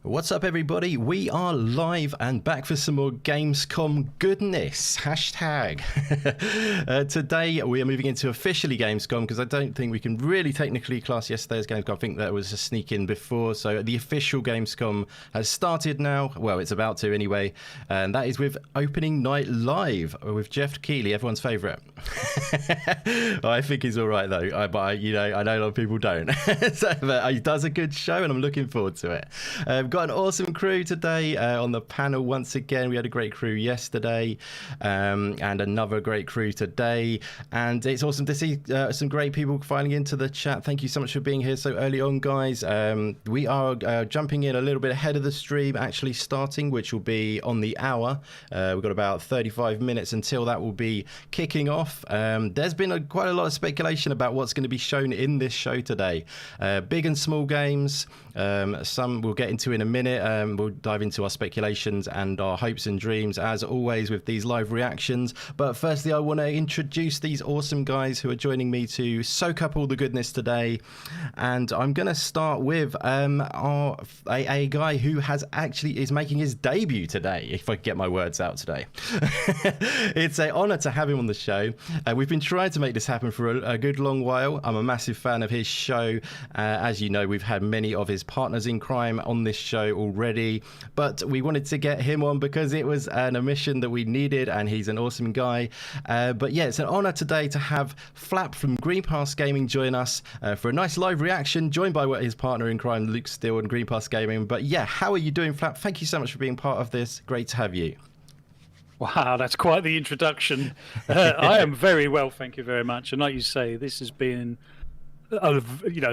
What's up, everybody? We are live and back for some more Gamescom goodness. Hashtag. Today, we are moving into officially Gamescom because I don't think we can really technically class yesterday's Gamescom. I think that was a sneak in before. So the official Gamescom has started now. Well, it's about to anyway. And that is with Opening Night Live with Geoff Keighley, everyone's favourite. I think he's all right, though. But I know a lot of people don't. But he does a good show and I'm looking forward to it. Got an awesome crew today on the panel once again. We had a great crew yesterday and another great crew today, and it's awesome to see some great people filing into the chat. Thank you so much for being here so early on, guys. We are jumping in a little bit ahead of the stream actually starting, which will be on the hour. We've got about 35 minutes until that will be kicking off. There's been quite a lot of speculation about what's going to be shown in this show today. Big and small games, some we'll get into in a minute. We'll dive into our speculations and our hopes and dreams as always with these live reactions. But firstly, I want to introduce these awesome guys who are joining me to soak up all the goodness today. And I'm going to start with a guy who is making his debut today, if I can get my words out today. It's an honor to have him on the show. We've been trying to make this happen for a good long while. I'm a massive fan of his show. As you know, we've had many of his partners in crime on this show already, but we wanted to get him on because it was an omission that we needed, and he's an awesome guy. But yeah, it's an honor today to have Phlapp from Green Pass Gaming join us for a nice live reaction, joined by his partner in crime, Luke Steele, and Green Pass Gaming. But yeah, how are you doing, Phlapp? Thank you so much for being part of this. Great to have you. Wow, that's quite the introduction. I am very well, thank you very much. And like you say, this has been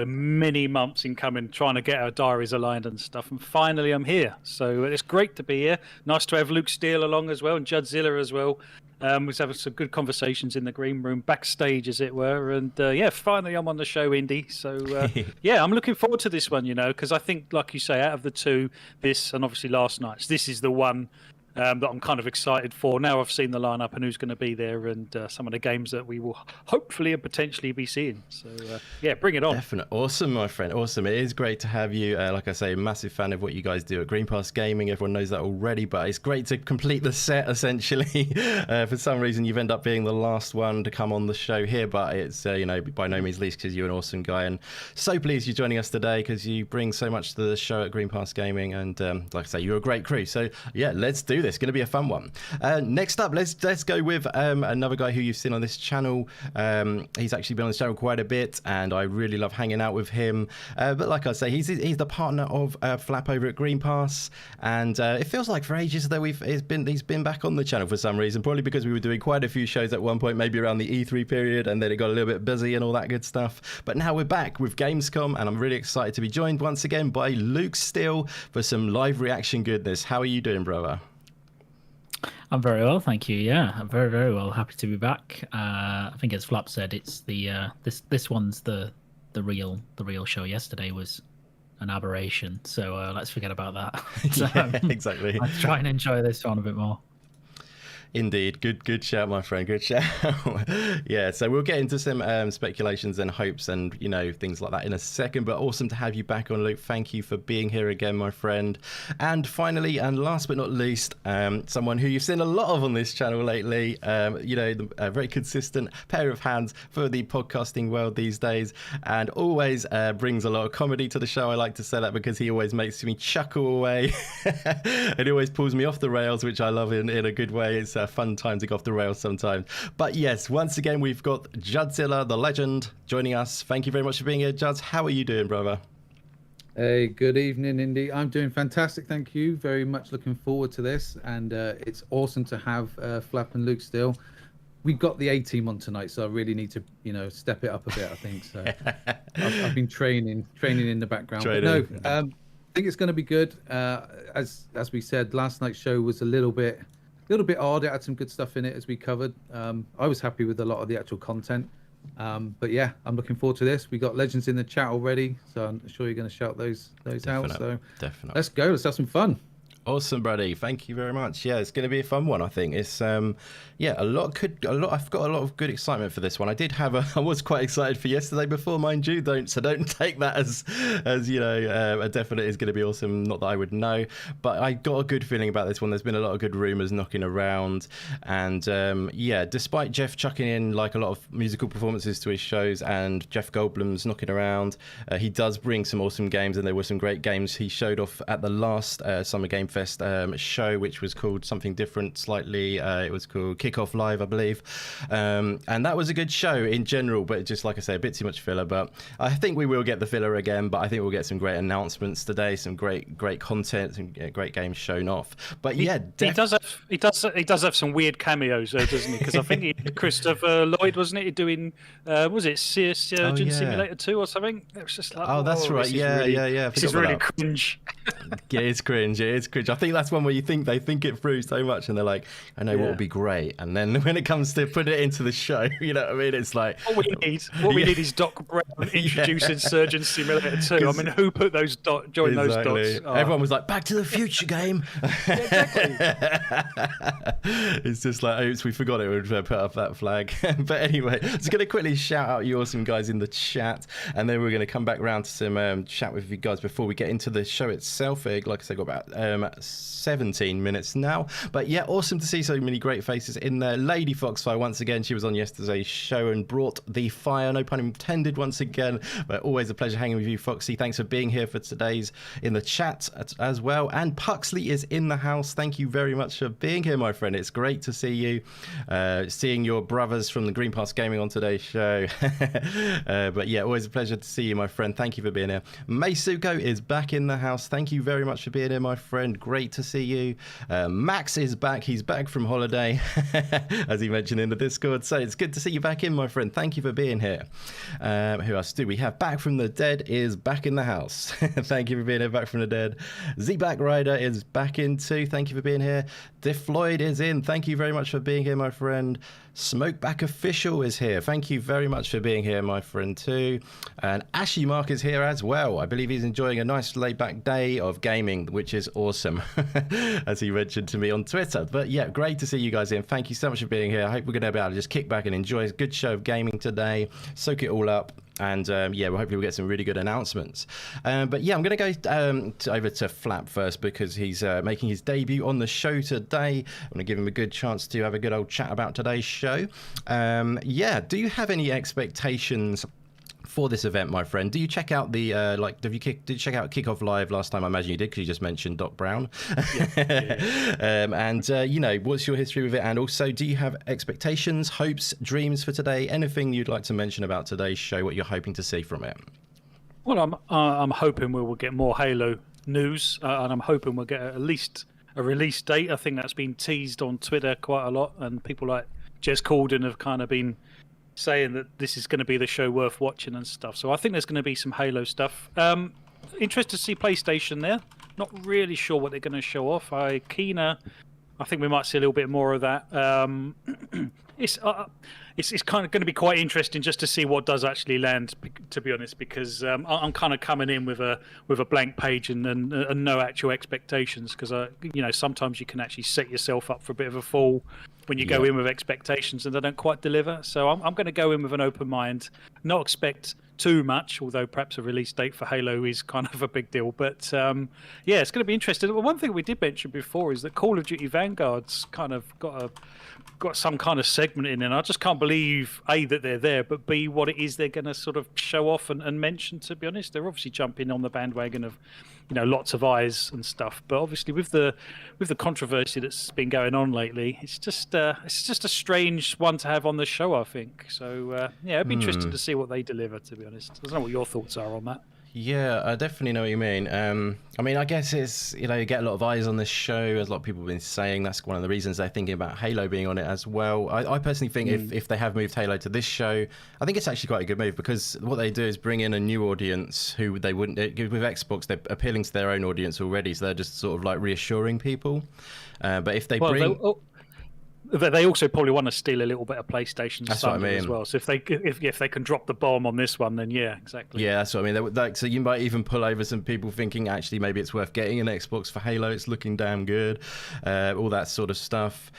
many months in coming, trying to get our diaries aligned and stuff, and finally I'm here. So it's great to be here. Nice to have Luke Steele along as well, and Judzilla as well. We're having some good conversations in the green room, backstage as it were, and finally I'm on the show, Indy. So yeah, I'm looking forward to this one, because I think, like you say, out of the two, this and obviously last night's, this is the one that I'm kind of excited for. Now I've seen the lineup and who's going to be there, and some of the games that we will hopefully and potentially be seeing. So yeah, bring it on. Definitely. Awesome, my friend. Awesome. It is great to have you. Like I say, massive fan of what you guys do at Green Pass Gaming. Everyone knows that already, but it's great to complete the set, essentially. For some reason, you've ended up being the last one to come on the show here, but it's, by no means least because you're an awesome guy. And so pleased you're joining us today because you bring so much to the show at Green Pass Gaming. And like I say, you're a great crew. So yeah, let's do this. It's going to be a fun one. Next up, let's go with another guy who you've seen on this channel. He's actually been on this channel quite a bit, and I really love hanging out with him. But like I say, he's the partner of Phlapp over at Green Pass, and it feels like for ages that he's been back on the channel for some reason, probably because we were doing quite a few shows at one point, maybe around the E3 period, and then it got a little bit busy and all that good stuff. But now we're back with Gamescom, and I'm really excited to be joined once again by Luke Steele for some live reaction goodness. How are you doing, brother? I'm very well, thank you. Yeah, I'm very, very well. Happy to be back. I think, as Phlapp said, it's the this one's the real show. Yesterday was an aberration, so let's forget about that. Yeah, exactly. Let's try and enjoy this one a bit more. Indeed. Good shout, my friend. Good shout. Yeah, so we'll get into some speculations and hopes and, things like that in a second. But awesome to have you back on, Luke. Thank you for being here again, my friend. And finally, and last but not least, someone who you've seen a lot of on this channel lately, a very consistent pair of hands for the podcasting world these days, and always brings a lot of comedy to the show. I like to say that because he always makes me chuckle away. And he always pulls me off the rails, which I love in a good way. It's a fun time to go off the rails sometimes. But yes, once again, we've got Judzilla, the legend, joining us. Thank you very much for being here, Juds. How are you doing, brother? Hey, good evening, Indy. I'm doing fantastic, thank you. Very much looking forward to this, and it's awesome to have Phlapp and Luke Steele. We got the A-team on tonight, so I really need to, step it up a bit, I think. So I've been training in the background. But no, I think it's going to be good. As we said, last night's show was a little bit odd. It had some good stuff in it, as we covered. I was happy with a lot of the actual content. But yeah, I'm looking forward to this. We got legends in the chat already, so I'm sure you're going to shout those out. So definitely. Let's go. Let's have some fun. Awesome, buddy. Thank you very much. Yeah, it's going to be a fun one. I think it's a lot. I've got a lot of good excitement for this one. I was quite excited for yesterday before, mind you. Don't take that as a definite is going to be awesome. Not that I would know, but I got a good feeling about this one. There's been a lot of good rumors knocking around, and despite Geoff chucking in like a lot of musical performances to his shows and Jeff Goldblum's knocking around, he does bring some awesome games, and there were some great games he showed off at the last Summer Game Fest show, which was called something different slightly. It was called Kickoff Live, I believe, and that was a good show in general, but just like I say, a bit too much filler. But I think we will get the filler again, but I think we'll get some great announcements today, some great content, some great games shown off. But he does have some weird cameos, doesn't he? Because I think Christopher Lloyd, wasn't it, doing was it Surgeon Simulator 2 or something? It was just like, that's right. Yeah. This is really cringe. Yeah, it's cringe. I think that's one where they think it through so much, and they're like, I know what would be great, and then when it comes to put it into the show, you know what I mean? It's like what we need is Doc Brown introducing Surgeon Simulator 2. I mean, who put those join those dots? Oh. Everyone was like, Back to the Future game. Exactly. It's just like, oops, we forgot it. We'd put up that flag. But anyway, just going to quickly shout out you awesome guys in the chat, and then we're going to come back around to some chat with you guys before we get into the show itself. Like I said, got about 17 minutes now. But yeah, awesome to see so many great faces in there. Lady Foxfire, once again, she was on yesterday's show and brought the fire, no pun intended, once again. But always a pleasure hanging with you, Foxy. Thanks for being here for today's in the chat as well. And Puxley is in the house. Thank you very much for being here, my friend. It's great to see you. Seeing your brothers from the Green Pass Gaming on today's show. But yeah, always a pleasure to see you, my friend. Thank you for being here. Meisuko is back in the house. Thank you very much for being here, my friend. Great to see you. Max is back. He's back from holiday, as he mentioned in the Discord. So it's good to see you back in, my friend. Thank you for being here. Who else do we have? Back from the Dead is back in the house. Thank you for being here, Back from the Dead. Z-Back Rider is back in too. Thank you for being here. Defloyd is in. Thank you very much for being here, my friend. Smokeback Official is here. Thank you very much for being here, my friend, too. And Ashy Mark is here as well. I believe he's enjoying a nice laid-back day of gaming, which is awesome, as he mentioned to me on Twitter. But yeah, great to see you guys in. Thank you so much for being here. I hope we're going to be able to just kick back and enjoy a good show of gaming today, soak it all up. And well, hopefully we'll get some really good announcements. But yeah, I'm going to go over to Phlapp first, because he's making his debut on the show today. I'm going to give him a good chance to have a good old chat about today's show. Yeah, do you have any expectations for this event, my friend? Do you check out the did you check out Kickoff Live last time? I imagine you did, because you just mentioned Doc Brown. And what's your history with it? And also, do you have expectations, hopes, dreams for today? Anything you'd like to mention about today's show? What you're hoping to see from it? Well, I'm hoping we will get more Halo news, and I'm hoping we'll get at least a release date. I think that's been teased on Twitter quite a lot, and people like Jez Corden have kind of been saying that this is going to be the show worth watching and stuff. So I think there's going to be some Halo stuff. Interested to see PlayStation there. Not really sure what they're going to show off. I think we might see a little bit more of that. It's kind of going to be quite interesting just to see what does actually land, to be honest, because I'm kind of coming in with a blank page and no actual expectations, because sometimes you can actually set yourself up for a bit of a fall when you go in with expectations and they don't quite deliver. So I'm going to go in with an open mind, not expect too much, although perhaps a release date for Halo is kind of a big deal. But yeah, it's going to be interesting. One thing we did mention before is that Call of Duty Vanguard's kind of got some kind of segment in, and I just can't believe A, that they're there, but B, what it is they're going to sort of show off and mention. To be honest, they're obviously jumping on the bandwagon of lots of eyes and stuff, but obviously with the controversy that's been going on lately, it's just a strange one to have on the show, I think. So yeah, it'd be interesting to see what they deliver, to be honest. I don't know what your thoughts are on that. Yeah, I definitely know what you mean. I mean, I guess it's, you get a lot of eyes on this show, as a lot of people have been saying. That's one of the reasons they're thinking about Halo being on it as well. I personally think if they have moved Halo to this show, I think it's actually quite a good move, because what they do is bring in a new audience who they wouldn't. With Xbox, they're appealing to their own audience already, so they're just sort of like reassuring people. But if they they also probably want to steal a little bit of PlayStation's That's what I thunder as mean. well. So if they can drop the bomb on this one, then yeah, exactly. Yeah, that's what I mean. Like, so you might even pull over some people thinking actually maybe it's worth getting an Xbox for Halo. It's looking damn good, all that sort of stuff.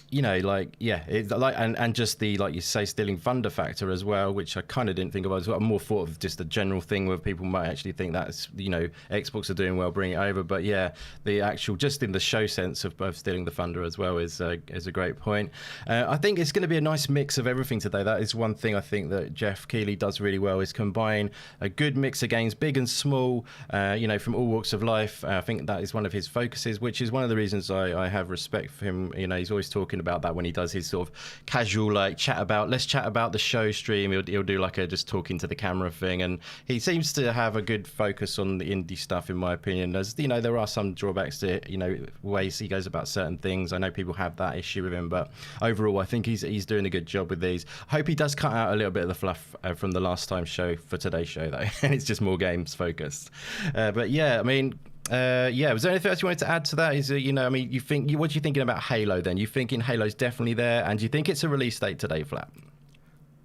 You know, like, yeah, it's like, and just the, like you say, stealing thunder factor as well, which I kind of didn't think of. I was more thought of just a general thing where people might actually think that's, you know, Xbox are doing well, bring it over. But yeah, the actual, just in the show sense of both stealing the thunder as well is a great point. I think it's going to be a nice mix of everything today. That is one thing I think that Geoff Keighley does really well, is combine a good mix of games, big and small, you know, from all walks of life. I think that is one of his focuses, which is one of the reasons I have respect for him. You know, he's always talking about that when he does his sort of casual, like, let's chat about the show stream. He'll do like a just talking to the camera thing, and he seems to have a good focus on the indie stuff, in my opinion. As you know, there are some drawbacks to, you know, ways he goes about certain things. I know people have that issue with him, but overall I think he's doing a good job with these. I hope he does cut out a little bit of the fluff from the last time show for today's show though, and it's just more games focused. But yeah, I mean, yeah, was there anything else you wanted to add to that? Is you know, I mean, what are you thinking about Halo then? You thinking Halo's definitely there, and do you think it's a release date today, Phlapp?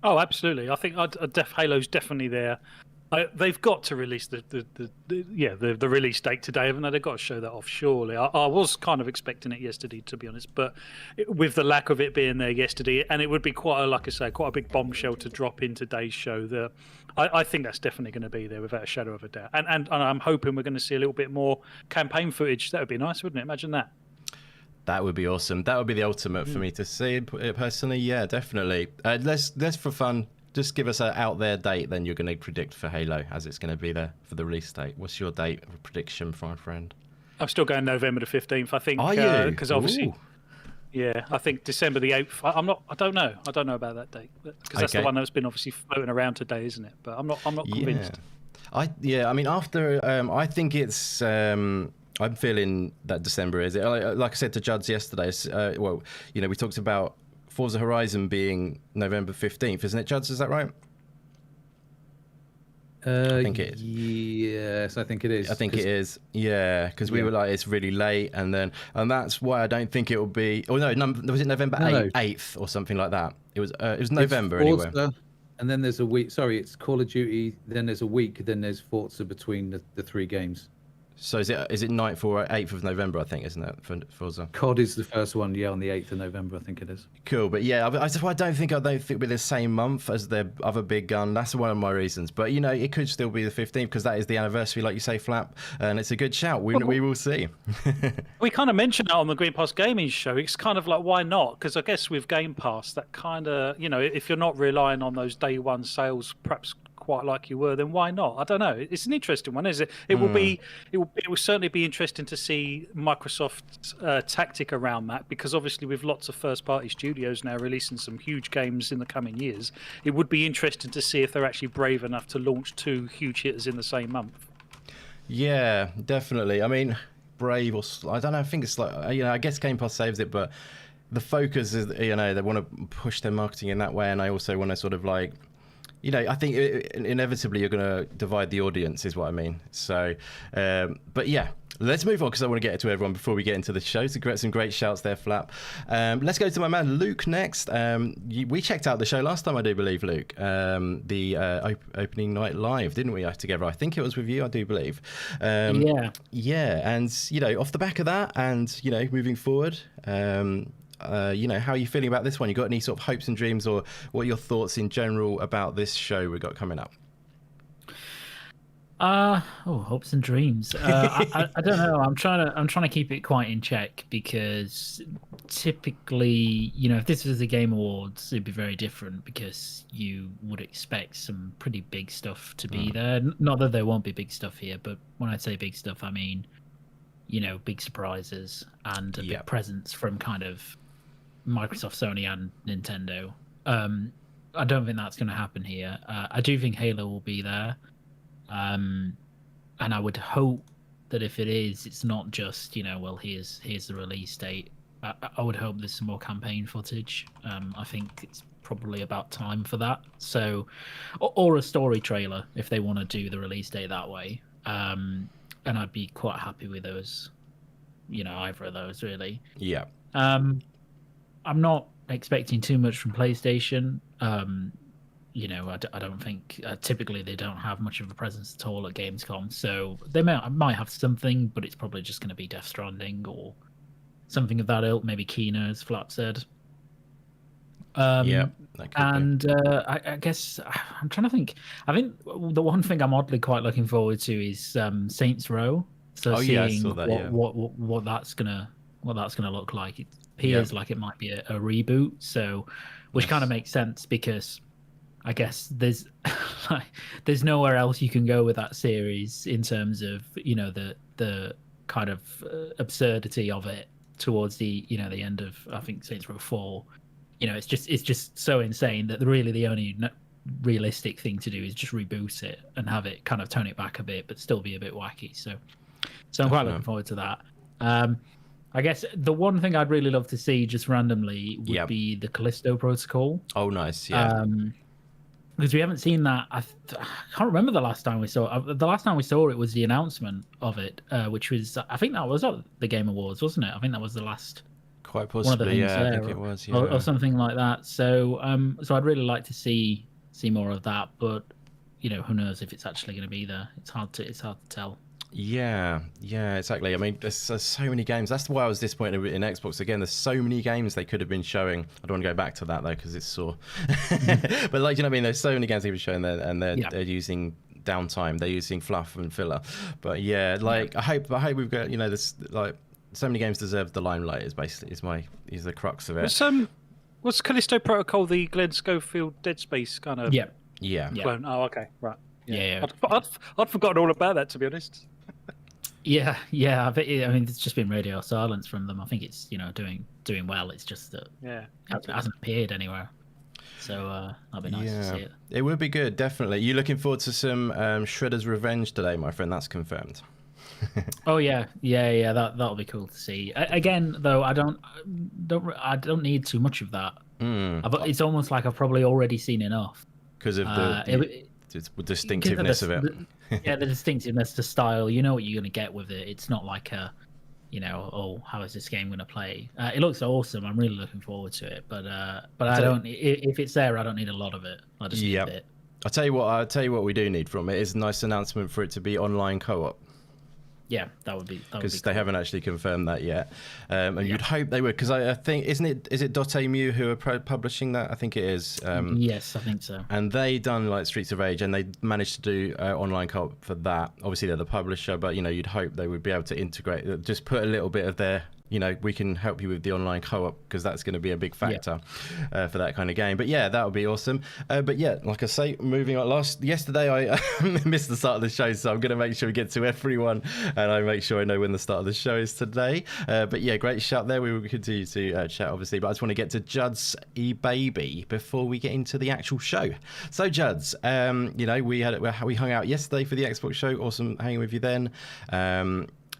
Oh, absolutely. I think Halo's definitely there. They've got to release the release date today, haven't they? They've got to show that off, surely. I was kind of expecting it yesterday, to be honest, but with the lack of it being there yesterday, and it would be quite a big bombshell to drop in today's show. I think that's definitely going to be there without a shadow of a doubt. And I'm hoping we're going to see a little bit more campaign footage. That would be nice, wouldn't it? Imagine that. That would be awesome. That would be the ultimate for me to see personally. Yeah, definitely. Let's for fun. Just give us an out there date, then you're going to predict for Halo as it's going to be there for the release date. What's your date of prediction, my friend? I'm still going November the 15th. I think. Are you? Because obviously, Ooh. yeah, I think December the 8th. I don't know. I don't know about that date because that's the one that's been obviously floating around today, isn't it? But I'm not convinced. I mean, after I think it's. I'm feeling that December is it. Like I said to Juds yesterday. Well, you know, we talked about Forza Horizon being November 15th, isn't it, Juds? Is that right? I think it is. Yes, I think it is. I think it is. Yeah, because we were like, it's really late, and that's why I don't think it will be. Oh no, was it November 8th or something like that? It was November anyway. And then there's a week. Sorry, it's Call of Duty. Then there's a week. Then there's Forza between the three games. So is it 9th or 8th of November, I think, isn't it, for Forza? COD is the first one, yeah, on the 8th of November, I think it is. Cool, but yeah, I don't think we're the same month as their other big gun. That's one of my reasons. But, you know, it could still be the 15th because that is the anniversary, like you say, Phlapp, and it's a good shout. We will see. We kind of mentioned that on the Green Pass Gaming show. It's kind of like, why not? Because I guess with Game Pass, that kind of, you know, if you're not relying on those day one sales, perhaps quite like you were, then why not? I don't know. It's an interesting one, isn't it? It will certainly be interesting to see Microsoft's tactic around that, because obviously with lots of first-party studios now releasing some huge games in the coming years, it would be interesting to see if they're actually brave enough to launch two huge hitters in the same month. Yeah, definitely. I mean, brave or I don't know. I think it's like, you know, I guess Game Pass saves it, but the focus is, you know, they want to push their marketing in that way, and I also want to sort of like, you know, I think inevitably you're going to divide the audience, is what I mean. So, but yeah, let's move on because I want to get it to everyone before we get into the show. So, some great shouts there, Phlapp. Let's go to my man Luke next. We checked out the show last time, I do believe, Luke. The opening night live, didn't we, together? I think it was with you, I do believe. Yeah. Yeah, and, you know, off the back of that and, you know, moving forward, you know, how are you feeling about this one? You got any sort of hopes and dreams, or what are your thoughts in general about this show we got coming up? Hopes and dreams. I don't know. I'm trying to keep it quite in check, because typically, you know, if this was the Game Awards, it'd be very different, because you would expect some pretty big stuff to be there. Not that there won't be big stuff here, but when I say big stuff, I mean, you know, big surprises and a big presence from kind of Microsoft, Sony, and Nintendo. I don't think that's going to happen here. I do think Halo will be there. And I would hope that if it is, it's not just, you know, well, here's the release date. I would hope there's some more campaign footage. I think it's probably about time for that. So, or a story trailer if they want to do the release date that way. And I'd be quite happy with those, you know, either of those really. Yeah. I'm not expecting too much from PlayStation. I don't think typically they don't have much of a presence at all at Gamescom, so they might have something, but it's probably just going to be Death Stranding or something of that ilk. Maybe Kena, as Flapp said. Yeah, that could be. I guess I'm trying to think. I think the one thing I'm oddly quite looking forward to is Saints Row. So seeing I saw that, what that's gonna look like. It appears like it might be a reboot, so which kind of makes sense because I guess there's nowhere else you can go with that series in terms of the kind of absurdity of it towards the the end of, I think, Saints Row 4. It's just so insane that really the only realistic thing to do is just reboot it and have it kind of tone it back a bit, but still be a bit wacky. So I'm quite looking forward to that. I guess the one thing I'd really love to see just randomly would be the Callisto Protocol. Oh, nice. Yeah. Because we haven't seen that. I can't remember the last time we saw it. The last time we saw it was the announcement of it, which was, I think that was at the Game Awards, wasn't it? I think that was the last. Quite possibly, I think it was, or something like that. So, so I'd really like to see more of that, but who knows if it's actually going to be there? It's hard to tell. Yeah, exactly. I mean, there's so many games. That's why I was disappointed in Xbox. Again, there's so many games they could have been showing. I don't want to go back to that though because it's sore. But what I mean? There's so many games they've been showing there, and they're using downtime. They're using fluff and filler. But I hope we've got this so many games deserve the limelight. Is the crux of it. Was Callisto Protocol the Glenn Schofield Dead Space kind of? Yeah. Clone? Oh, okay, right. Yeah. I'd forgotten all about that, to be honest. Yeah. I mean, it's just been radio silence from them. I think it's doing well. It's just that it hasn't appeared anywhere. So that'd be nice to see it. It would be good, definitely. You looking forward to some Shredder's Revenge today, my friend? That's confirmed. Oh yeah. That'll be cool to see. Again, though, I don't need too much of that. It's almost like I've probably already seen enough because of the distinctiveness of it. The distinctiveness, the style. You know what you're going to get with it. It's not like how is this game going to play? It looks awesome. I'm really looking forward to it. But I don't. If it's there, I don't need a lot of it. I just need a bit. I'll tell you what we do need from it is a nice announcement for it to be online co-op. Yeah, that would be because cool. They haven't actually confirmed that yet, and you'd hope they would. Because I think is it Dotemu who are publishing that? I think it is. Yes, I think so. And they done like Streets of Rage, and they managed to do online co-op for that. Obviously, they're the publisher, but you'd hope they would be able to integrate, just put a little bit of their. We can help you with the online co-op because that's going to be a big factor for that kind of game. But that would be awesome. But like I say, moving on. Yesterday I missed the start of the show, so I'm going to make sure we get to everyone, and I make sure I know when the start of the show is today. But great shout there. We will continue to chat, obviously. But I just want to get to Judd's baby before we get into the actual show. So Judd's, we hung out yesterday for the Xbox show. Awesome hanging with you then.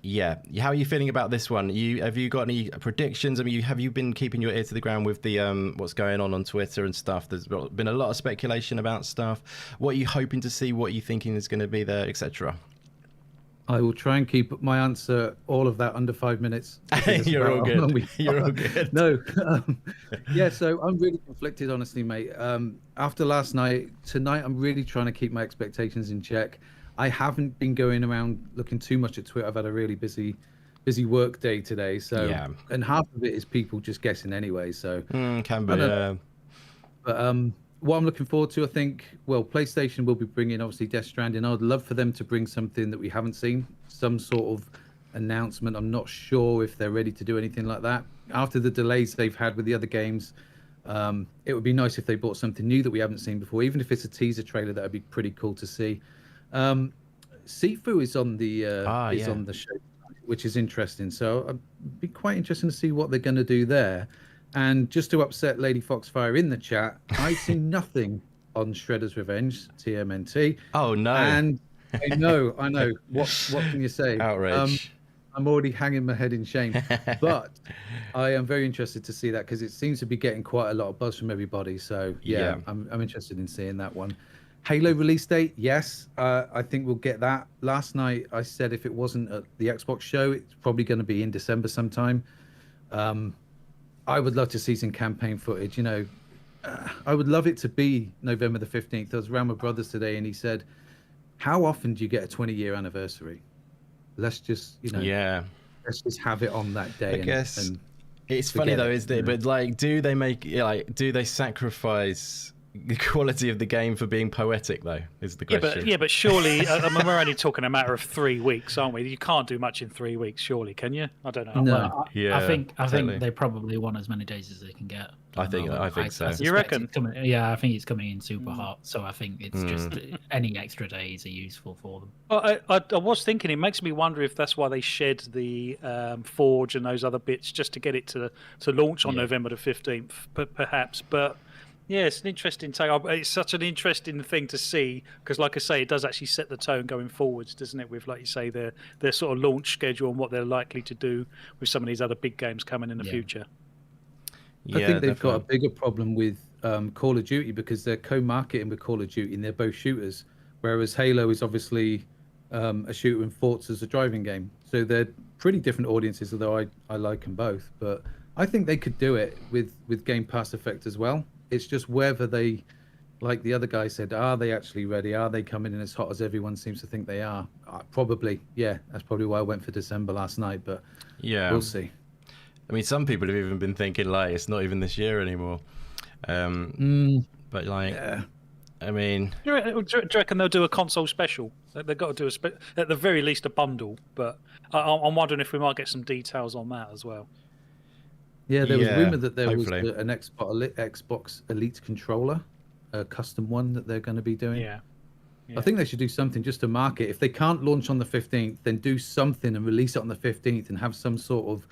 How are you feeling about this one? Have you got any predictions? I mean, have you been keeping your ear to the ground with the what's going on Twitter and stuff? There's been a lot of speculation about stuff. What are you hoping to see? What are you thinking is going to be there, etc.? I will try and keep my answer, all of that, under 5 minutes. You're all good. You're all good. No. So I'm really conflicted, honestly, mate. After last night, tonight, I'm really trying to keep my expectations in check. I haven't been going around looking too much at Twitter. I've had a really busy work day today. So, and half of it is people just guessing anyway. So, can be. But what I'm looking forward to, I think, PlayStation will be bringing obviously Death Stranding. I would love for them to bring something that we haven't seen, some sort of announcement. I'm not sure if they're ready to do anything like that after the delays they've had with the other games. It would be nice if they brought something new that we haven't seen before, even if it's a teaser trailer. That would be pretty cool to see. Sifu is on the on the show, which is interesting. So I'd be quite interested to see what they're going to do there. And just to upset Lady Foxfire in the chat, I've seen nothing on Shredder's Revenge, TMNT. Oh no! And I know. What can you say? Outrage. I'm already hanging my head in shame. But I am very interested to see that because it seems to be getting quite a lot of buzz from everybody. So I'm interested in seeing that one. Halo release date, yes. I think we'll get that. Last night I said if it wasn't at the Xbox show, it's probably going to be in December sometime. I would love to see some campaign footage. You know, I would love it to be November the 15th. I was around my brother's today, and he said, "How often do you get a 20-year anniversary? Let's just, Yeah. let's just have it on that day." I guess and it's funny though, isn't it? But like, do they sacrifice the quality of the game for being poetic though? Is the question. But surely, I mean, we're only talking a matter of 3 weeks, aren't we? You can't do much in 3 weeks, surely, can you? I don't know. No. Well, I think totally. they probably want as many days as they can get. I think so. You reckon? I think it's coming in super hot, so I think it's just any extra days are useful for them. Well, I was thinking, it makes me wonder if that's why they shed the Forge and those other bits just to get it to launch on November the 15th, perhaps. But yeah, it's an interesting take. It's such an interesting thing to see because, like I say, it does actually set the tone going forwards, doesn't it? With, like you say, their sort of launch schedule and what they're likely to do with some of these other big games coming in the future. I think they've got a bigger problem with Call of Duty because they're co-marketing with Call of Duty and they're both shooters, whereas Halo is obviously a shooter and Forza's a driving game. So they're pretty different audiences, although I like them both. But I think they could do it with Game Pass effect as well. It's just whether they, like the other guy said, are they actually ready? Are they coming in as hot as everyone seems to think they are? Probably, yeah. That's probably why I went for December last night, but we'll see. I mean, some people have even been thinking like it's not even this year anymore. But like, I mean, do you reckon they'll do a console special? They've got to do at the very least a bundle. But I'm wondering if we might get some details on that as well. Yeah, there was rumor that there was an Xbox Elite controller, a custom one that they're going to be doing. Yeah. I think they should do something just to market. If they can't launch on the 15th, then do something and release it on the 15th and have some sort of,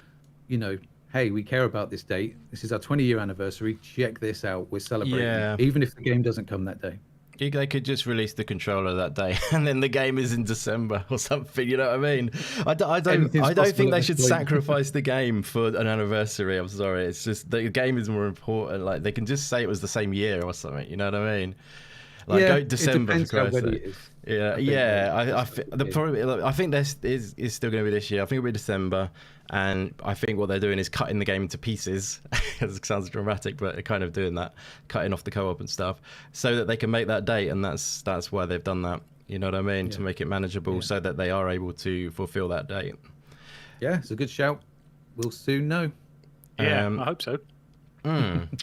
hey, we care about this date. This is our 20-year anniversary. Check this out. We're celebrating, even if the game doesn't come that day. They could just release the controller that day, and then the game is in December or something. You know what I mean? I don't think they should sacrifice the game for an anniversary. I'm sorry. It's just the game is more important. Like they can just say it was the same year or something. You know what I mean? Like go December for Christ's sake. I think this is still going to be this year. I think it'll be December, and I think what they're doing is cutting the game into pieces. It sounds dramatic, but they're kind of doing that, cutting off the co-op and stuff, so that they can make that date, and that's why they've done that. You know what I mean? To make it manageable, so that they are able to fulfill that date. Yeah, it's a good shout. We'll soon know. Yeah, I hope so.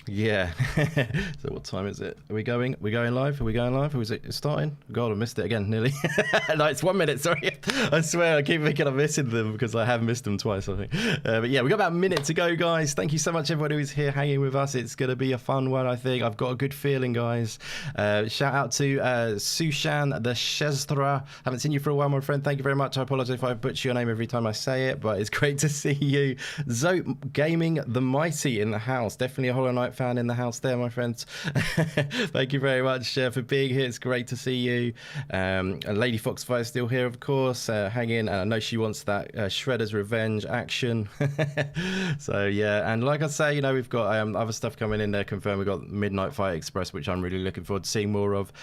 Yeah. So what time is it? Are we going live? Or is it starting? God, I missed it again, nearly. No, it's 1 minute, sorry. I swear, I keep thinking I'm missing them because I have missed them twice, I think. But yeah, we got about a minute to go, guys. Thank you so much, everybody who's here hanging with us. It's going to be a fun one, I think. I've got a good feeling, guys. Shout out to Sushan the Shestra. Haven't seen you for a while, my friend. Thank you very much. I apologize if I butcher your name every time I say it, but it's great to see you. Zope Gaming the Mighty in the house. Definitely a Hollow Knight fan in the house there, my friends. Thank you very much for being here. It's great to see you. And Lady Foxfire still here, of course, hanging. I know she wants that Shredder's Revenge action. So yeah, and like I say, we've got other stuff coming in there. Confirmed. We've got Midnight Fight Express, which I'm really looking forward to seeing more of.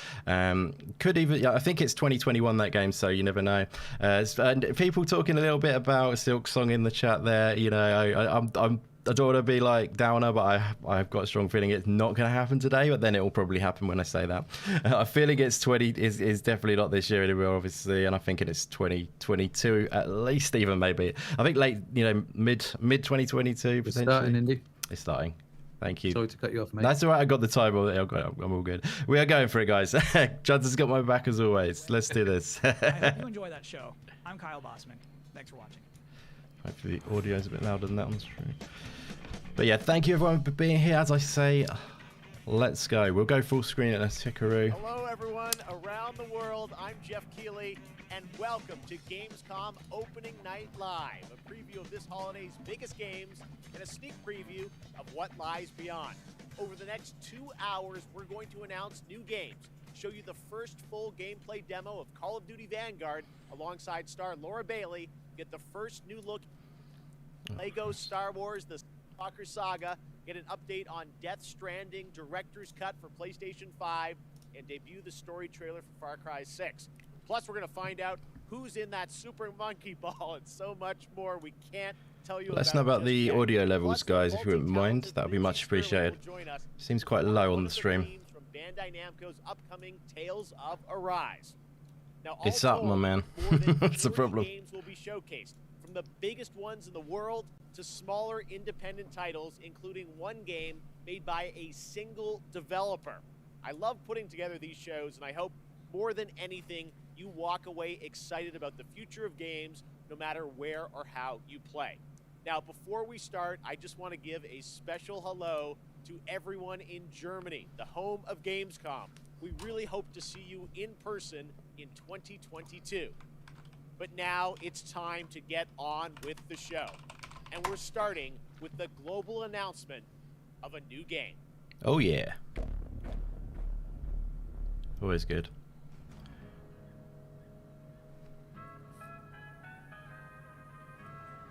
Could even, I think it's 2021 that game, so you never know. And people talking a little bit about Silk Song in the chat there. I don't want to be like downer, but I've got a strong feeling it's not going to happen today, but then it will probably happen when I say that. I feeling it's 20 is definitely not this year anymore, obviously, and I think it's 2022 at least, even maybe. I think late, mid 2022 potentially. It's starting, Indy. It's starting. Thank you. Sorry to cut you off, mate. That's all right. I got the time. I'm all good. We are going for it, guys. Juds has got my back as always. Let's do this. I hope you enjoy that show. I'm Kyle Bossman. Thanks for watching. Hopefully the audio's a bit louder than that on the stream. But yeah, thank you everyone for being here. As I say, let's go. We'll go full screen at a tickaroo. Hello everyone around the world. I'm Geoff Keighley, and welcome to Gamescom Opening Night Live, a preview of this holiday's biggest games and a sneak preview of what lies beyond. Over the next 2 hours, we're going to announce new games, show you the first full gameplay demo of Call of Duty Vanguard alongside star Laura Bailey, get the first new look Lego Star Wars The Skywalker Saga, get an update on Death Stranding Director's Cut for PlayStation 5, and debut the story trailer for Far Cry 6. Plus, we're going to find out who's in that Super Monkey Ball and so much more. We can't tell you Let us know about just the yet. audio levels, Plus, the guys, if you wouldn't mind. multi-talented That would be Lindsay much Sterling appreciated. will join us Seems quite to low one on the of stream. themes from Bandai Namco's upcoming Tales of Arise. Now, all It's up, my told, man. more than That's the 40 problem. games will be showcased, from the biggest ones in the world to smaller independent titles, including one game made by a single developer. I love putting together these shows, and I hope more than anything, you walk away excited about the future of games, no matter where or how you play. Now, before we start, I just want to give a special hello to everyone in Germany, the home of Gamescom. We really hope to see you in person in 2022. But now it's time to get on with the show. And we're starting with the global announcement of a new game. Oh yeah. Always good.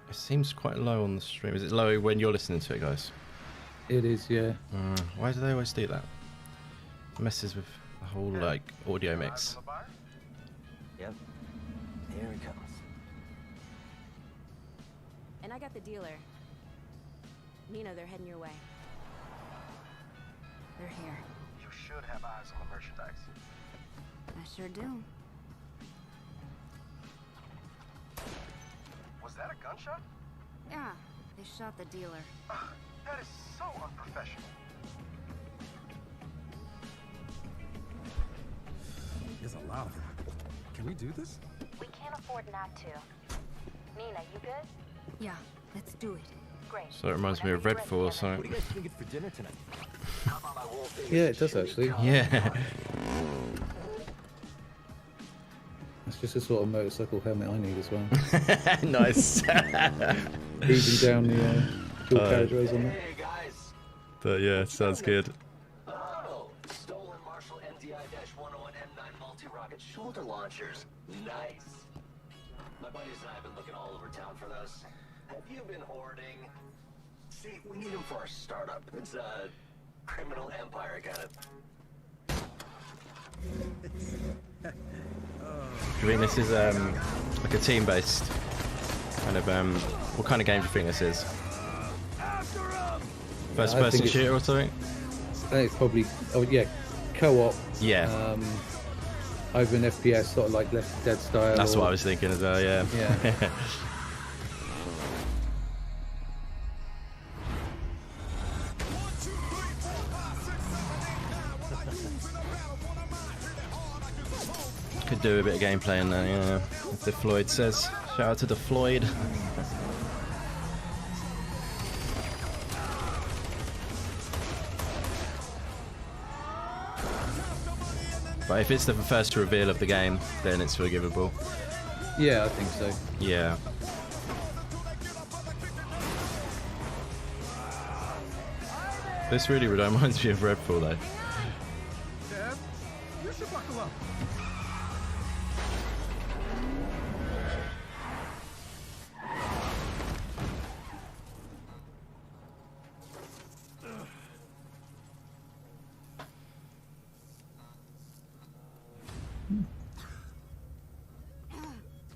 It seems quite low on the stream. Is it low when you're listening to it, guys? It is, yeah. Why do they always do that? It messes with the whole like audio mix. Yep. Here he comes. And I got the dealer. Nino, they're heading your way. They're here. You should have eyes on the merchandise. I sure do. Was that a gunshot? Yeah, they shot the dealer. That is so unprofessional. There's a lot of them. Can we do this? We can't afford not to. Nina, you good? Yeah, let's do it. Great. So it reminds me of Redfall or What something. do you guys gonna get for dinner tonight? Yeah, it does actually. Yeah. It's just a sort of motorcycle helmet I need as well. Nice. Even down the dual carriage ways on that. Hey guys. But yeah, sounds good. Oh, stolen Marshall MDI-101 M9 multi-rocket shoulder launchers. Nice. My buddies and I have been looking all over town for those. Have you been hoarding? See, we need them for our startup. It's a criminal empire kind of. Do you think this is like a team-based kind of what kind of game do you think this is? First-person it's- shooter or something? I think it's probably, oh yeah, co-op. Yeah. Over an FPS, sort of like Left 4 Dead style. That's or- what I was thinking as well. Yeah. Yeah. Could do a bit of gameplay in there, yeah. If the Floyd says. Shout out to the Floyd. But if it's the first reveal of the game, then it's forgivable. Yeah, I think so. Yeah. This really reminds me of Redfall though. Dad, you should buckle up.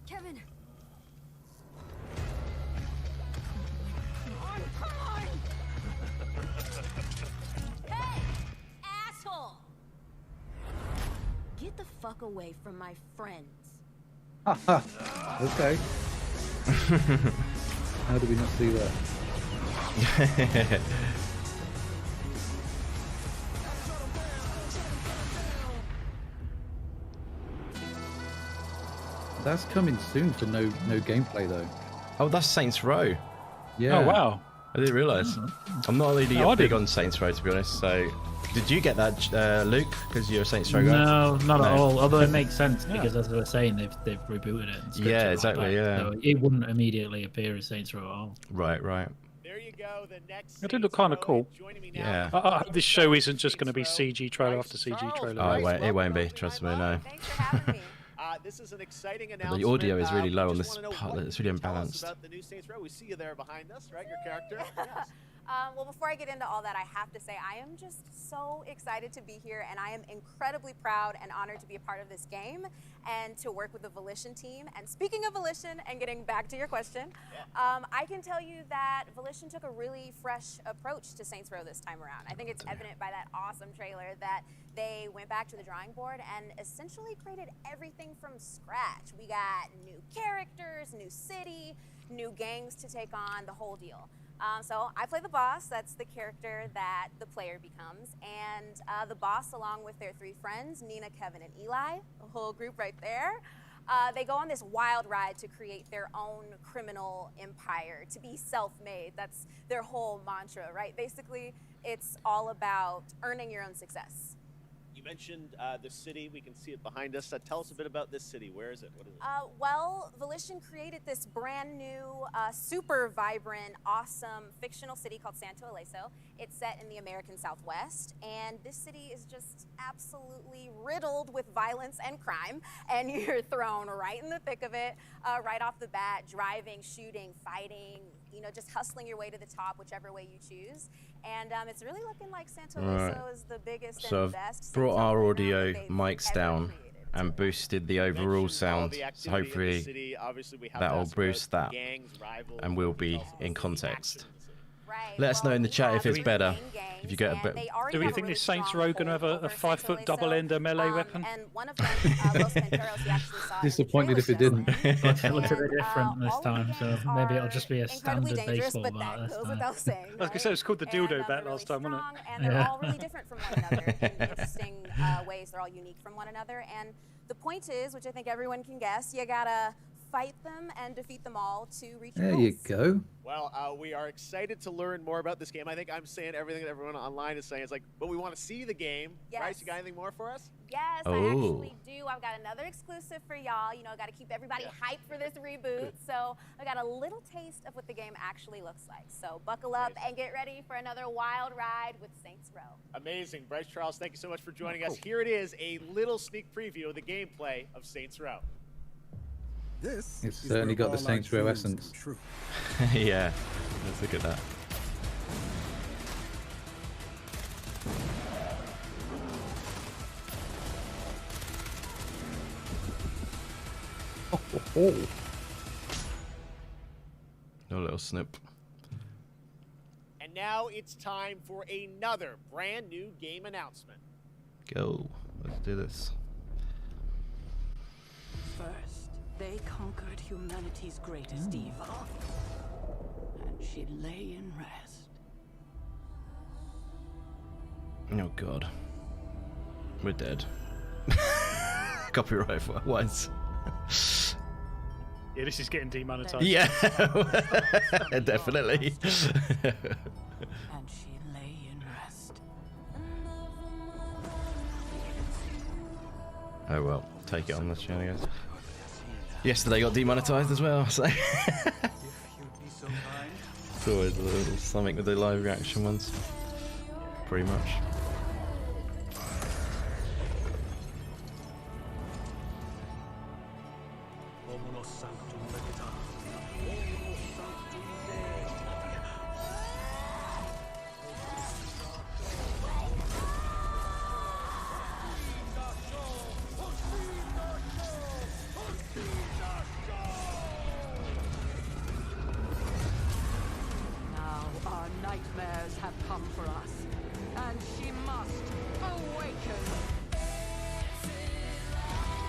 Kevin! Hey! Asshole! Get the fuck away from my friends. Okay. How do we not see that? That's coming soon for no gameplay though. Oh, that's Saints Row. Yeah. Oh wow. I didn't realise. I'm not really No, I big didn't. on Saints Row, to be honest. So, did you get that, Luke? Because you're a Saints Row guy. No, not at No. all. Although it makes sense because, as I was saying, they've rebooted it. And Yeah, scripted it exactly, back, yeah. So it wouldn't immediately appear as Saints Row at all. Right. There you go, the next It did look Saints kinda Row. cool. Joining me Yeah. now. I hope this show isn't just going to be CG trailer after CG trailer. Oh, it won't be. Trust me, no. Thanks for having me. This is an exciting the announcement. audio is really We low on just this wanna know part, what it's can really you tell us unbalanced. about the new Saints Row. We see you there behind us, right? Your character. Yes. Well, before I get into all that, I have to say I am just so excited to be here, and I am incredibly proud and honored to be a part of this game and to work with the Volition team. And speaking of Volition, and getting back to your question, I can tell you that Volition took a really fresh approach to Saints Row this time around. I think it's evident by that awesome trailer that they went back to the drawing board and essentially created everything from scratch. We got new characters, new city, new gangs to take on, the whole deal. So I play the boss. That's the character that the player becomes. And the boss, along with their 3 friends, Nina, Kevin, and Eli, the whole group right there, they go on this wild ride to create their own criminal empire, to be self-made. That's their whole mantra, right? Basically, it's all about earning your own success. You mentioned the city. We can see it behind us. Tell us a bit about this city. Where is it? What is it? Well, Volition created this brand new, super vibrant, awesome fictional city called Santo Ileso. It's set in the American Southwest, and this city is just absolutely riddled with violence and crime, and you're thrown right in the thick of it, right off the bat, driving, shooting, fighting, you know, just hustling your way to the top, whichever way you choose. And it's really looking like Santo Ileso is the biggest so and best. I've brought our audio mics down and boosted the overall sound. So hopefully that'll boost that, and we'll be in context. Let us know in the chat if it's better. If you get a bit. Do we think this Saints Row going to have a 5-foot double-ender melee weapon? And one of them, Los Panteros, he actually saw Disappointed if it didn't. It looks a bit different this time, so maybe it'll just be a standard baseball bat this time. I was going to say it was called the dildo bat last time, wasn't it? And they're all really different from one another in interesting ways. They're all unique from one another. And the point is, which I think everyone can guess, you gotta fight them and defeat them all to reach your There goals. you go. Well, we are excited to learn more about this game. I think I'm saying everything that everyone online is saying. It's like, but we want to see the game. Yes. Bryce, you got anything more for us? Yes, I actually do. I've got another exclusive for y'all. You know, got to keep everybody hyped for this reboot. So I got a little taste of what the game actually looks like. So buckle up and get ready for another wild ride with Saints Row. Amazing. Bryce Charles, thank you so much for joining us. Here it is, a little sneak preview of the gameplay of Saints Row. It's certainly got the Saints Row essence. Yeah, let's look at that. A little snip. And now it's time for another brand new game announcement. Go. Let's do this. First, they conquered humanity's greatest evil, and she lay in rest. Oh god. We're dead. Copyright wise. Yeah, this is getting demonetized. Yeah, definitely. And she lay in rest. Oh well, take it on this channel, guys. Yesterday got demonetized as well, so. It's always a little something with the live reaction ones. Pretty much. Now our nightmares have come for us, and she must awaken.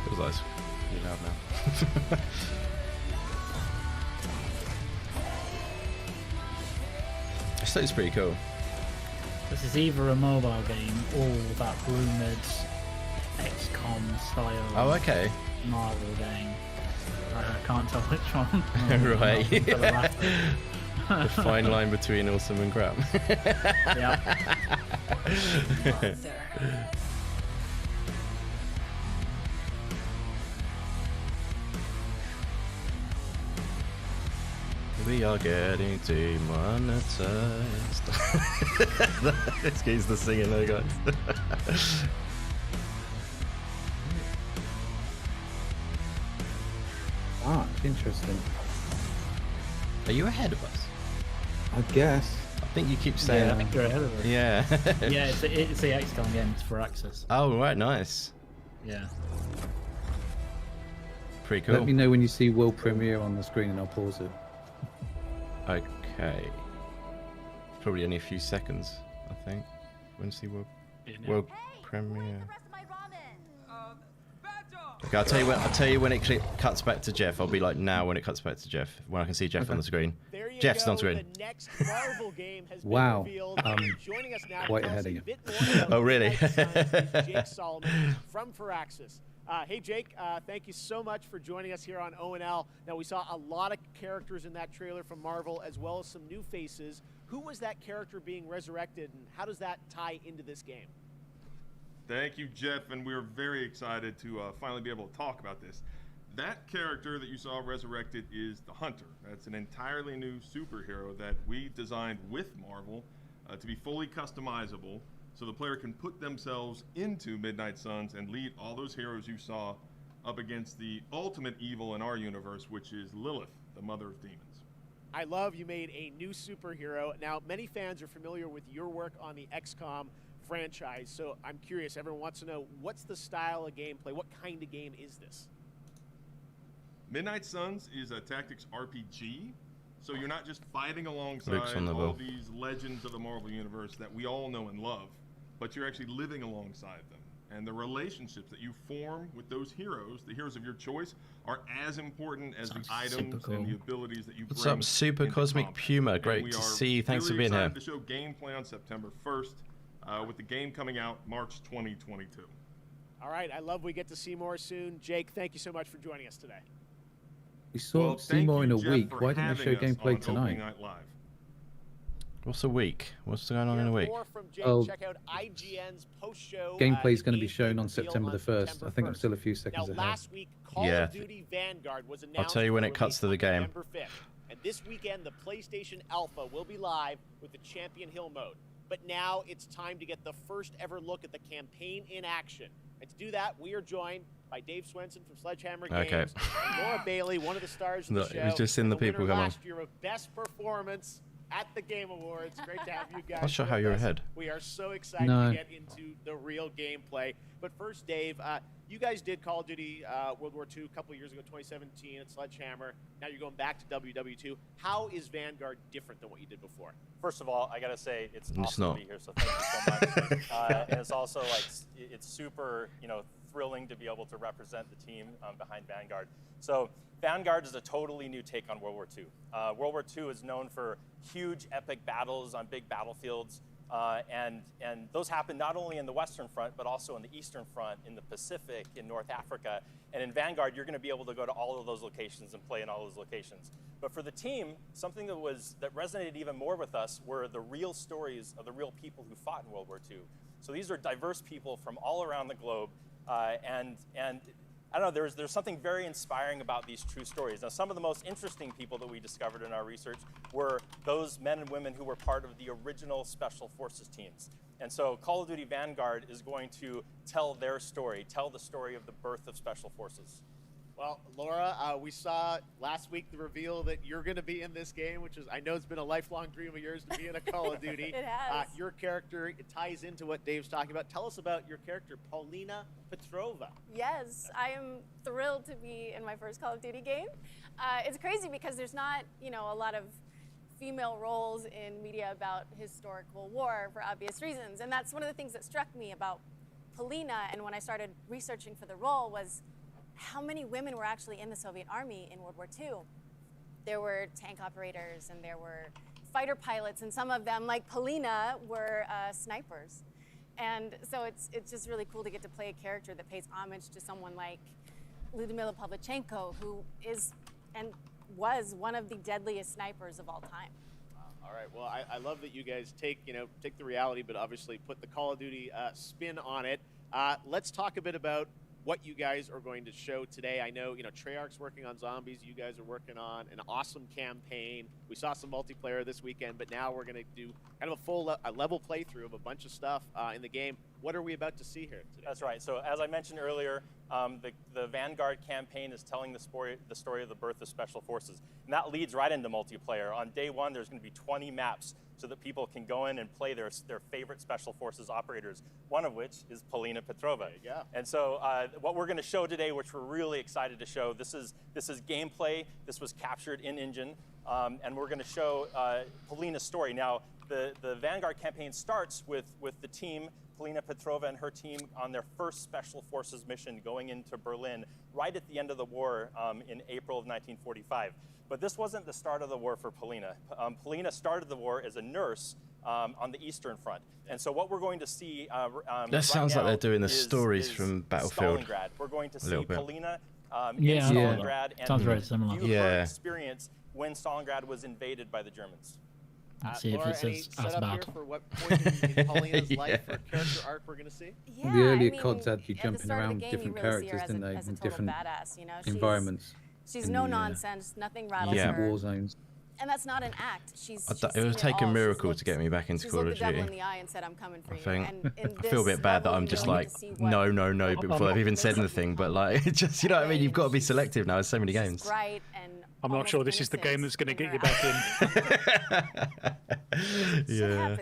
Feels nice. You're loud now. This looks pretty cool. This is either a mobile game or that rumoured XCOM style Oh, okay. Marvel game. I can't tell which one. Right. The fine line between awesome and crap. Yeah. We are getting demonetized. This game's the singing though, guys. Ah, interesting. Are you ahead of us? I guess. think you keep saying. I think you're ahead of us. Yeah. Yeah, it's the XCOM game. It's for Access. Oh, right, nice. Yeah. Pretty cool. Let me know when you see world premiere on the screen, and I'll pause it. Okay. Probably only a few seconds, I think. When see world premiere. Okay, I'll tell you when it cuts back to Geoff. I'll be like now when it cuts back to Geoff, when I can see Geoff on the screen. Jeff's on screen. The next Marvel game has been Wow. revealed. Joining us now Quite to tell us ahead of a you. bit more about Oh, really? Midnight Suns is Jake Solomon from Firaxis. Hey, Jake, thank you so much for joining us here on O&L. Now, we saw a lot of characters in that trailer from Marvel, as well as some new faces. Who was that character being resurrected, and how does that tie into this game? Thank you, Jeff, and we're very excited to finally be able to talk about this. That character that you saw resurrected is the Hunter. That's an entirely new superhero that we designed with Marvel to be fully customizable, so the player can put themselves into Midnight Suns and lead all those heroes you saw up against the ultimate evil in our universe, which is Lilith, the mother of demons. I love you made a new superhero. Now, many fans are familiar with your work on the XCOM franchise, so I'm curious, everyone wants to know, what's the style of gameplay? What kind of game is this? Midnight Suns is a tactics RPG, so you're not just fighting alongside Luke's on the all ball. these legends of the Marvel Universe that we all know and love, but you're actually living alongside them. And the relationships that you form with those heroes, the heroes of your choice, are as important as the items and the abilities that you What's bring up, Super into Cosmic combat. Puma? And Great we to are see you. Thanks for really being here. excited to show gameplay on September 1st, with the game coming out March 2022. All right, I love we get to see more soon. Jake, thank you so much for joining us today. We saw Seymour in a week. Why didn't they show gameplay tonight? What's a week? What's going on in a week? More from Jake. Oh, Check out IGN's post-show. Gameplay's going to be shown on September the 1st. I think I'm still a few seconds Now, ahead. last week, Call Yeah. of Duty Vanguard was announced. I'll tell you when for it cuts release to the on game. November 5th. And this weekend, the PlayStation Alpha will be live with the Champion Hill mode. But now it's time to get the first ever look at the campaign in action. And to do that, we are joined by Dave Swenson from Sledgehammer Games, Okay. and Laura Bailey, one of the stars of the No, show. it was just in the winner people come on. last year of Best Performance at the Game Awards. Great to have you guys. Not sure how with you're us. ahead. We are so excited No. to get into the real gameplay. But first, Dave, you guys did Call of Duty World War II a couple years ago, 2017 at Sledgehammer. Now you're going back to WW2. How is Vanguard different than what you did before? First of all, I gotta say it's It's awesome not. to be here. So thank you so much. And it's also like it's super, thrilling to be able to represent the team behind Vanguard. So Vanguard is a totally new take on World War II. World War II is known for huge, epic battles on big battlefields, and those happen not only in the Western Front but also in the Eastern Front, in the Pacific, in North Africa. And in Vanguard, you're going to be able to go to all of those locations and play in all those locations. But for the team, something that resonated even more with us were the real stories of the real people who fought in World War II. So these are diverse people from all around the globe, and I don't know, there's something very inspiring about these true stories. Now, some of the most interesting people that we discovered in our research were those men and women who were part of the original Special Forces teams. And so Call of Duty Vanguard is going to tell their story, tell the story of the birth of Special Forces. Well, Laura, we saw last week the reveal that you're going to be in this game, which is, I know it's been a lifelong dream of yours to be in a Call of Duty. It has. Your character, it ties into what Dave's talking about. Tell us about your character, Paulina Petrova. Yes, I am thrilled to be in my first Call of Duty game. It's crazy because there's not, a lot of female roles in media about historical war for obvious reasons. And that's one of the things that struck me about Paulina, and when I started researching for the role, was how many women were actually in the Soviet Army in World War II. There were tank operators and there were fighter pilots, and some of them, like Paulina, were snipers. And so it's just really cool to get to play a character that pays homage to someone like Lyudmila Pavlichenko, who is and was one of the deadliest snipers of all time. All right. Well, I love that you guys take the reality, but obviously put the Call of Duty spin on it. Let's talk a bit about what you guys are going to show today. I know, Treyarch's working on zombies. You guys are working on an awesome campaign. We saw some multiplayer this weekend, but now we're going to do kind of a full level playthrough of a bunch of stuff in the game. What are we about to see here today? That's right. So as I mentioned earlier, the Vanguard campaign is telling the story of the birth of Special Forces. And that leads right into multiplayer. On day one, there's going to be 20 maps so that people can go in and play their favorite Special Forces operators, one of which is Polina Petrova. Yeah. And so what we're going to show today, which we're really excited to show, this is gameplay. This was captured in engine, and we're going to show Polina's story. Now, the Vanguard campaign starts with the team, Polina Petrova and her team, on their first Special Forces mission going into Berlin right at the end of the war in April of 1945. But this wasn't the start of the war for Polina. Polina started the war as a nurse on the Eastern Front. And so what we're going to see that sounds like they're doing the stories from Battlefield. Stalingrad. We're going to see Polina in Yeah. Stalingrad and Sounds very similar. view her experience when Stalingrad was invaded by the Germans. Let's see if Laura, it any says as setup bad. here for what point in Paulina's life or character arc we're going to see? Yeah, The earlier I mean, CODs had you at the jumping start of the around game, different you really see her characters, didn't they? as a In total different badass, you know? environments. She's in no the, nonsense. Nothing rattles Yeah. her. war zones. And that's not an act. She's It would take a all. miracle She's to get me back into she's Call of looked the devil in Duty. the eye and said, "I'm coming for I you." think. And in I feel a this bit bad that level, I'm you just don't like, get to see what no, before I've even said anything. But like, just, you know what I mean? You've got to be selective now. There's so many games. bright and I'm not sure this is the game that's going to get you back in. Yeah.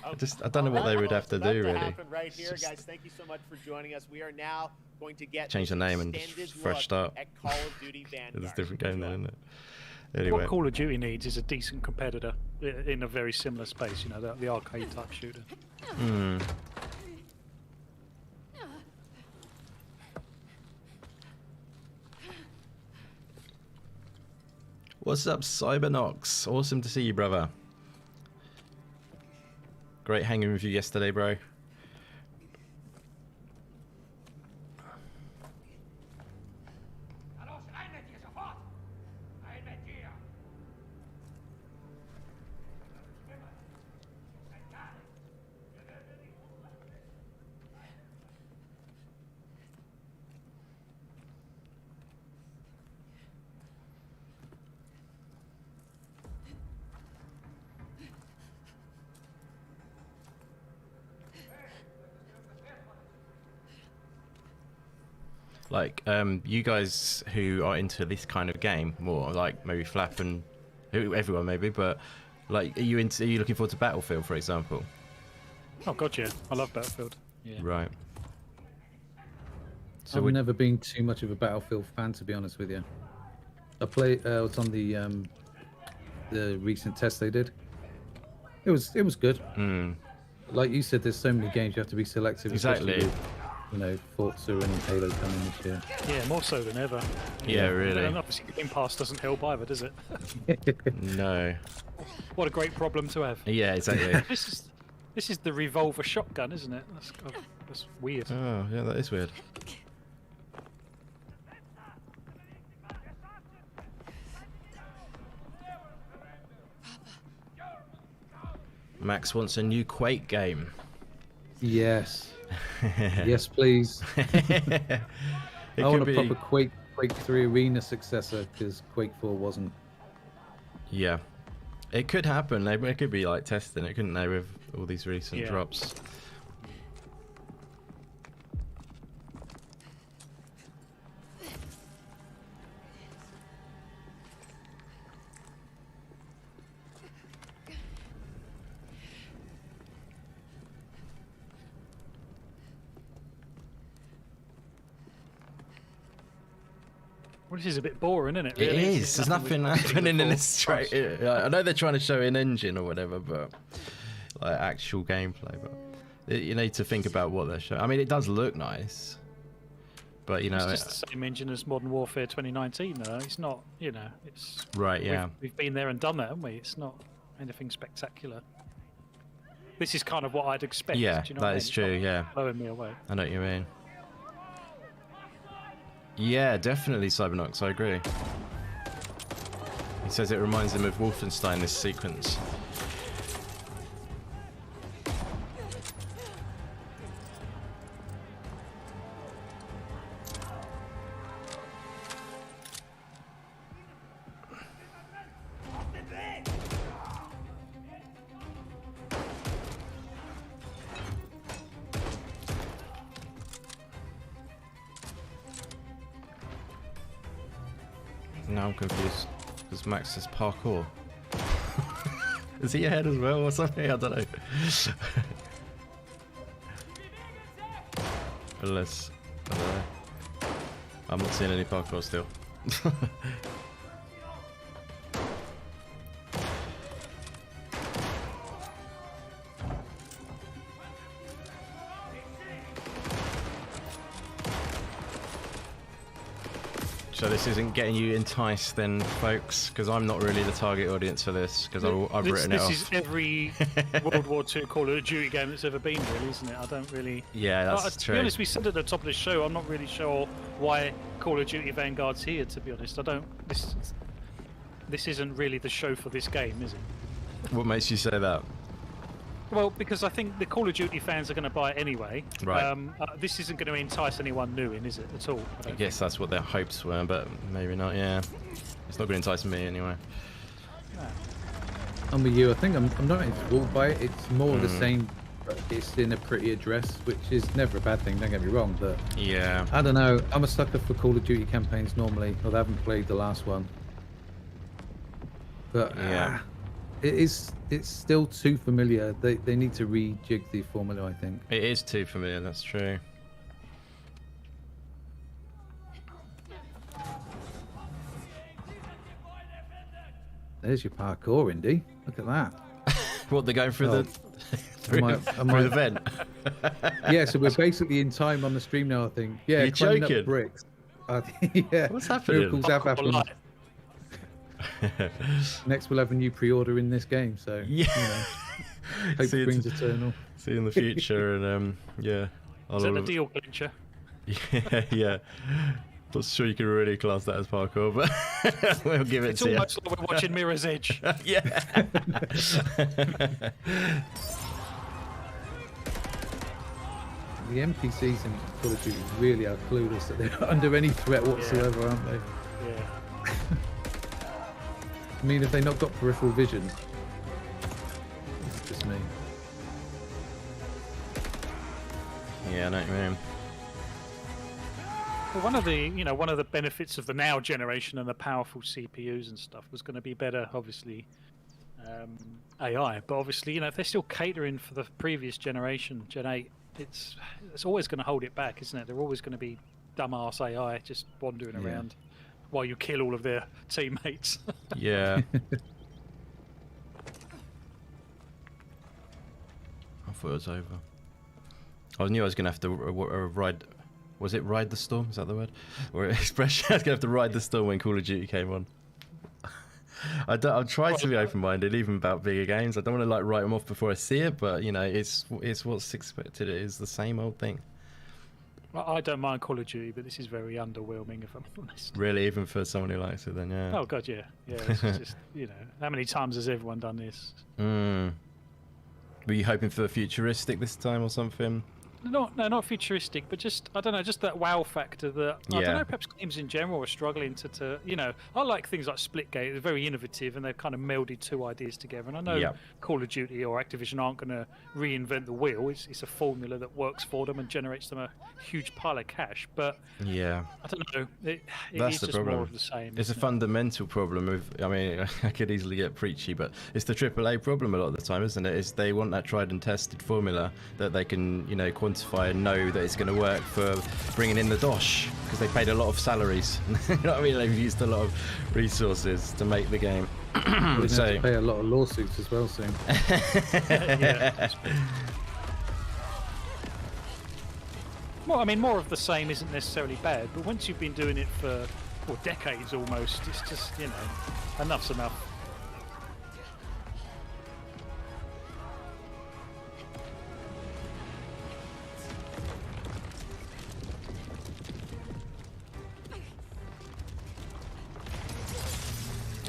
I don't know what they would have to About do, really. happen right here, guys. Thank you so much for joining us. We are now going to get Change the name and extended fresh look start. at Call of Duty Vanguard. It's a different game then, isn't it? Anyway. What Call of Duty needs is a decent competitor in a very similar space, you know, the arcade type shooter. Hmm. What's up, Cybernox? Awesome to see you, brother. Great hanging with you yesterday, bro. Like, you guys who are into this kind of game more, like maybe Phlapp and everyone maybe, but like, are you looking forward to Battlefield, for example? Oh god, yeah, I love Battlefield. Yeah. Right. So I've never been too much of a Battlefield fan, to be honest with you. I played. It's on the recent test they did. It was good. Mm. Like you said, there's so many games you have to be selective. Exactly. especially with, you know, Forza and Halo coming this year. Yeah, more so than ever. Yeah, really. And obviously, Game Pass doesn't help either, does it? No. What a great problem to have. Yeah, exactly. This is the revolver shotgun, isn't it? That's weird. Oh, yeah, that is weird. Max wants a new Quake game. Yes. Yes, please. I want a proper Quake 3 Arena successor, because Quake 4 wasn't. Yeah. It could happen. It could be like testing it, couldn't they, with all these recent drops? Well, this is a bit boring, isn't it? It Really? is. There's nothing happening in this straight. I know they're trying to show an engine or whatever, but like actual gameplay. But you need to think about what they're showing. I mean, it does look nice, but you know, it's just the same engine as Modern Warfare 2019. Though it's not, you know, it's right. Yeah, we've been there and done that, haven't we? It's not anything spectacular. This is kind of what I'd expect. Yeah, do you know that what I is mean? true. It's not Yeah, blowing me away. I know what you mean. Yeah, definitely, Cybernox. I agree. He says it reminds him of Wolfenstein, this sequence. Now I'm confused because Max says parkour. Is he ahead as well or something? I don't know. Unless I don't know. I'm not seeing any parkour still. So this isn't getting you enticed then, folks, because I'm not really the target audience for this, because I've written it off. This is every World War II Call of Duty game that's ever been, really, isn't it? I don't really... Yeah, that's to true. be honest, we said at the top of the show, I'm not really sure why Call of Duty Vanguard's here, to be honest. I don't... This isn't really the show for this game, is it? What makes you say that? Well, because I think the Call of Duty fans are going to buy it anyway. Right. This isn't going to entice anyone new in, is it, at all? I guess that's what their hopes were, but maybe not, yeah. It's not going to entice me anyway. No. I'm with you. I think I'm not enthralled by it. It's more of the same, but it's in a prettier dress, which is never a bad thing, don't get me wrong, but... Yeah. I don't know. I'm a sucker for Call of Duty campaigns normally, although I haven't played the last one. But... Yeah. It's still too familiar. They need to rejig the formula, I think. It is too familiar, that's true. There's your parkour, Indy. Look at that. What, they're going through the through the vent? Yeah, so we're basically in time on the stream now, I think. Yeah, You're climbing joking? up bricks. Yeah. What's happening? Miracles have happened. Next, we'll have a new pre-order in this game, so yeah. Hope springs eternal. See you in the future, and yeah. Is that the deal clincher? Yeah, yeah. Not sure you can really class that as parkour, but we'll give it to you. It's almost like we're watching Mirror's Edge. Yeah. The NPCs in Call of Duty really are clueless that they're under any threat whatsoever, aren't they? Yeah. I mean, have they not got peripheral vision? It's just me. Yeah, I know what you mean. Well, one of the benefits of the now generation and the powerful CPUs and stuff was going to be better, obviously, AI. But obviously, if they're still catering for the previous generation, Gen 8, it's always going to hold it back, isn't it? They're always going to be dumbass AI just wandering around while you kill all of their teammates. Yeah. I thought it was over. I knew I was going to have to ride... Was it ride the storm? Is that the word? Or expression? I was going to have to ride the storm when Call of Duty came on. I'll try to be open-minded, even about bigger games. I don't want to write them off before I see it, but it's what's expected. It is the same old thing. I don't mind Call of Duty, but this is very underwhelming, if I'm honest. Really, even for someone who likes it, then yeah. Oh god, yeah. This is just how many times has everyone done this? Were you hoping for futuristic this time or something? No, not futuristic, but just I don't know, just that wow factor that I don't know. Perhaps games in general are struggling to I like things like Splitgate. They're very innovative and they've kind of melded two ideas together. And I know Call of Duty or Activision aren't going to reinvent the wheel. It's a formula that works for them and generates them a huge pile of cash. But I don't know. That's is the just problem. more of the same. It's a fundamental problem. I could easily get preachy, but it's the AAA problem a lot of the time, isn't it? Is they want that tried and tested formula that they can quantify and know that it's going to work for bringing in the dosh, because they paid a lot of salaries. You know what I mean? They've used a lot of resources to make the game. We're going to have to pay a lot of lawsuits as well soon. Well, I mean, more of the same isn't necessarily bad, but once you've been doing it for decades almost, it's just, enough's enough.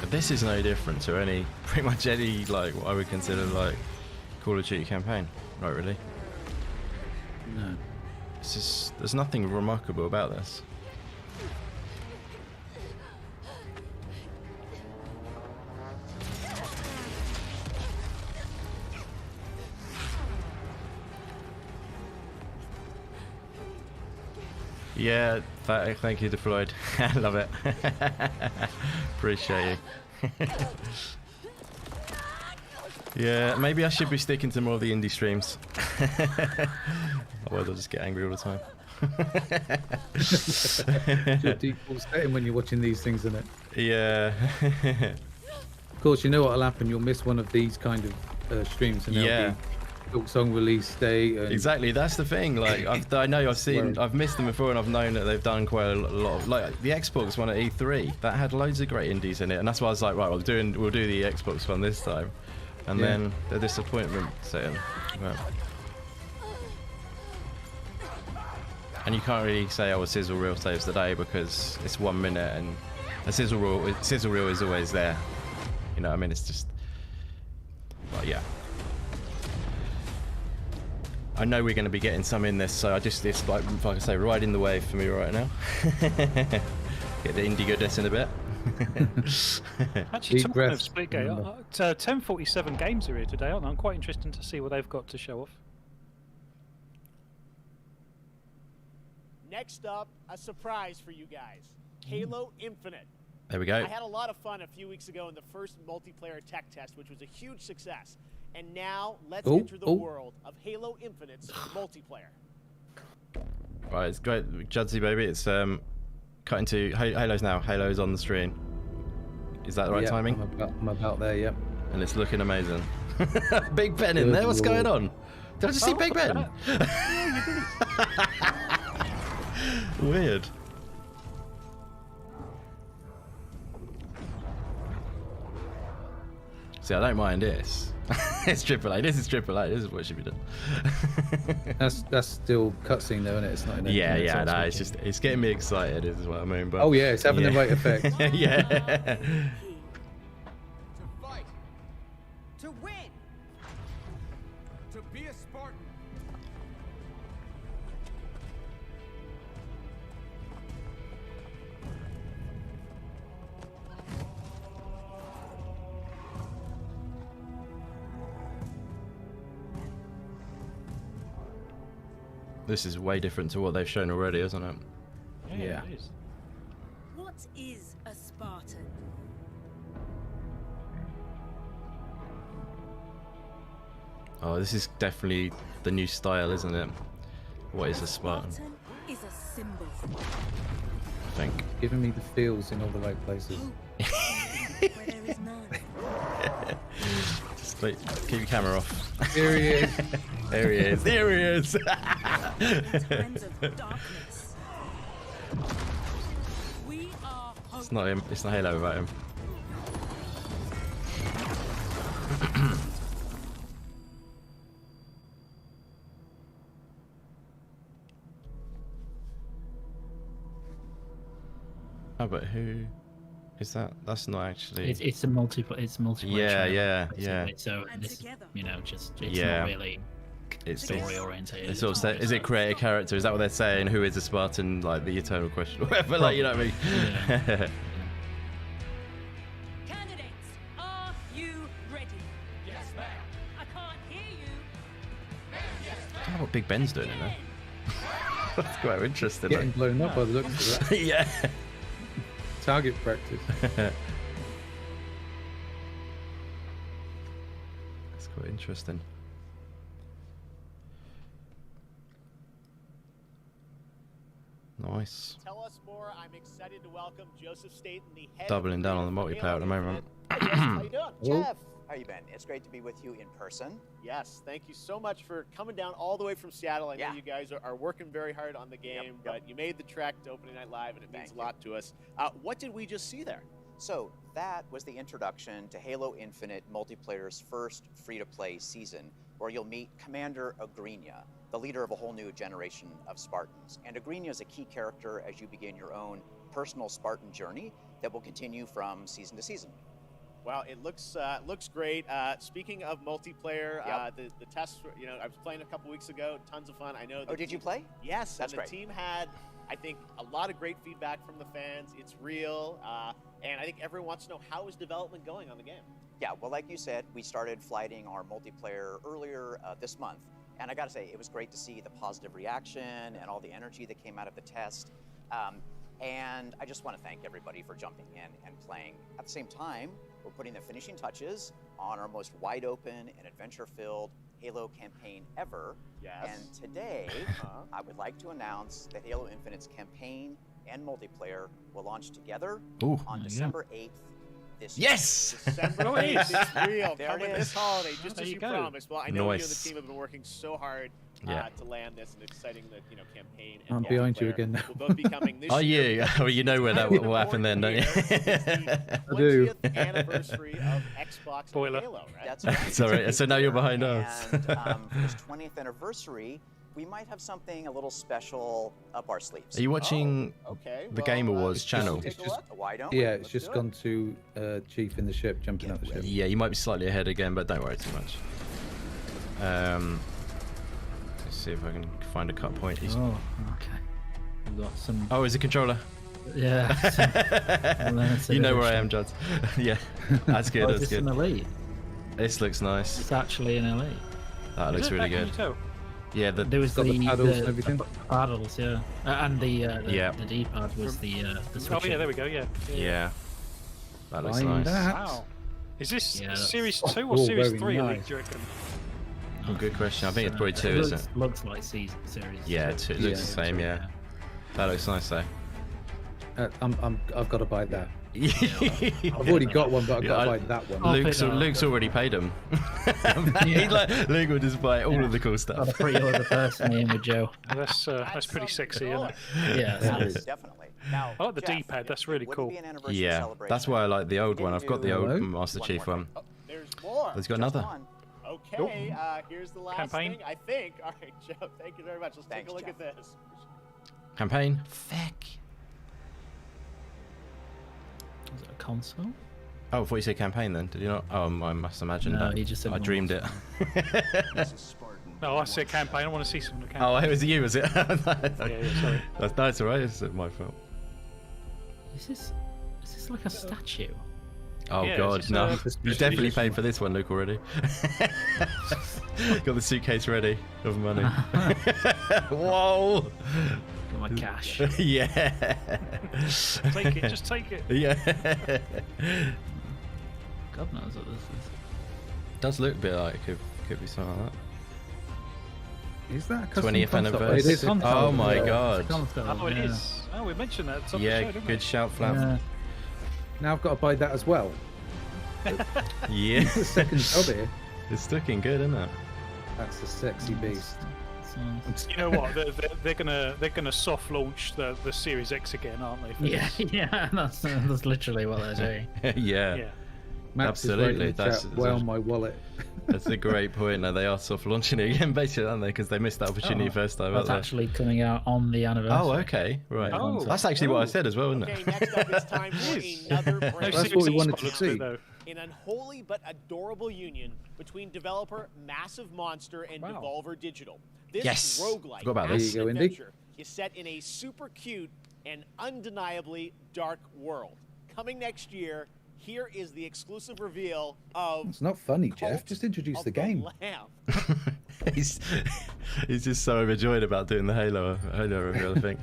This is no different to pretty much any what I would consider Call of Duty campaign, right? Really? No. There's nothing remarkable about this. Yeah, thank you to Floyd. I love it. Appreciate you. Yeah, maybe I should be sticking to more of the indie streams. Otherwise I'll just get angry all the time. Your default setting when you're watching these things, isn't it? Yeah. Of course, you know what'll happen. You'll miss one of these kind of streams, and yeah. Silk Song release date. And exactly, that's the thing. Like I know I've missed them before, and I've known that they've done quite a lot of, like the Xbox one at E3 that had loads of great indies in it, and that's why I was like, right, we'll do the Xbox one this time, and then the disappointment set in. Right. And you can't really say, oh, a sizzle reel saves the day because it's 1 minute, and a sizzle reel is always there. You know what I mean? It's just, but yeah. I know we're going to be getting some in this, so it's like I say, riding the wave for me right now. Get the indie goodness in a bit. Actually, talking of Splitgate, 1047 games are here today, aren't they? I'm quite interested to see what they've got to show off. Next up, a surprise for you guys. Halo Infinite. There we go. I had a lot of fun a few weeks ago in the first multiplayer tech test, which was a huge success. And now, let's enter the world of Halo Infinite's multiplayer. Right, it's great. Judsy, baby, it's cutting to Halo's now. Halo's on the screen. Is that the right timing? I'm about there, yep. And it's looking amazing. Big Ben in there, what's going on? Did I just see Big Ben? Weird. See, I don't mind this. It's AAA. This is AAA. This is what should be done. That's still cutscene though, isn't it? It's not. Yeah. No, it's getting me excited. Is what I mean. But oh yeah, it's having the right effect. Yeah. To fight. To win. To be a Spartan. This is way different to what they've shown already, isn't it? Yeah. It is. What is a Spartan? Oh, this is definitely the new style, isn't it? What is a Spartan? Spartan is a symbol. I think. Giving me the feels in all the right places. Where there is none. Just wait, keep your camera off. Here he is. There he is. There he is. Times of darkness. We are hope. It's not him. It's not Halo without him. Oh, but who is that? That's not actually. It's a multiplayer. Yeah. So this, just it's not really. It's story oriented. It's sort of is it create a character? Is that what they're saying? Who is a Spartan? Like the eternal question, whatever. Like, you know what I mean? Yeah. Candidates, are you ready? Yes, ma'am. I can't hear you. I don't know what Big Ben's doing in there. That's quite interesting. Getting blown up by the looks of that. Yeah. Target practice. That's quite interesting. Nice. Tell us more. I'm excited to welcome Joseph Staten, the head Doubling down on the multiplayer at the moment. How you doing? Jeff, how you been? It's great to be with you in person. Yes, thank you so much for coming down all the way from Seattle. I know you guys are working very hard on the game, but you made the trek to Opening Night Live, and it means a lot to us. What did we just see there? So that was the introduction to Halo Infinite multiplayer's first free-to-play season, where you'll meet Commander Agrinia, the leader of a whole new generation of Spartans. And Agrinia is a key character as you begin your own personal Spartan journey that will continue from season to season. Well, it looks great. Speaking of multiplayer, the tests, I was playing a couple weeks ago. Tons of fun. I know. Oh, did you play? Yes, that's and the great. team had, I think, a lot of great feedback from the fans. It's real, and I think everyone wants to know how is development going on the game. Yeah, well, like you said, we started flighting our multiplayer earlier this month, and I gotta say, it was great to see the positive reaction and all the energy that came out of the test. And I just want to thank everybody for jumping in and playing. At the same time, we're putting the finishing touches on our most wide open and adventure-filled Halo campaign ever. Yes. And today, I would like to announce that Halo Infinite's campaign and multiplayer will launch together on December 8th this year. Yes! December 8th, it's real. There Coming it this is. holiday, just There as you you go. promised. Well, I know you and the Nice. team have been working so hard to land this and exciting campaign. And I'm behind you multiplayer again now. will both be coming this Oh, year. yeah. Well, you know where that will happen then, don't you? I do. 20th anniversary of Xbox Spoiler. and Halo, right? That's right. Sorry, so now you're behind us. And for this 20th anniversary, we might have something a little special up our sleeves. Are you watching Okay. the Game Awards channel? Take a look. Why don't Yeah, we? it's just gone to Chief in the ship, jumping out the ship. Yeah, you might be slightly ahead again, but don't worry too much. Let's see if I can find a cut point. Oh, okay. We've got some. Oh, is it controller? Yeah. You know where I am, Judd. Yeah, that's good. Oh, That's is this good. an elite? This looks nice. It's actually an elite. That looks really good. Yeah, There was got the paddles and everything. The paddles, yeah, and the Yeah. the D-pad was the Oh switch. yeah, there we go. Yeah. yeah, that looks Find nice. that. Wow. Is this Yeah, that's- Series 2 or Oh, Series very 3 nice. elite, do you reckon? Oh, good question. I think it's probably 2, isn't it? Looks like series. Yeah, 2. It looks the same. Yeah, that looks nice though. I've got to buy that. Yeah. I've already got one, but I've got to Yeah, buy that one. I'll Luke's, pick that up. Luke's already paid him. Luke will just buy all of the cool Got a stuff. pre-order personally in with Joe. That's pretty sexy, isn't it? Yeah, That it is. is. Definitely. Now, I like the Jeff, D-pad. That's really wouldn't cool. be an anniversary Yeah, celebration that's why I like the old one. I've got the old Hello? Master Chief more one. Oh, there's more. He's got Just another. one. Okay, here's the last Campaign. thing, I think. All right, Jeff, thank you very much. Let's Thanks, take a look Jeff. at this. Campaign. Feck. Is it a console? Oh, I thought you said campaign then. Did you not? Oh, I must imagine No, that. he just said I dreamed it. No, I said campaign. I want to see some of the campaign. Oh, it was you, was it? yeah, sorry. That's alright. It's my fault. Is this like a statue? Oh Yeah, God, it's no! just, You definitely paid for this one, Luke, already. Got the suitcase ready of money. Whoa! Got my cash. Yeah. Take it. Just take it. Yeah. God knows what this is. Does look a bit like it could be something like that. Is that a custom 20th console? anniversary. It is a Console, Oh my yeah. God. Console, Oh, it yeah. is. Oh, we mentioned that. It's on the Yeah, show, didn't good we? shout, Phlapp. Yeah. Now I've got to buy that as well. Yeah. The second job here. It's looking good, isn't it? That's a sexy beast. You know what? They're gonna soft launch the Series X again, aren't they? for Yeah, this? yeah, that's literally what they're doing. Yeah. Yeah. Max is Absolutely. writing in the chat, well, my wallet. That's a great point. Now they are soft launching it again, basically, aren't they? Because they missed that opportunity Oh, first time. That's haven't actually coming out on the anniversary. they? Oh, okay, right. Oh. That's actually what I said as well, isn't Okay, it? next up it's time for another No, break. That's Series what we X wanted to looks see. good, though. An unholy but adorable union between developer Massive Monster and Wow. Devolver Digital. This Yes! roguelike Forgot about this. action There you go, Indy. adventure is set in a super cute and undeniably dark world. Coming next year, here is the exclusive reveal of It's not funny, Cult Jeff. Just introduce of the game. Lamb. he's just so overjoyed about doing the Halo reveal, I think.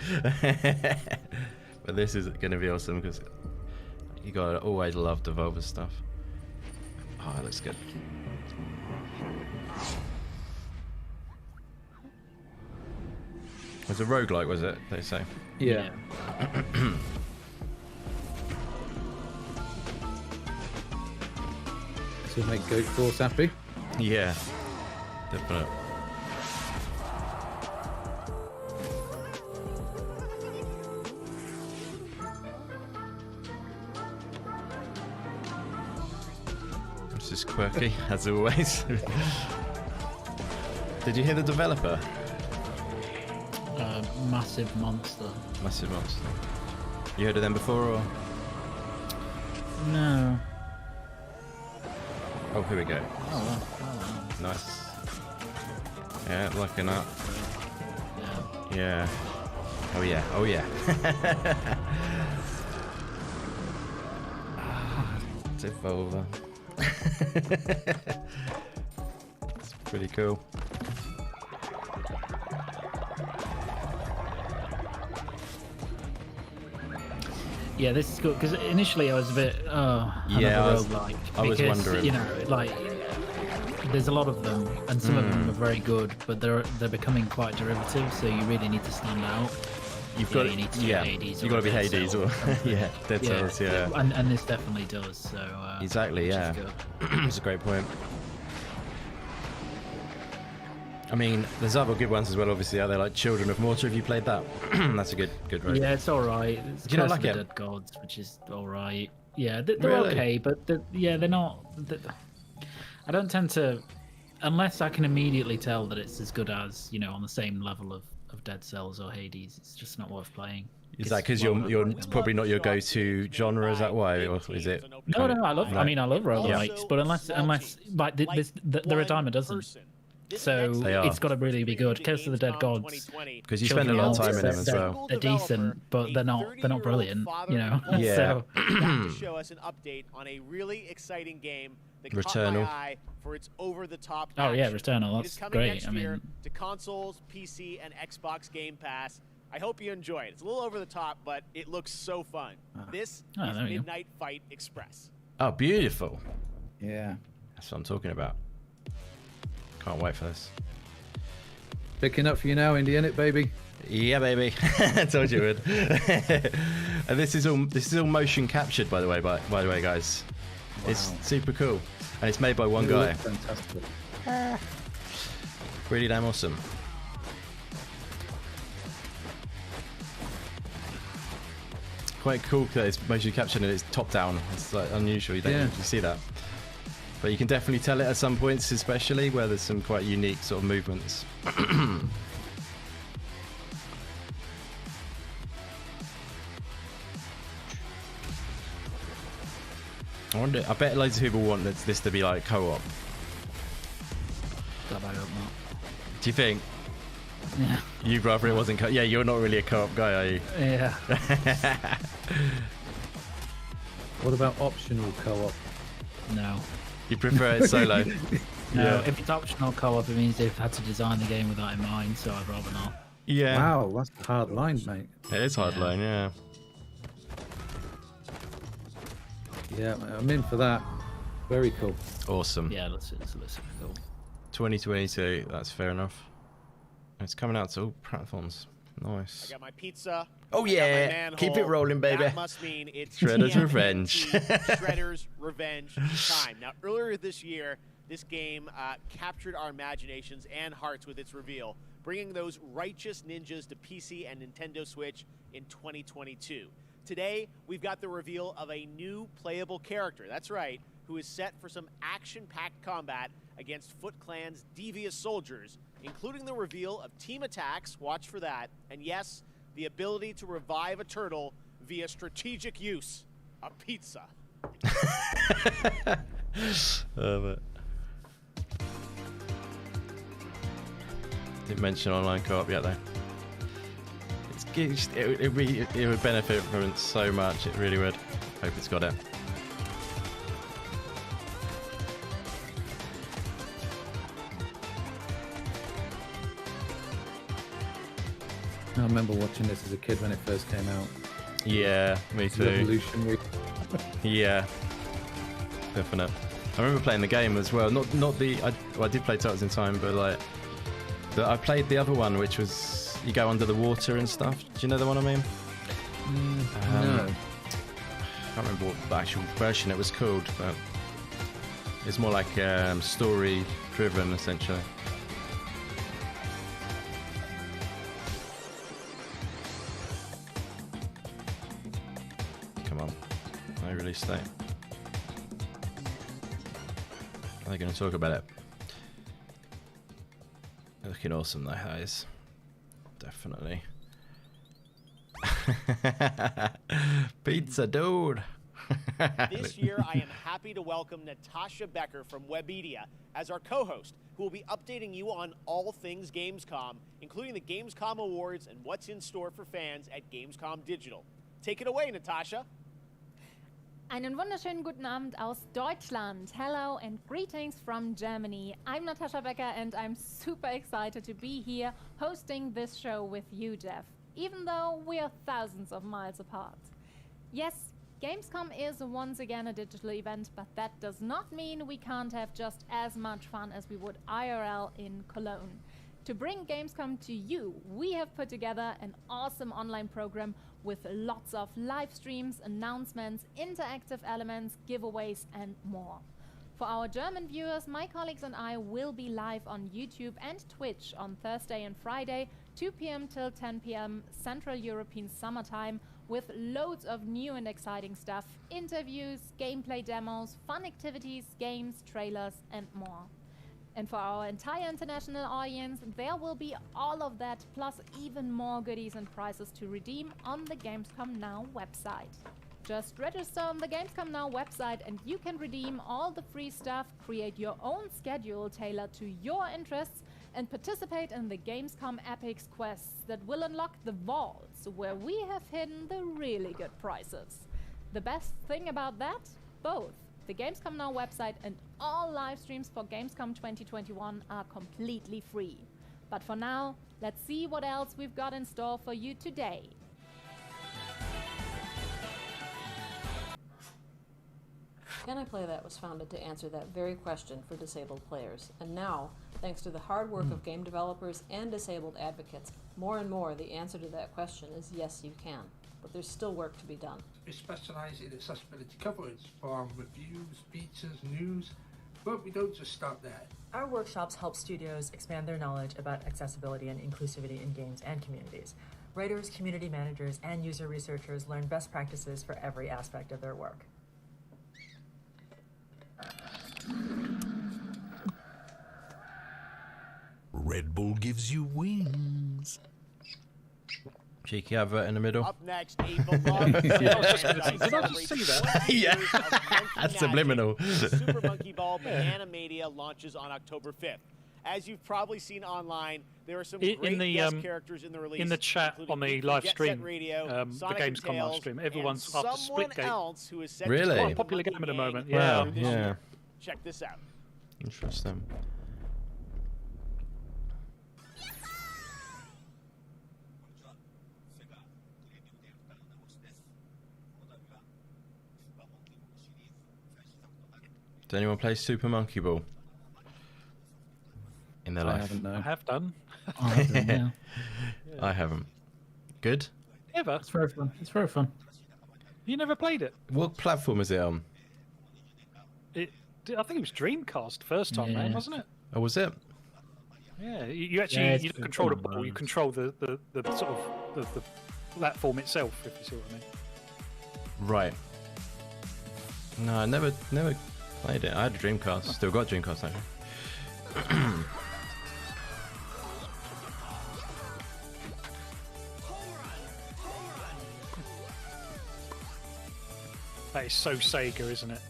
But this is going to be awesome because you gotta always love Devolver stuff. Oh, it looks good. It was a roguelike, was it? They say. Yeah. This will make Goat Force happy. Yeah, definitely. This is quirky, as always. Did you hear the developer? Massive Monster. Massive Monster. You heard of them before, or? No. Oh, here we go. Oh, wow. Nice. Yeah, looking up. Yeah. Oh yeah. Oh yeah. Devolver. It's pretty cool. Yeah, this is good because initially I was a bit Yeah, I was because, wondering. You know, like there's a lot of them, and some of them are very good, but they're becoming quite derivative. So you really need to stand out. You've got you need to be Hades. You've got to be Dead Hades Cell. or yeah, Dead Cells. Yeah, and this definitely does. So exactly. which Yeah, is good. it's a great point. I mean, there's other good ones as well. Obviously, out there like Children of Mortar. Have you played that? That's a good road. Yeah, it's all right. It's Do you not Curse like of the it? Dead Gods, which is all right. Yeah, they're Really? okay, but they're not. I don't tend to, unless I can immediately tell that it's as good as on the same level of Dead Cells or Hades. It's just not worth playing. Is that because you're probably not your go-to genre? Is that why, or is it? No, I love. I mean, I love roguelikes, but unless like they're a dime a dozen. So it's got to really be good. Curse of the Dead Gods. Because you spend a lot of time in them as well. They're decent, but they're not brilliant. Yeah. So. Back to show us an update on a really exciting game that caught my eye for its over-the-top Oh yeah, action. Returnal. It is That's coming great. next I year mean, to consoles, PC, and Xbox Game Pass. I hope you enjoy it. It's a little over the top, but it looks so fun. This is Midnight Fight Express. Oh, beautiful. Yeah. That's what I'm talking about. Can't wait for this. Picking up for you now, Indy, innit, baby? Yeah, baby. I told you it would. And this is all motion captured, by the way, guys. Wow. It's super cool, and it's made by one guy. Fantastic. Really damn awesome. Quite cool that it's motion captured and it's top down. It's like unusual. You don't usually see that. But you can definitely tell it at some points, especially where there's some quite unique sort of movements. I bet loads of people want this to be like co-op. I hope not. Do you think? Yeah. You'd rather it wasn't yeah, you're not really a co-op guy, are you? Yeah. What about optional co-op? No. You prefer it solo? No, if it's optional co-op, it means they've had to design the game with that in mind, so I'd rather not. Yeah. Wow, that's a hard line, mate. It is hard line, yeah. Yeah, I'm in for that. Very cool. Awesome. Yeah, let's cool. 2022, that's fair enough. It's coming out to all platforms. Nice. I got my pizza. Oh yeah, keep it rolling, baby. That must mean it's Shredder's TMNT Revenge. Shredder's Revenge time. Now, earlier this year, this game captured our imaginations and hearts with its reveal, bringing those righteous ninjas to PC and Nintendo Switch in 2022. Today, we've got the reveal of a new playable character. That's right, who is set for some action-packed combat against Foot Clan's devious soldiers, including the reveal of team attacks, watch for that, and yes, the ability to revive a turtle via strategic use, a pizza. Didn't mention online co-op yet, though. It would benefit from it so much, it really would. Hope it's got it. I remember watching this as a kid when it first came out. Yeah, me too. Revolutionary. Yeah, definite. I remember playing the game as well. Not the. I did play Turtles in Time, but like, I played the other one, which was you go under the water and stuff. Do you know the one I mean? No. I can't remember what the actual version it was called, but it's more like story-driven, essentially. Come on, no release date. Are they going to talk about it? Looking awesome though, that is. Definitely. Pizza dude. This year, I am happy to welcome Natasha Becker from Webedia as our co-host, who will be updating you on all things Gamescom, including the Gamescom Awards and what's in store for fans at Gamescom Digital. Take it away, Natasha. Einen wunderschönen guten Abend aus Deutschland. Hello and greetings from Germany. I'm Natasha Becker and I'm super excited to be here hosting this show with you, Geoff, even though we are thousands of miles apart. Yes, Gamescom is once again a digital event, but that does not mean we can't have just as much fun as we would IRL in Cologne. To bring Gamescom to you, we have put together an awesome online program with lots of live streams, announcements, interactive elements, giveaways, and more. For our German viewers, my colleagues and I will be live on YouTube and Twitch on Thursday and Friday, 2 p.m. till 10 p.m. Central European Summertime, with loads of new and exciting stuff, interviews, gameplay demos, fun activities, games, trailers, and more. And for our entire international audience, there will be all of that, plus even more goodies and prizes to redeem on the Gamescom Now website. Just register on the Gamescom Now website and you can redeem all the free stuff, create your own schedule tailored to your interests, and participate in the Gamescom Epics quests that will unlock the vaults where we have hidden the really good prizes. The best thing about that? Both the Gamescom Now website and all live streams for Gamescom 2021 are completely free. But for now, let's see what else we've got in store for you today. Can I Play That was founded to answer that very question for disabled players. And now, thanks to the hard work of game developers and disabled advocates, more and more the answer to that question is yes, you can. But there's still work to be done. We specialise in accessibility coverage for reviews, features, news, but we don't just stop there. Our workshops help studios expand their knowledge about accessibility and inclusivity in games and communities. Writers, community managers, and user researchers learn best practices for every aspect of their work. Red Bull gives you wings. Cheeky advert in the middle. Up next, a beloved Did I just see that? Yeah, that's subliminal. Super Monkey Ball Banana Mania launches on October 5th. As you've probably seen online, there are some great guest characters in the release. In the chat on the live Jet stream, Set Radio, the Sonic Gamescom live stream, everyone's after Splitgate. Else who is set Really? to Quite a popular game at the moment. Wow, Yeah. yeah. Check this out. Interesting. Does anyone play Super Monkey Ball in their life? I have done. I haven't, yeah. I haven't. Good? Ever? It's very fun. It's very fun. You never played it? What platform is it on? I think it was Dreamcast first time, man, wasn't it? Oh, was it? Yeah, you actually you don't control the ball, you control the sort of the platform itself, if you see what I mean. Right. No, I never played it. I had a Dreamcast. Still got Dreamcast actually. That is so Sega, isn't it?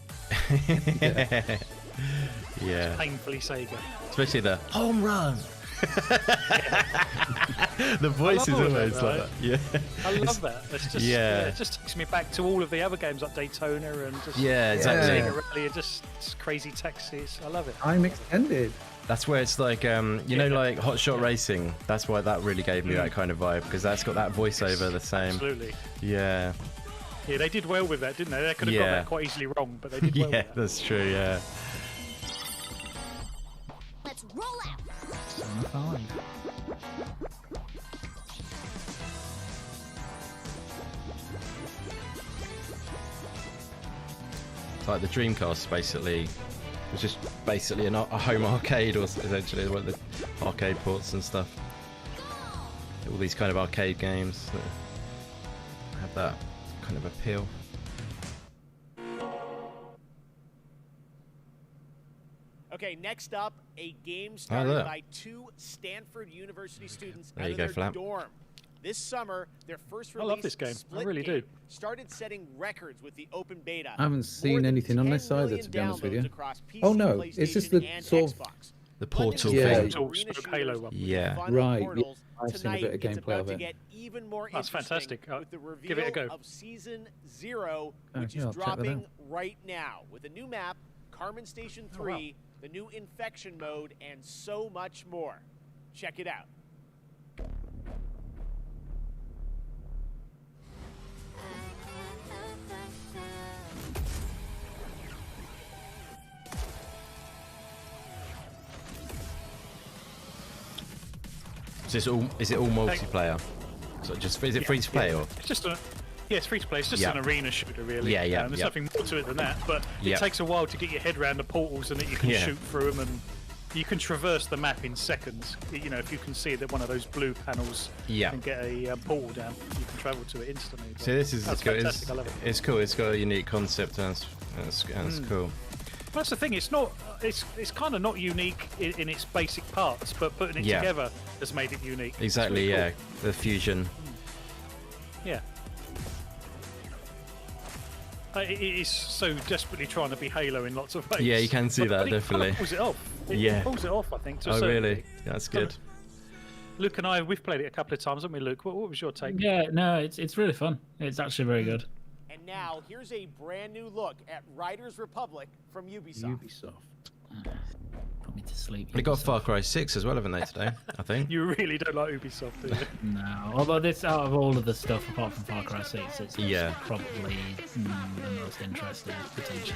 Yeah. It's painfully Sega. Especially the home run. The voice is always like that. Yeah. I love that. It's just, yeah. It just takes me back to all of the other games like Daytona and just yeah, exactly. Sega Rally and just crazy taxis. I love it. I'm extended. That's where it's like, you know, like Hot Shot Racing. That's why that really gave me that kind of vibe, because that's got that voiceover the same. Absolutely. Yeah. Yeah, they did well with that, didn't they? They could have got that quite easily wrong, but they did well Yeah, with that. that's true, yeah. Let's roll out. It's like the Dreamcast basically was just basically a home arcade, or essentially one of the arcade ports and stuff. All these kind of arcade games that have that kind of appeal. Okay, next up, a game started look. by 2 Stanford University students There out you of go, their Phlapp. dorm. This summer, their first I release, love this game. I really Splitgate, do. started setting records with the open beta. I haven't seen anything on this either, to be honest with you. Oh no, it's just the sort of the portal yeah. thing. Halo one. Yeah. Right. Yeah, I've seen a bit of It's gameplay about of to it. get even more That's interesting fantastic. with the reveal Give it a go. of Season 0, Oh, which yeah, is I'll check that dropping out. right now with a new map, Carmen Station 3, the new infection mode, and so much more. Check it out. So is it all multiplayer? So just is it free to play or? It's just it's free to play. It's just an arena shooter, really. Yeah. There's nothing more to it than that. But it takes a while to get your head around the portals and that you can shoot through them, and you can traverse the map in seconds. You know, if you can see that one of those blue panels and get a portal down, you can travel to it instantly. So this is fantastic. I love it. It's cool. It's got a unique concept and it's cool. Well, that's the thing. It's not. It's kind of not unique in its basic parts, but putting it together has made it unique. Exactly. Really cool. The fusion. Yeah. It is so desperately trying to be Halo in lots of ways. Yeah, you can see that but definitely. It pulls it off. It pulls it off, I think. To a certain really? degree. That's good. Luke and I, we've played it a couple of times, haven't we, Luke? What was your take? Yeah, no, it's really fun. It's actually very good. And now here's a brand new look at Riders Republic from Ubisoft. Put me to sleep. They got Far Cry 6 as well, haven't they, today? I think. You really don't like Ubisoft, do you? No, although this, out of all of the stuff apart from Far Cry 6, it's probably the most interesting, potentially.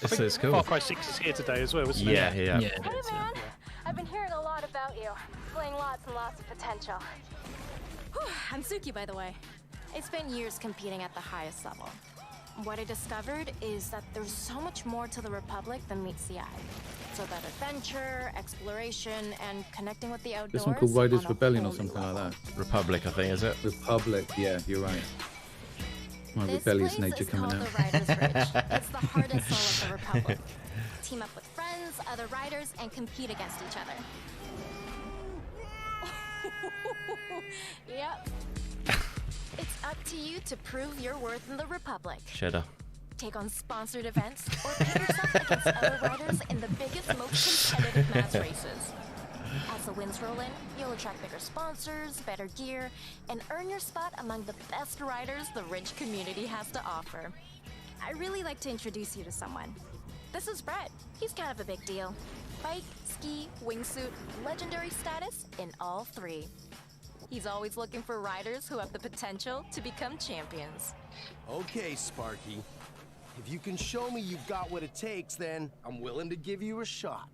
It's cool. Far Cry 6 is here today as well, isn't it? Yeah. Hey man, I've been hearing a lot about you. Displaying lots and lots of potential. I'm Suki, by the way. I spent years competing at the highest level. What I discovered is that there's so much more to the Republic than meets the eye. So that adventure, exploration, and connecting with the outdoors. There's one called Riders Rebellion or something like that. Republic, I think, is it? Republic, yeah, you're right. My This rebellious place nature is coming called out. the Riders Ridge. It's the heart and soul of the Republic. Team up with friends, other riders, and compete against each other. Yep. It's up to you to prove your worth in the Republic. Cheddar. Take on sponsored events or pit yourself against other riders in the biggest, most competitive mass races. As the wins roll in, you'll attract bigger sponsors, better gear, and earn your spot among the best riders the Ridge community has to offer. I really like to introduce you to someone. This is Brett. He's kind of a big deal. Bike, ski, wingsuit, legendary status in all three. He's always looking for riders who have the potential to become champions. Okay, Sparky. If you can show me you've got what it takes, then I'm willing to give you a shot.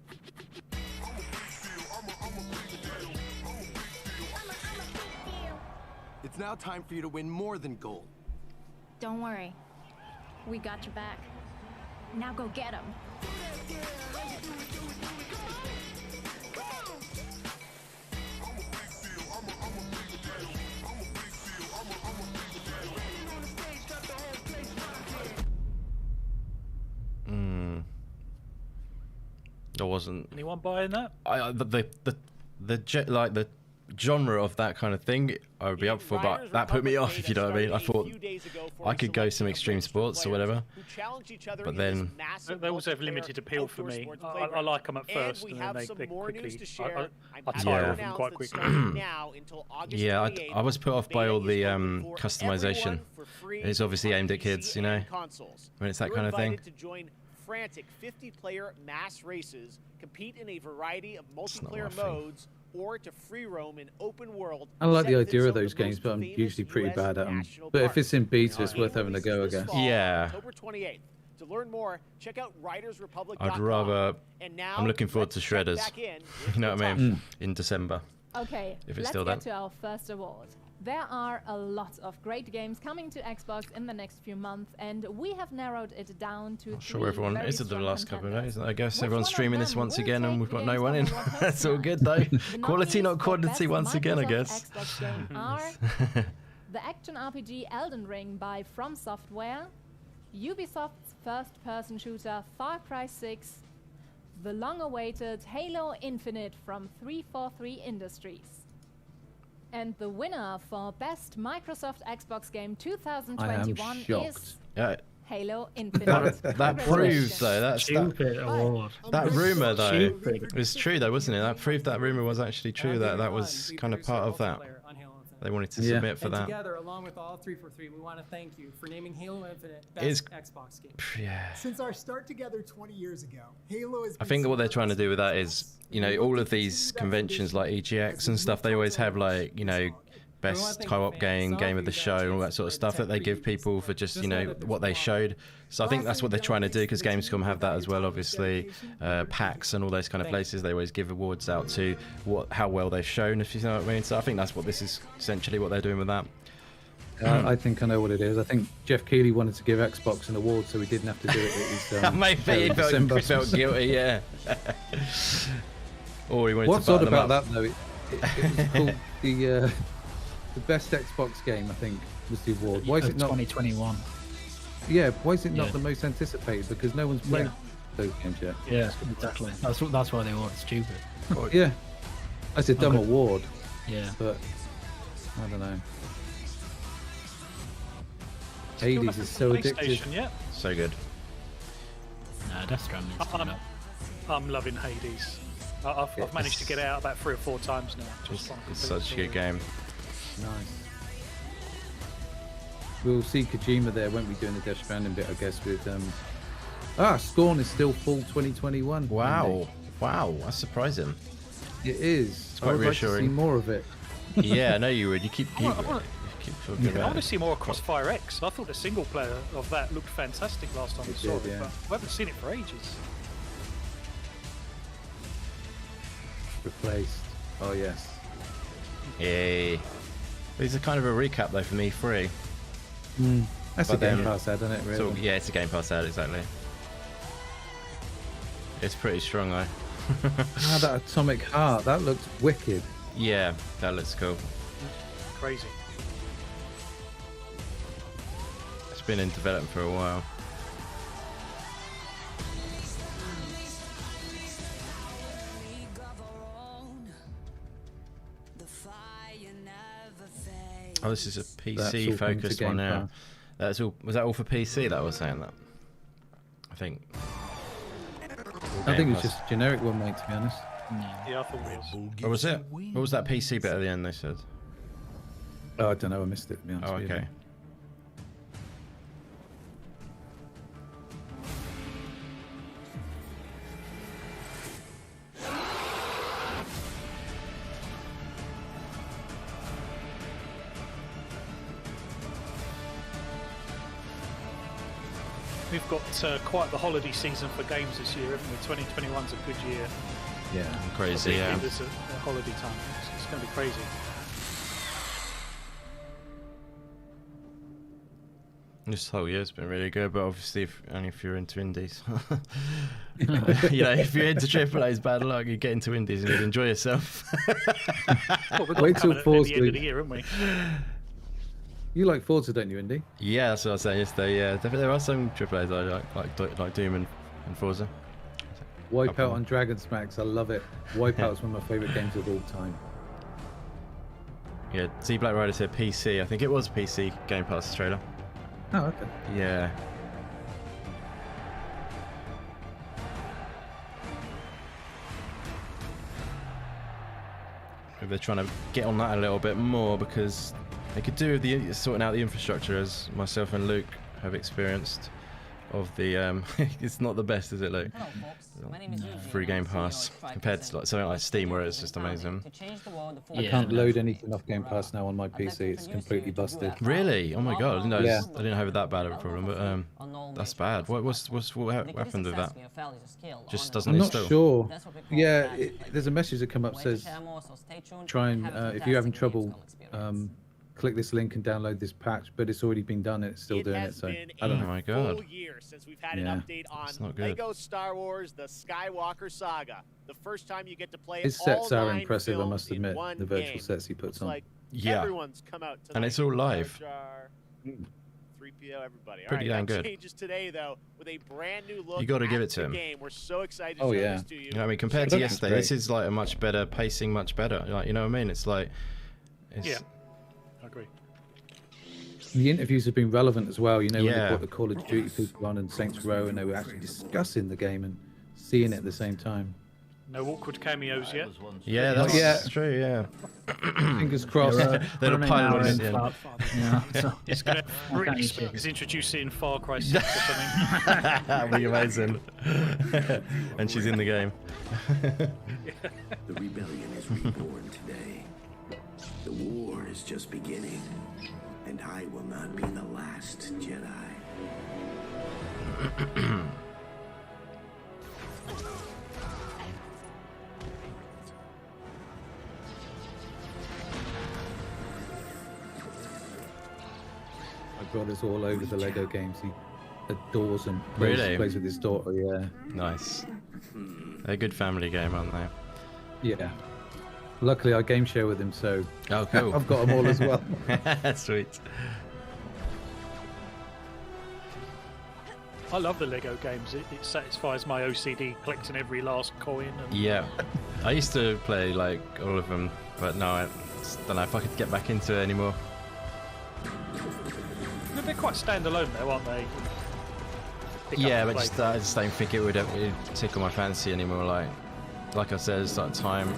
It's now time for you to win more than gold. Don't worry. We got your back. Now go get him. There wasn't anyone buying that. The genre of that kind of thing I would be up for, but that put me off, if you know what I mean. I thought I could go some extreme sports or whatever, but then they also have limited appeal for me. I like them at first, and then they quickly I tire of them quite quickly. Yeah, I was put off by all the customization. It's obviously aimed at kids, you know, when it's that kind of thing. Frantic 50-player mass races, compete in a variety of multiplayer modes, or to free roam in open world. I like the idea of those games, but I'm usually pretty bad at them. But if it's in beta, it's worth having a go, I guess. Yeah. October 28th. To learn more, check out RidersRepublic.com. I'd rather. And now, I'm looking forward to Shredders. You know what I mean? In December. Okay, if it's let's still get that. to our first award. There are a lot of great games coming to Xbox in the next few months, and we have narrowed it down to I'm sure everyone is at the last couple of days. I guess everyone's streaming this once again, and we've got no one in. That's all good though. Quality, not quantity, once again, I guess. Xbox game are the action RPG Elden Ring by From Software, Ubisoft's first-person shooter Far Cry 6, the long-awaited Halo Infinite from 343 Industries. And the winner for Best Microsoft Xbox Game 2021 is Halo Infinite. That proves though, that rumor though Stupid. was true though, wasn't it? That proved that rumor was actually true. That was kind of part of that. They wanted to submit for that. Together, along with all 343, we want to thank you for naming Halo Infinite best Xbox game. Yeah. Since our start together 20 years ago, Halo has I think that what they're trying to do with that is, you know, all of these conventions like EGX and stuff, they always have like, you know, best co-op game of the show, all that sort of stuff that they give people for just, you know, what they showed. So I think that's what they're trying to do, because Gamescom have that as well, obviously. PAX and all those kind of places, they always give awards out to how well they've shown, if you know what I mean. So I think that's what this is essentially what they're doing with that. I think I know what it is. I think Geoff Keighley wanted to give Xbox an award, so he didn't have to do it at his maybe he felt guilty, yeah. Or he wanted What's to odd about that, though, it was called the best Xbox game, I think, was the award. Why is it not 2021? Yeah, why is it not the most anticipated? Because no one's played those games yet. Yeah, exactly. That's why they award stupid. Yeah, that's a dumb award. Yeah, but I don't know. Hades is so addictive. Yeah. So good. No, Death Stranding is coming up. I'm loving Hades. I've managed to get it out about 3 or 4 times now. It's such a good game. Nice. We'll see Kojima there, won't we, doing the Death Stranding bit, I guess, with Scorn is still full 2021. Wow. Wow, that's surprising. It is. It's quite reassuring. Like to see more of it. Yeah, I know you would. You keep talking I about want to it. see more of Crossfire X. I thought the single player of that looked fantastic last time we saw it, but we haven't seen it for ages. Replaced. Oh, yes. Yay. These are kind of a recap, though, from E3. That's a Game Pass ad, isn't it, really? So, yeah, it's a Game Pass ad, exactly. It's pretty strong, though. That Atomic Heart, that looks wicked. Yeah, that looks cool. Crazy. It's been in development for a while. Oh, this is a PC focused one now. That's all. Was that all for PC that I was saying that? I think. I think it was just a generic one, mate, to be honest. Yeah, I thought it was. Or was it? What was that PC bit at the end they said? Oh, I don't know. I missed it, to be honest. Oh, okay. We've got quite the holiday season for games this year, haven't we? 2021's a good year. Yeah, crazy. Yeah, it's a holiday time. It's going to be crazy. This whole year's been really good, but obviously only if you're into indies. You know, if you're into AAA's, bad luck. You get into indies and you'd enjoy yourself. Wait till Forza. At the end of the year, haven't we? You like Forza, don't you, Indy? Yeah, that's what I was saying yesterday. Yeah, definitely there are some AAA's I like Doom and Forza. Wipeout on Dragon Smacks, I love it. Wipeout's one of my favourite games of all time. Yeah, Z Black Rider said PC. I think it was PC Game Pass trailer. Oh, okay. Yeah. Maybe they're trying to get on that a little bit more, because they could do with the sorting out the infrastructure, as myself and Luke have experienced. Of the it's not the best, is it, Luke? Hello, folks. My name is Eugene. Free Game Pass compared to like something like Steam, where it's just amazing. I can't load anything off Game Pass now on my PC. It's completely busted. Really? Oh my god! I didn't know, Yeah. I didn't have that bad of a problem, but that's bad. What happened with that? Just doesn't I'm not install. sure. Yeah, there's a message that come up says try and if you're having trouble, click this link and download this patch, but it's already been done and it's still doing it. So I don't know. Oh my god! Full year since we've had an update on Lego Star Wars: The Skywalker Saga. The first time you get to play His sets are impressive, I must admit. The virtual sets he puts on. Yeah. Everyone's come out tonight. And it's all live. 3PO, everybody. Pretty damn good. Changes today though with a brand new look. You got to give it at to the him. game. We're so excited to Oh, show yeah. this to you. You know what I mean? Compared to yesterday, this is like a much better pacing, much better. Like, you know what I mean? It's like, Yeah, I agree. The interviews have been relevant as well. You know, when Yeah. they brought the Call of Duty people on and Saints Row, and they were actually discussing the game and seeing it at the same time. No awkward cameos yet. Yeah, that's true. Yeah. Fingers crossed. They're a pilot. It's going to Britney Spears introducing Far Cry 6 or something. That'd be amazing. And she's in the game. The rebellion is reborn today. The war is just beginning, and I will not be the last Jedi. My brother's all over the Lego games. He adores them. Really? Plays with his daughter, yeah. Nice. They're a good family game, aren't they? Yeah. Luckily, I game share with him, so oh, cool. I've got them all as well. Sweet. I love the Lego games. It satisfies my OCD collecting every last coin. And... Yeah. I used to play like all of them, but no, I don't know if I could get back into it anymore. They're quite standalone though, aren't they? Yeah, but I just don't think it would tickle my fancy anymore. Like I said, it's like time.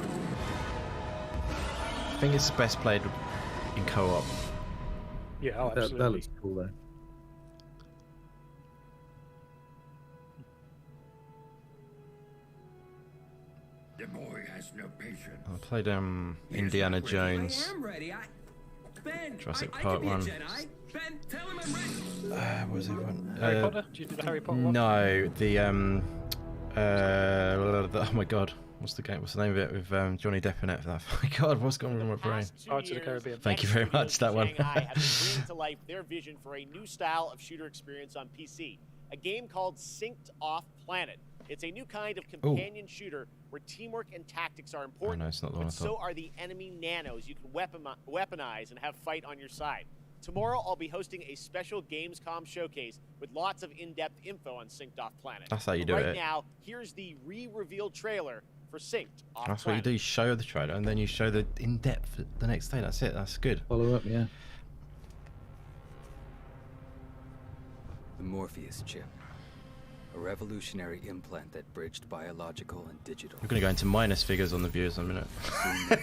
I think it's best played in co-op. Yeah, oh, absolutely. That looks cool though. The boy has no patience. I played Indiana Jones, Jurassic Park 1. What was it? Harry Potter? Did you do the Harry Potter one? No, the oh my god, what's the game? What's the name of it with Johnny Depp in it? Oh my god, what's going on with my brain? Pirates of the Caribbean. Thank you very much. That one. Shanghai have been bringing to life their vision for a new style of shooter experience on PC. A game called Synced Off Planet. It's a new kind of companion shooter where teamwork and tactics are important, no, it's not the one but I thought. so are the enemy nanos you can weaponize and have fight on your side. Tomorrow, I'll be hosting a special Gamescom showcase with lots of in-depth info on Synced Off Planet. That's how you do it. Right now, here's the re-revealed trailer for Synced Off That's Planet. what you do. You show the trailer and then you show the in-depth the next day. That's it. That's good. Follow up, yeah. The Morpheus chip. A revolutionary implant that bridged biological and digital. We're going to go into minus figures on the viewers in a minute. I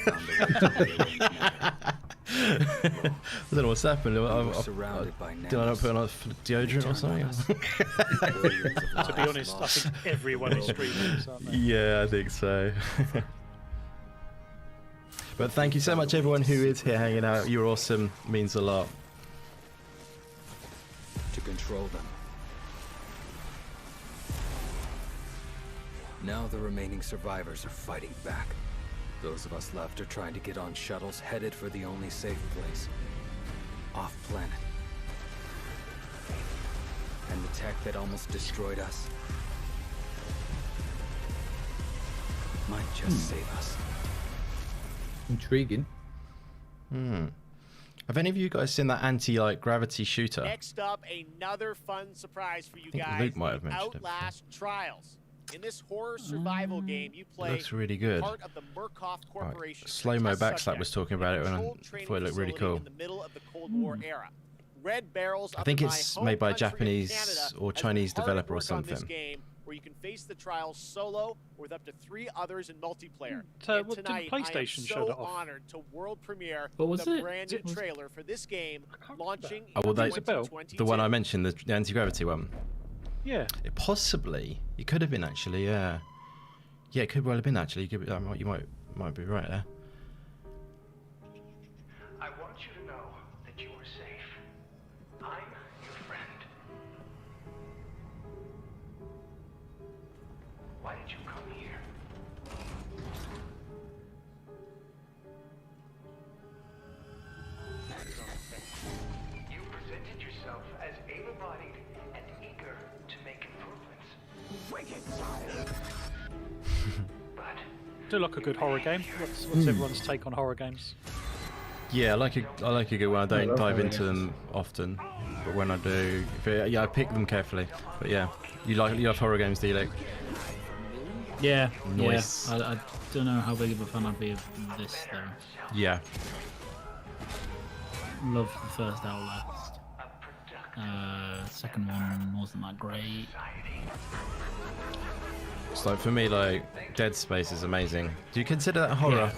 don't know what's happened. Did I not put on a deodorant or something? To be honest, I think everyone is streaming this, aren't they? Yeah, I think so. But thank you so much, everyone who is here hanging out. You're awesome. Means a lot. To control them. Now the remaining survivors are fighting back. Those of us left are trying to get on shuttles headed for the only safe place. Off-planet. And the tech that almost destroyed us might just save us. Intriguing. Have any of you guys seen that anti-gravity shooter? Next up, another fun surprise for you think guys. Luke might have mentioned it Outlast Trials. In this horror survival game, you play looks really good. part of the Murkoff Corporation. Slow-mo Backslap was talking about it when I thought it looked really cool. In the middle of the Cold War era. Red Barrels. I think it's made by a Japanese or Chinese developer or something. Game where you can face the trials solo or with up to 3 others in multiplayer. So And what did tonight, PlayStation I am show so that off? honored to world premiere What was the it? branded trailer for this game launching Oh, well, in the 2022. one I mentioned, the anti-gravity one. Yeah. Possibly. It could have been actually, yeah. Yeah, it could well have been actually. You might be right there. I want you to know that you are safe. I'm your friend. Why did you come here? You presented yourself as able-bodied and eager to make improvements. Wicked child. Do like a good horror game. What's everyone's take on horror games? Yeah, I like a good one. I don't dive into them often, but when I do, I pick them carefully. But yeah, you love horror games, do you, Luke? Yeah, Nice. yeah. I don't know how big of a fan I'd be of this though. Yeah. Love the first Outlast. Second one wasn't that great. So for me, like Dead Space is amazing. Do you consider that horror?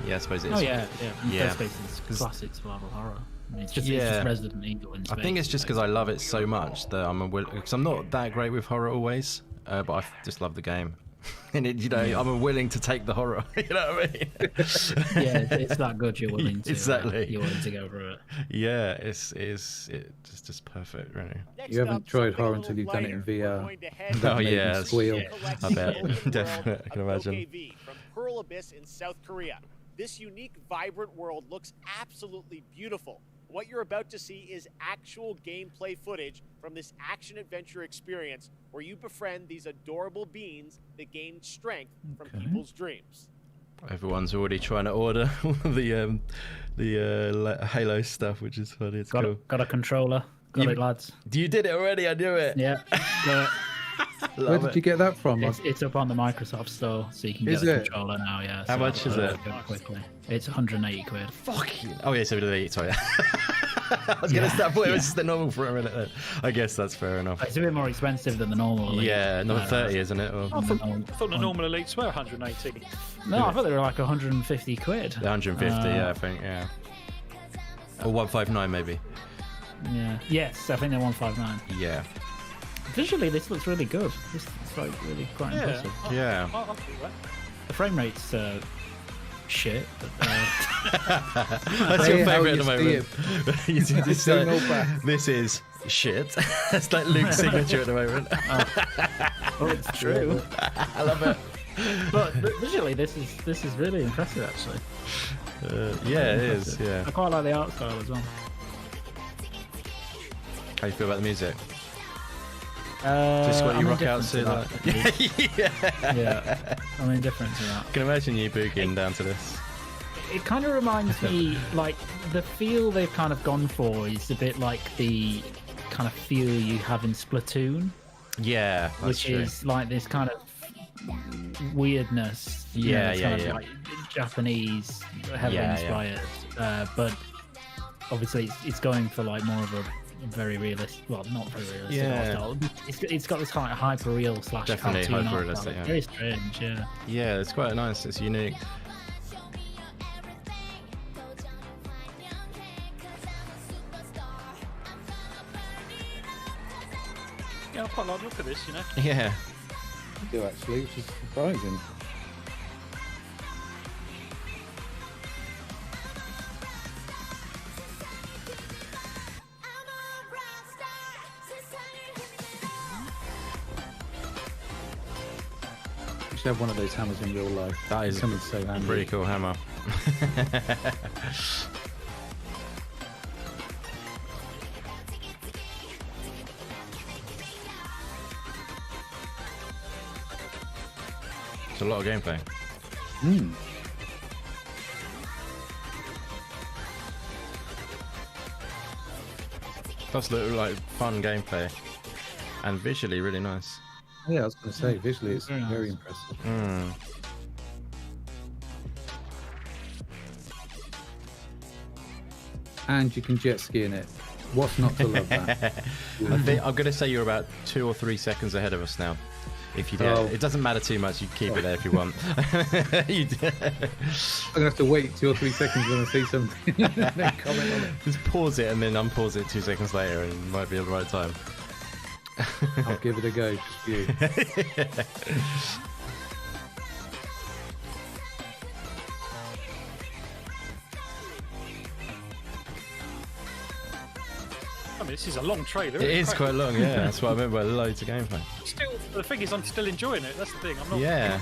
Yeah, I suppose it is. Oh yeah. Yeah. Dead Space is classic survival horror. I mean, it's just Resident Evil in space. I think it's just because I love it so much that because I'm not that great with horror always, but I just love the game. And I'm willing to take the horror. You know what I mean? Yeah, it's that good. You're willing to exactly. You're willing to go through it. Yeah, it's just perfect, really. You haven't tried horror until you've done it in VR. Oh yeah, squeal. I bet. Definitely, I can imagine. OKV from Pearl Abyss in South Korea. This unique, vibrant world looks absolutely beautiful. What you're about to see is actual gameplay footage from this action-adventure experience where you befriend these adorable beings that gain strength from people's dreams. Everyone's already trying to order the Halo stuff, which is funny. It's cool. Got a controller. Got it, lads. You did it already. I knew it. Yeah. Got it. Where did you get that from? It's up on the Microsoft Store, so you can get a controller now. Yeah. How much is it? Quickly. It's 180 quid. Fucking. Oh yeah, 70. Sorry. I was gonna start. It was just the normal for a minute. Then. I guess that's fair enough. It's a bit more expensive than the normal Elite. Yeah, number 30, isn't it? Or... I thought the normal Elites were 180. No, I thought they were like 150 quid. 150, yeah, I think, yeah. Or 159 maybe. Yeah. Yes, I think they're 159. Yeah. Visually, this looks really good. This is like really quite impressive. Yeah. I'll do that. The frame rate's shit. But, that's your favourite at the moment. This is shit. That's like Luke's signature at the moment. Oh, it's true. I love it. But visually, this is really impressive, actually. Yeah, it is. Yeah. I quite like the art style as well. How do you feel about the music? Just what you rock out to that. Yeah, I'm indifferent to that. I can imagine you boogieing down to this. It kind of reminds me, like, the feel they've kind of gone for is a bit like the kind of feel you have in Splatoon. Yeah, which true. is like this kind of weirdness. Yeah, kind of like Japanese, heavily inspired. But obviously, it's going for like more of a very realistic, well, not very realistic style. It's got this kind of hyper real / definitely cartoon hyper realistic. Very strange, yeah. Yeah, it's quite nice. It's unique. Yeah, I quite like the look of this, you know. Yeah. I do actually, which is surprising. Have one of those hammers in real life. That is something so handy. Pretty cool hammer. It's a lot of gameplay. Does look like fun gameplay and visually really nice. Yeah, I was going to say, visually it's very impressive. And you can jet ski in it. What's not to love that? I'm going to say you're about 2 or 3 seconds ahead of us now. If you do, it doesn't matter too much. You keep it there if you want. I'm going to have to wait 2 or 3 seconds when I see something and then comment on it. Just pause it and then unpause it 2 seconds later, and it might be at the right time. I'll give it a go for you. I mean, this is a long trailer. It is quite long, yeah. That's what I meant by loads of gameplay. Still, the thing is, I'm still enjoying it. That's the thing. I'm not. Yeah.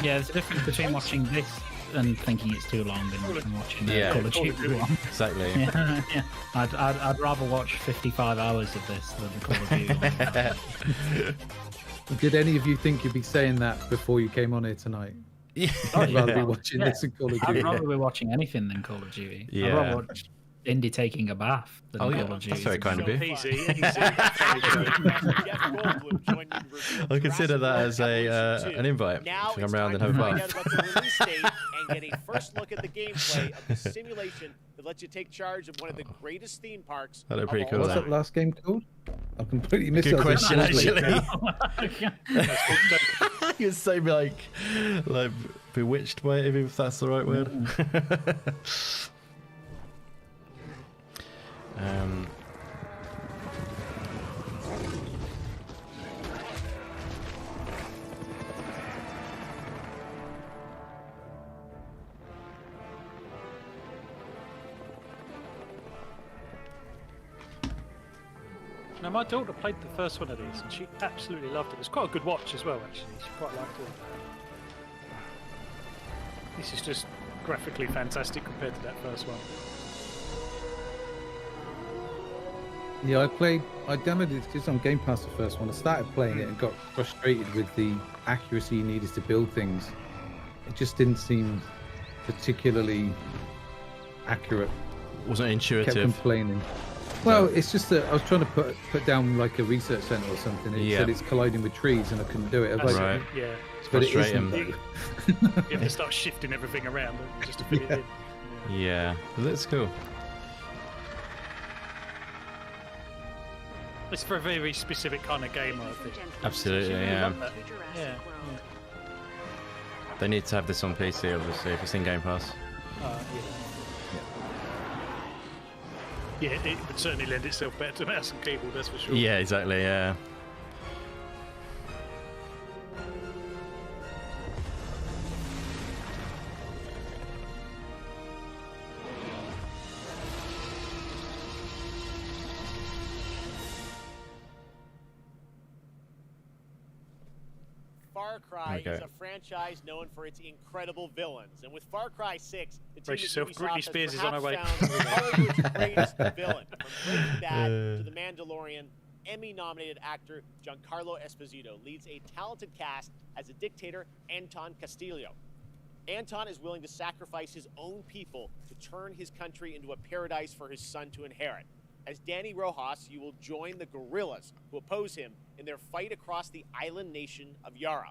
Yeah, there's a difference between watching this and thinking it's too long and watching Call of Duty one. Exactly. Yeah. I'd rather watch 55 hours of this than Call of Duty. Did any of you think you'd be saying that before you came on here tonight? Yeah. I'd rather be watching this than Call of Duty. I'd rather be watching anything than Call of Duty. Yeah. I'd rather watch Indy taking a bath than Call of Duty. That's very kind of you. Easy. I consider that as an invite Now to come around and have a find bath. out about the release date and get a first look at the gameplay of the simulation that lets you take charge of one of the greatest theme parks. That looked pretty cool. What's that last game called? I completely missed Good that. question, actually. You're so like bewitched by it, if that's the right word. Now, my daughter played the first one of these, and she absolutely loved it. It was quite a good watch as well, actually. She quite liked it. This is just graphically fantastic compared to that first one. Yeah, I downloaded it just on Game Pass, the first one. I started playing it and got frustrated with the accuracy you needed to build things. It just didn't seem particularly accurate. Wasn't intuitive. Kept complaining. Well, it's just that I was trying to put down like a research center or something. It said it's colliding with trees, and I couldn't do it. I was like, right. Yeah. It's but it frustrating. isn't. You have to start shifting everything around just to fit it in. Yeah, that's cool. It's for a very specific kind of gamer, I think. Absolutely, yeah. Yeah. They need to have this on PC, obviously, if it's in Game Pass. Yeah, it would certainly lend itself better to mouse and keyboard, that's for sure. Yeah, exactly, yeah. Far Cry is a franchise known for its incredible villains, and with Far Cry 6, the team at Ubisoft Britney Spears is on her way. found Hollywood's greatest villain, from Breaking Bad to The Mandalorian. Emmy-nominated actor Giancarlo Esposito leads a talented cast as a dictator, Anton Castillo. Anton is willing to sacrifice his own people to turn his country into a paradise for his son to inherit. As Danny Rojas, you will join the guerrillas who oppose him in their fight across the island nation of Yara.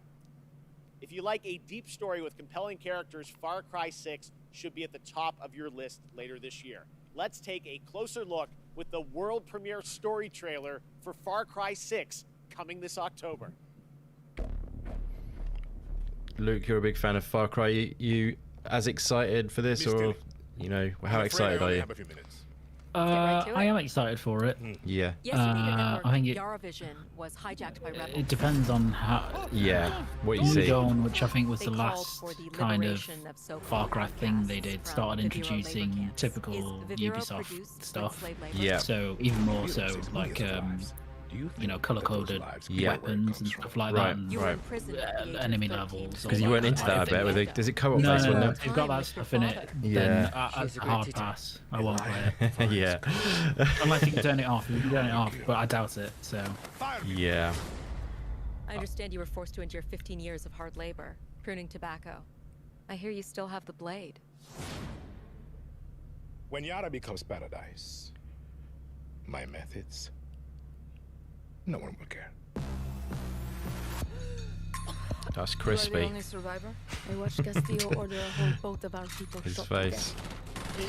If you like a deep story with compelling characters, Far Cry 6 should be at the top of your list later this year. Let's take a closer look with the world premiere story trailer for Far Cry 6 coming this October. Luke, you're a big fan of Far Cry. You as excited for this, or you know, how excited are you? I am excited for it. Yeah. I think Yaravision was hijacked by rebels. it depends on how. What you see. Dawn, which I think was They the called last for the kind of liberation of so-called Far Cry thing they outcasts did, from started Viviro labor introducing camps. typical Is Viviro Ubisoft produced stuff. with slave labor? Yeah. So even more so, like you know, color-coded weapons and stuff like that, and enemy levels. Because you weren't into that, I bet. With it, does it co-op No, based, no, wasn't if you've got that stuff in it, Yeah. then that's a hard pass. I won't play it. Yeah. Unless you can turn it off. You can turn it off, but I doubt it. So. Yeah. I understand you were forced to endure 15 years of hard labor, pruning tobacco. I hear you still have the blade. When Yara becomes paradise, my methods, no one will care. That's You are crispy. the only survivor. I watched Castillo order a whole boat of our people His shot face.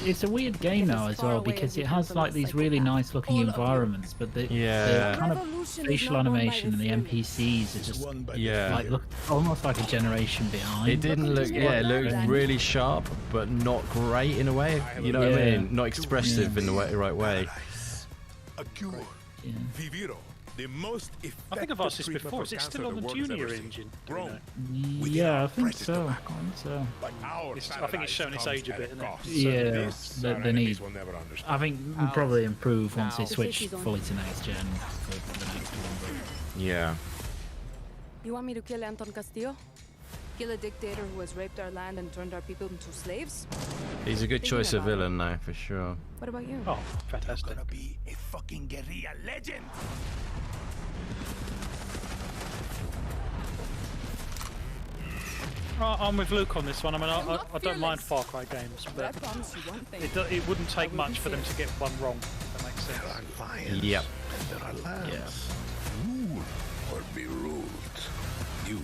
It's a weird game now as well because it has like these really nice looking environments, but the kind of facial animation and the NPCs are just like look almost like a generation behind. It didn't look, it looked really sharp, but not great in a way. You know what I mean? Not expressive in the right way. A cure. Viviro, the most effective I think I've asked this before. Is it still on the Junior engine? Yeah, I think so. I think it's showing its age a bit, isn't it? Yeah, they need. I think we'll probably improve once they switch fully to next gen for the next one. Yeah. You want me to kill Anton Castillo? Kill a dictator who has raped our land and turned our people into slaves? He's a good choice of villain, though, for sure. What about you? Oh, fantastic. Gonna be a fucking guerrilla legend. I'm with Luke on this one. I mean, I don't mind Far Cry games, but it wouldn't take much for them to get one wrong, if that makes sense. Yep. There are lambs. Rule or be ruled. You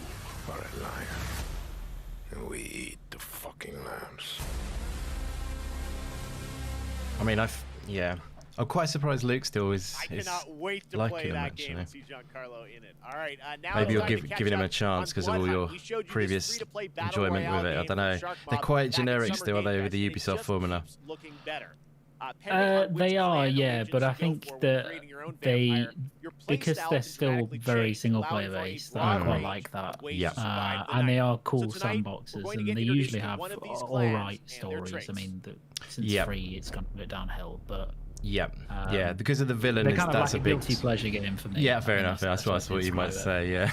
are a lion. And we eat the fucking lambs. I mean, I'm quite surprised Luke still is I cannot wait to liking play him, that actually. game and see Giancarlo in it. All right, now Maybe you're it's time to catch giving him a up chance on because of all your Bloodhunt. We showed you this previous free-to-play battle enjoyment royale with it. I game don't know. from Shark They're Mob quite back in generic Summer still, are they, Game with the Fest, and it Ubisoft just formula? keeps looking better. Pending on which They are, clan yeah, allegiance but I you go think for when that creating your own they, vampire, your because playstyle they're has still dramatically very changed, single allowing player for a based, I broad quite range like that. of ways to survive the And they night. are cool So tonight, we're sandboxes, going to and get they introduced usually to have one of these all clans right and their stories. I traits. mean, since free, it's gone a bit downhill, but Yeah, yeah, because of the villain. They're kind of That's like a big guilty pleasure game for me. Yeah, fair enough. That's what I thought you might say. Yeah,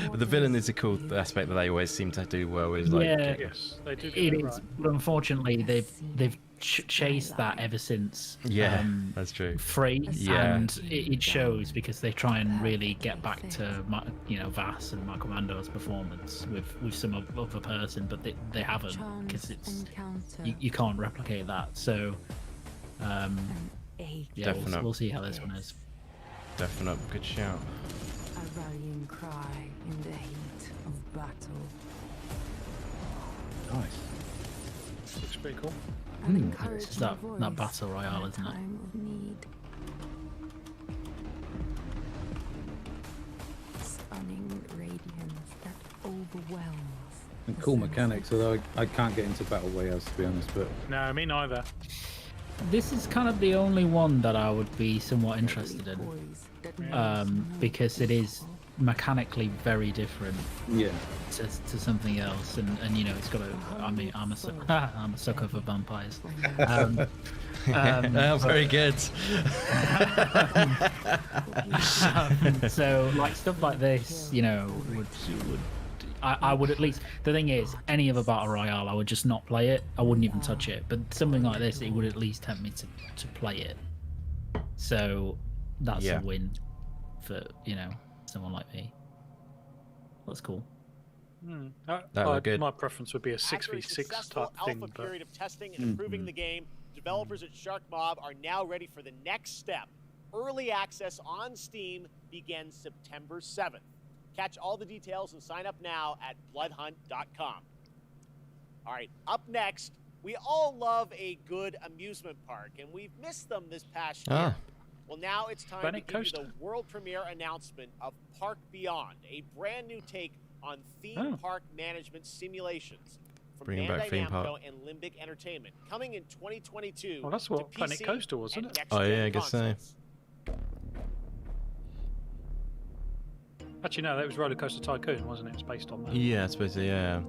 but the villain is a cool aspect that they always seem to do well with. Like, Yes, they do. It is, but unfortunately, they've chased that ever since. That's true. 3, Yeah. and it shows because they try and really get back to Vass and Marco Mando's performance with some other person, but they haven't because it's you can't replicate that. So. Yeah, we'll see how this one is. Definite, good shout. A rallying cry in the heat of battle. Nice. Looks pretty cool. It's that battle royale, isn't it? Stunning radiance that overwhelms. And cool mechanics, although I can't get into battle royales to be honest. But no, me neither. This is kind of the only one that I would be somewhat interested in, because it is mechanically very different. To something else, and it's got a. I mean, I'm a sucker for vampires. Very good. So, like stuff like this, would. I would at least. The thing is, any other battle royale, I would just not play it. I wouldn't even touch it. But something like this, it would at least tempt me to play it. So that's a win for someone like me. That's cool. Good. My preference would be a 6v6 type thing. Alpha period of testing and improving the game. Developers at Shark Mob are now ready for the next step. Early access on Steam begins September 7th. Catch all the details and sign up now at bloodhunt.com. All right, up next, we all love a good amusement park, and we've missed them this past year. Well, now it's time to give you the world premiere announcement of Park Beyond, a brand new take on theme park management simulations from Bringing back Bandai theme Namco park. and Limbic Entertainment, coming in 2022. Well, that's what to Planet PC Coaster was, isn't and it? Oh yeah, I next-gen guess so. consoles. Actually, no, that was Roller Coaster Tycoon, wasn't it? It's based on that. Yeah, I suppose. Yeah.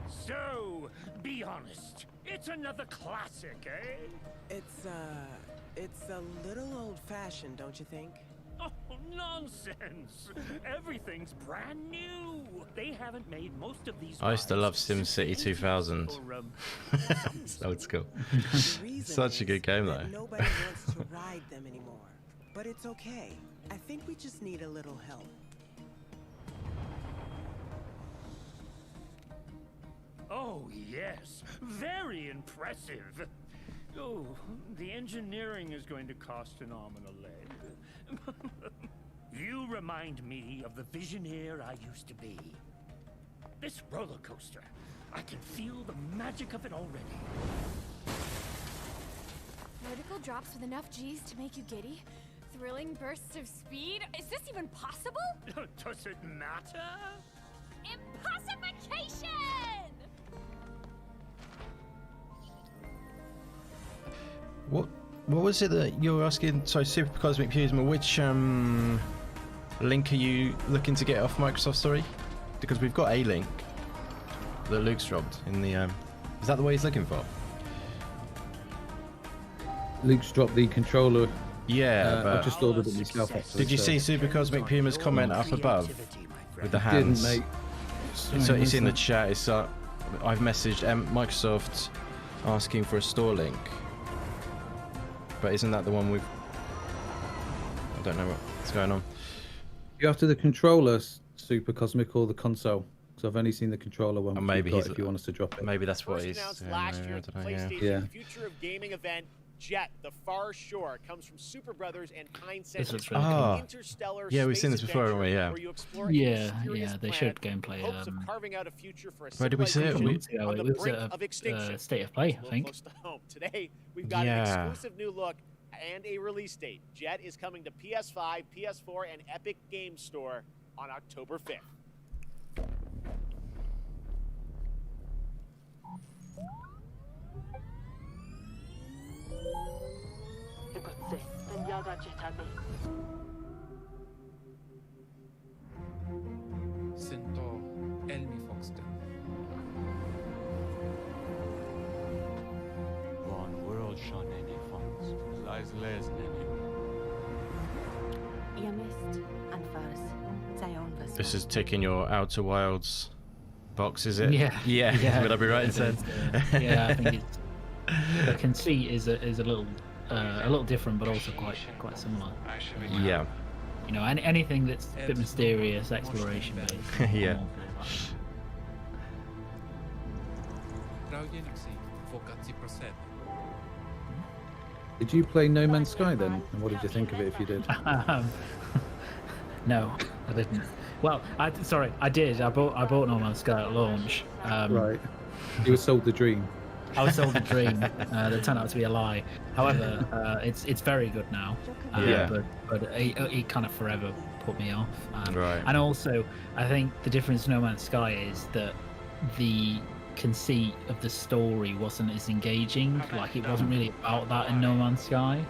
So, be honest. It's another classic, eh? It's a little old-fashioned, don't you think? Oh, nonsense! Everything's brand new. They haven't made most of these. I used to love SimCity 2000. It's old school. Such a good game, though. Nobody wants to ride them anymore. But it's okay. I think we just need a little help. Oh, yes. Very impressive. Oh, the engineering is going to cost an arm and a leg. You remind me of the Visioneer I used to be. This roller coaster, I can feel the magic of it already. Vertical drops with enough G's to make you giddy? Thrilling bursts of speed? Is this even possible? Does it matter? Impossification! What was it that you were asking? Sorry, Super Cosmic Puma. Which link are you looking to get off Microsoft? Sorry, because we've got a link that Luke's dropped in the. Is that the way he's looking for? Luke's dropped the controller. Yeah, but I just ordered it myself. Actually, did you see Super Cosmic Puma's comment up above with the hands? Didn't, mate. So it's in the chat. It's I've messaged Microsoft asking for a store link. But isn't that the one we've... I don't know what's going on. You after the controller, Super Cosmic, or the console? Because I've only seen the controller one. Maybe he's... if you want us to drop it. Maybe that's what he's... Announced last year at the PlayStation Future of Gaming event, Jet: The Far Shore comes from Super Brothers and Hindsight. This really cool. Interstellar yeah, we've seen this before, haven't we? Yeah. Yeah, they showed gameplay. Carving out a future for a Where did we see it? on It the was brink of extinction. State of Play, I think. Close to home. Today, we've got an exclusive new look and a release date. Jet is coming to PS5, PS4, and Epic Games Store on October 5th. Centaur Elmi Foxton. This is ticking your Outer Wilds box, is it? Yeah. Yeah. Would I be right in saying? Yeah, I think it's the conceit is a little different, but also quite similar. Yeah. You know, anything that's a bit mysterious, exploration based. Yeah. Did you play No Man's Sky then? And what did you think of it if you did? No, I didn't. Well, I did. I bought No Man's Sky at launch. Right. You were sold the dream. I was sold the dream that turned out to be a lie. However, it's very good now. But it kind of forever put me off. Right. And also, I think the difference in No Man's Sky is that the conceit of the story wasn't as engaging. Like, it wasn't really about that in No Man's Sky.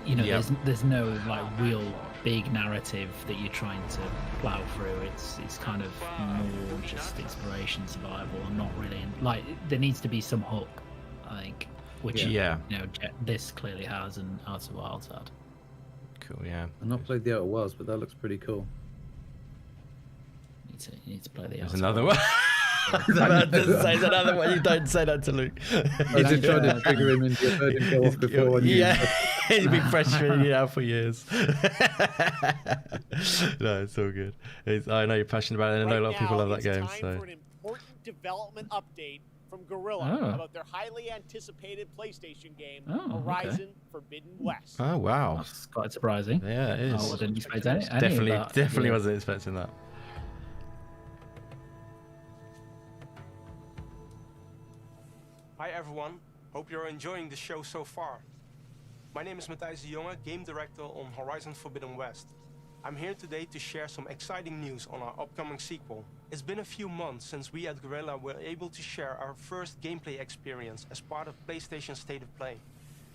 You know, there's no like real big narrative that you're trying to plow through. It's kind of more just exploration, survival, and not really like there needs to be some hook, I think, which you know this clearly has and Outer Wilds had. Cool, yeah. I've not played the Outer Wilds, but that looks pretty cool. You need to play the There's Outer another Wilds. one. There's another one. You don't say that to Luke. You just tried to trigger him into your bird and go off before one. He's been pressuring you out for years. No, it's all good. I know you're passionate about it, and I know a lot of people love that game. It's time for an important development update from Guerrilla about their highly anticipated PlayStation game, Horizon Forbidden West. Oh wow, that's quite surprising. Yeah, it is. I didn't expect any Definitely wasn't expecting that. Hi everyone, hope you're enjoying the show so far. My name is Matthijs de Jonge, Game Director on Horizon Forbidden West. I'm here today to share some exciting news on our upcoming sequel. It's been a few months since we at Guerrilla were able to share our first gameplay experience as part of PlayStation State of Play,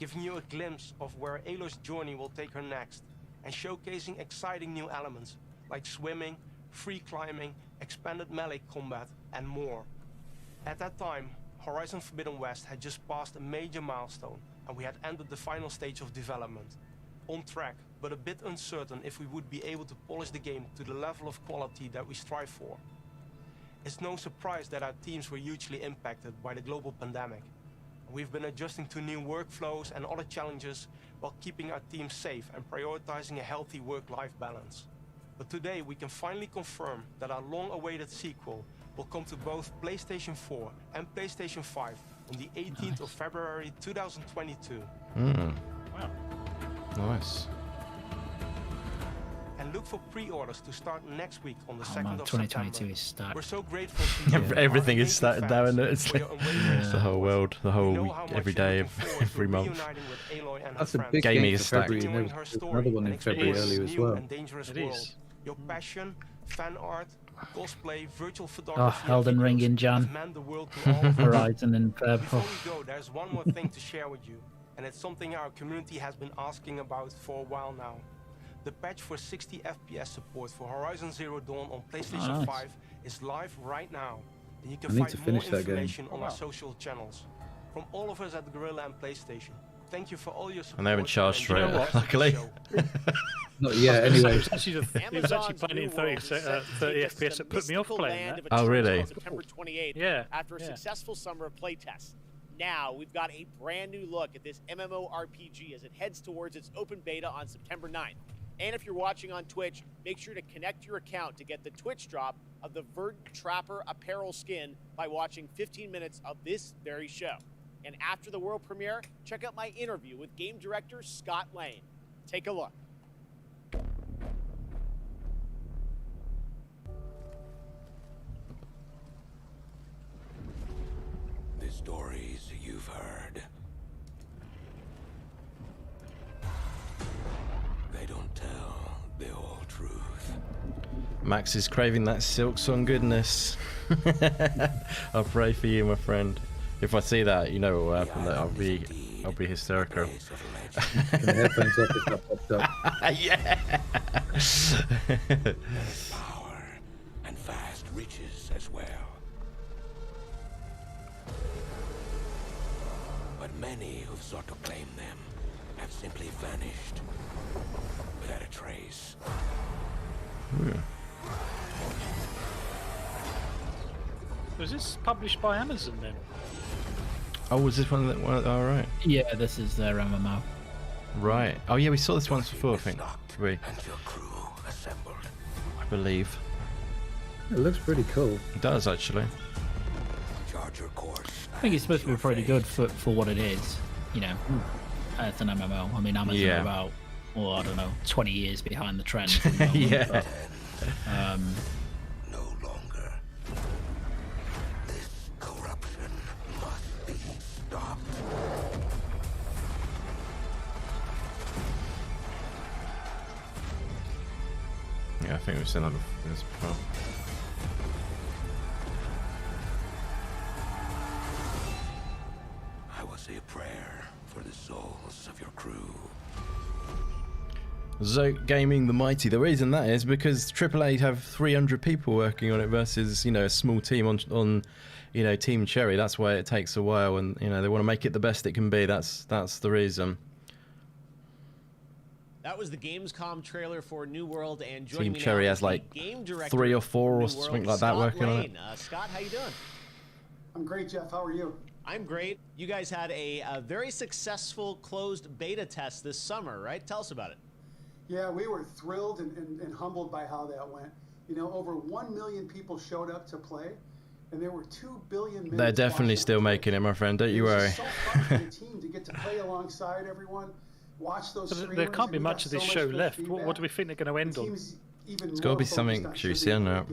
giving you a glimpse of where Aloy's journey will take her next, and showcasing exciting new elements like swimming, free climbing, expanded melee combat, and more. At that time, Horizon Forbidden West had just passed a major milestone, and we had entered the final stage of development. On track, but a bit uncertain if we would be able to polish the game to the level of quality that we strive for. It's no surprise that our teams were hugely impacted by the global pandemic. We've been adjusting to new workflows and other challenges while keeping our team safe and prioritizing a healthy work-life balance. But today we can finally confirm that our long-awaited sequel will come to both PlayStation 4 and PlayStation 5 on the 18th of February 2022. Wow. Nice. And look for pre-orders to start next week on the 2nd man, of 2022 September. is stacked. We're so grateful to you. Everything is started now, and it's for your unwavering the whole world, the whole know week, how much every you're day, looking forward to every month. reuniting with Aloy and her That's a friends. big Gaming game is for stacked. February. Continuing There's her story another one in and February exploring earlier as new well. and dangerous It world. is. Your passion, fan art, cosplay, virtual photography, Oh, Elden and Ring videos in Jan. have meant the world to all of us. Horizon and Before we go, there's one more thing to share with you, and it's something our community has been asking about for a while now. The patch for 60 FPS support for Horizon Zero Dawn on PlayStation 5 is live right now, and you can I need to find more finish that game. information on our social channels. From all of us at Guerrilla and PlayStation, thank you for all your support. And they haven't charged for and it, enjoy the luckily. show. Not yet, anyway. It was actually playing it in 30 FPS that put me off playing that. Oh, really? September 28th, Yeah. after a successful summer of playtests. Now we've got a brand new look at this MMORPG as it heads towards its open beta on September 9th. And if you're watching on Twitch, make sure to connect your account to get the Twitch drop of the Verdant Trapper apparel skin by watching 15 minutes of this very show. And after the world premiere, check out my interview with game director Scott Lane. Take a look. The stories you've heard. They don't tell the whole truth. Max is craving that Silk Song goodness. I'll pray for you, my friend. If I see that, you know what will happen. That I'll be hysterical. The headphones up if that popped up. Yeah. There's power and vast riches as well. But many who've sought to claim them have simply vanished without a trace. Ooh. Was this published by Amazon then? Oh, was this one that? Oh, right. Yeah, this is their MMO. Right. Oh, yeah, we saw this once before, I think. I believe. It looks pretty cool. It does, actually. I think it's supposed to be pretty good for what it is. You know, it's an MMO. I mean, Amazon are about, well, I don't know, 20 years behind the trend. Yeah. But, Yeah, I think we've seen this before. I will say a prayer for the souls of your crew. Zoke Gaming the Mighty. The reason that is because AAA have 300 people working on it versus, you know, a small team on you know, Team Cherry. That's why it takes a while, and you know, they want to make it the best it can be. That's the reason. That was the Gamescom trailer for New World, and joining Team me Cherry now has is like the game director 3 or 4 for or New something World, like that Scott working on it. Lane. Scott, how you doing? I'm great, Jeff. How are you? I'm great. You guys had a very successful closed beta test this summer, right? Tell us about it. Yeah, we were thrilled and humbled by how that went. You know, over 1 million people showed up to play, and there were 2 billion minutes. They're definitely still making it, my friend. Don't you worry. It was so fun for the team to get to play alongside everyone, watch those So there can't be much of this show left. What do we think they're going to end on? It's got to be something juicy, I know.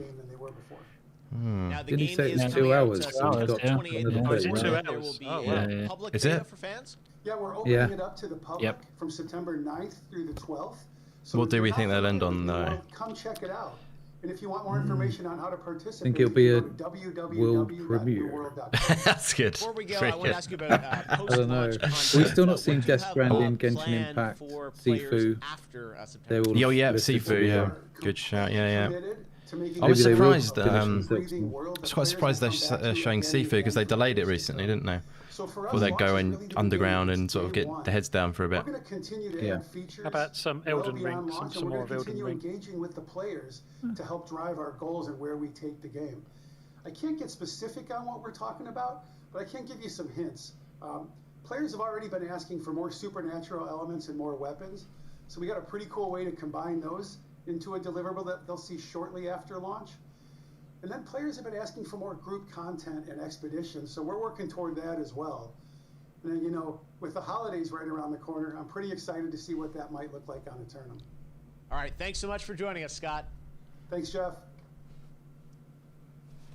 Now, the Didn't he game say is it's coming 2 out hours? to So we've got 28th of another March. bit, Is it 2 right? There will hours? be Oh, a wow. public Is beta it? for fans. Yeah, we're opening it up to the public from September 9th through the 12th. So What if do you're we not think they'll end familiar on, with the though? world, come check it out. And if you want more information on how to participate, think it'll be you a can go to world premiere. www.newworld.com. That's good. Before we go, Very I want to good. ask you about I don't know. post-launch content. We've still not What seen do you Death have Stranding, Genshin planned Impact, for players Sifu. after September? They're all Yo, yeah, listed Sifu, yeah. together. Good shout, yeah. Committed to making I was Maybe they will surprised. finish in 6 breathing months. world I that was quite players surprised can they're come back to showing again Sifu because they and delayed it again. recently, didn't they? So for Before us, they're launch is going really the underground beginning. and sort of Day get one. their heads down for a bit. We're going to continue to Yeah. add features. How about some well Elden beyond Ring, launch, some and we're more gonna of Elden continue Ring? engaging with the players to help drive our goals and where we take the game. I can't get specific on what we're talking about, but I can give you some hints. Players have already been asking for more supernatural elements and more weapons, so we got a pretty cool way to combine those into a deliverable that they'll see shortly after launch. And then players have been asking for more group content and expeditions, so we're working toward that as well. And then, you know, with the holidays right around the corner, I'm pretty excited to see what that might look like on Eternum. All right, thanks so much for joining us, Scott. Thanks, Jeff.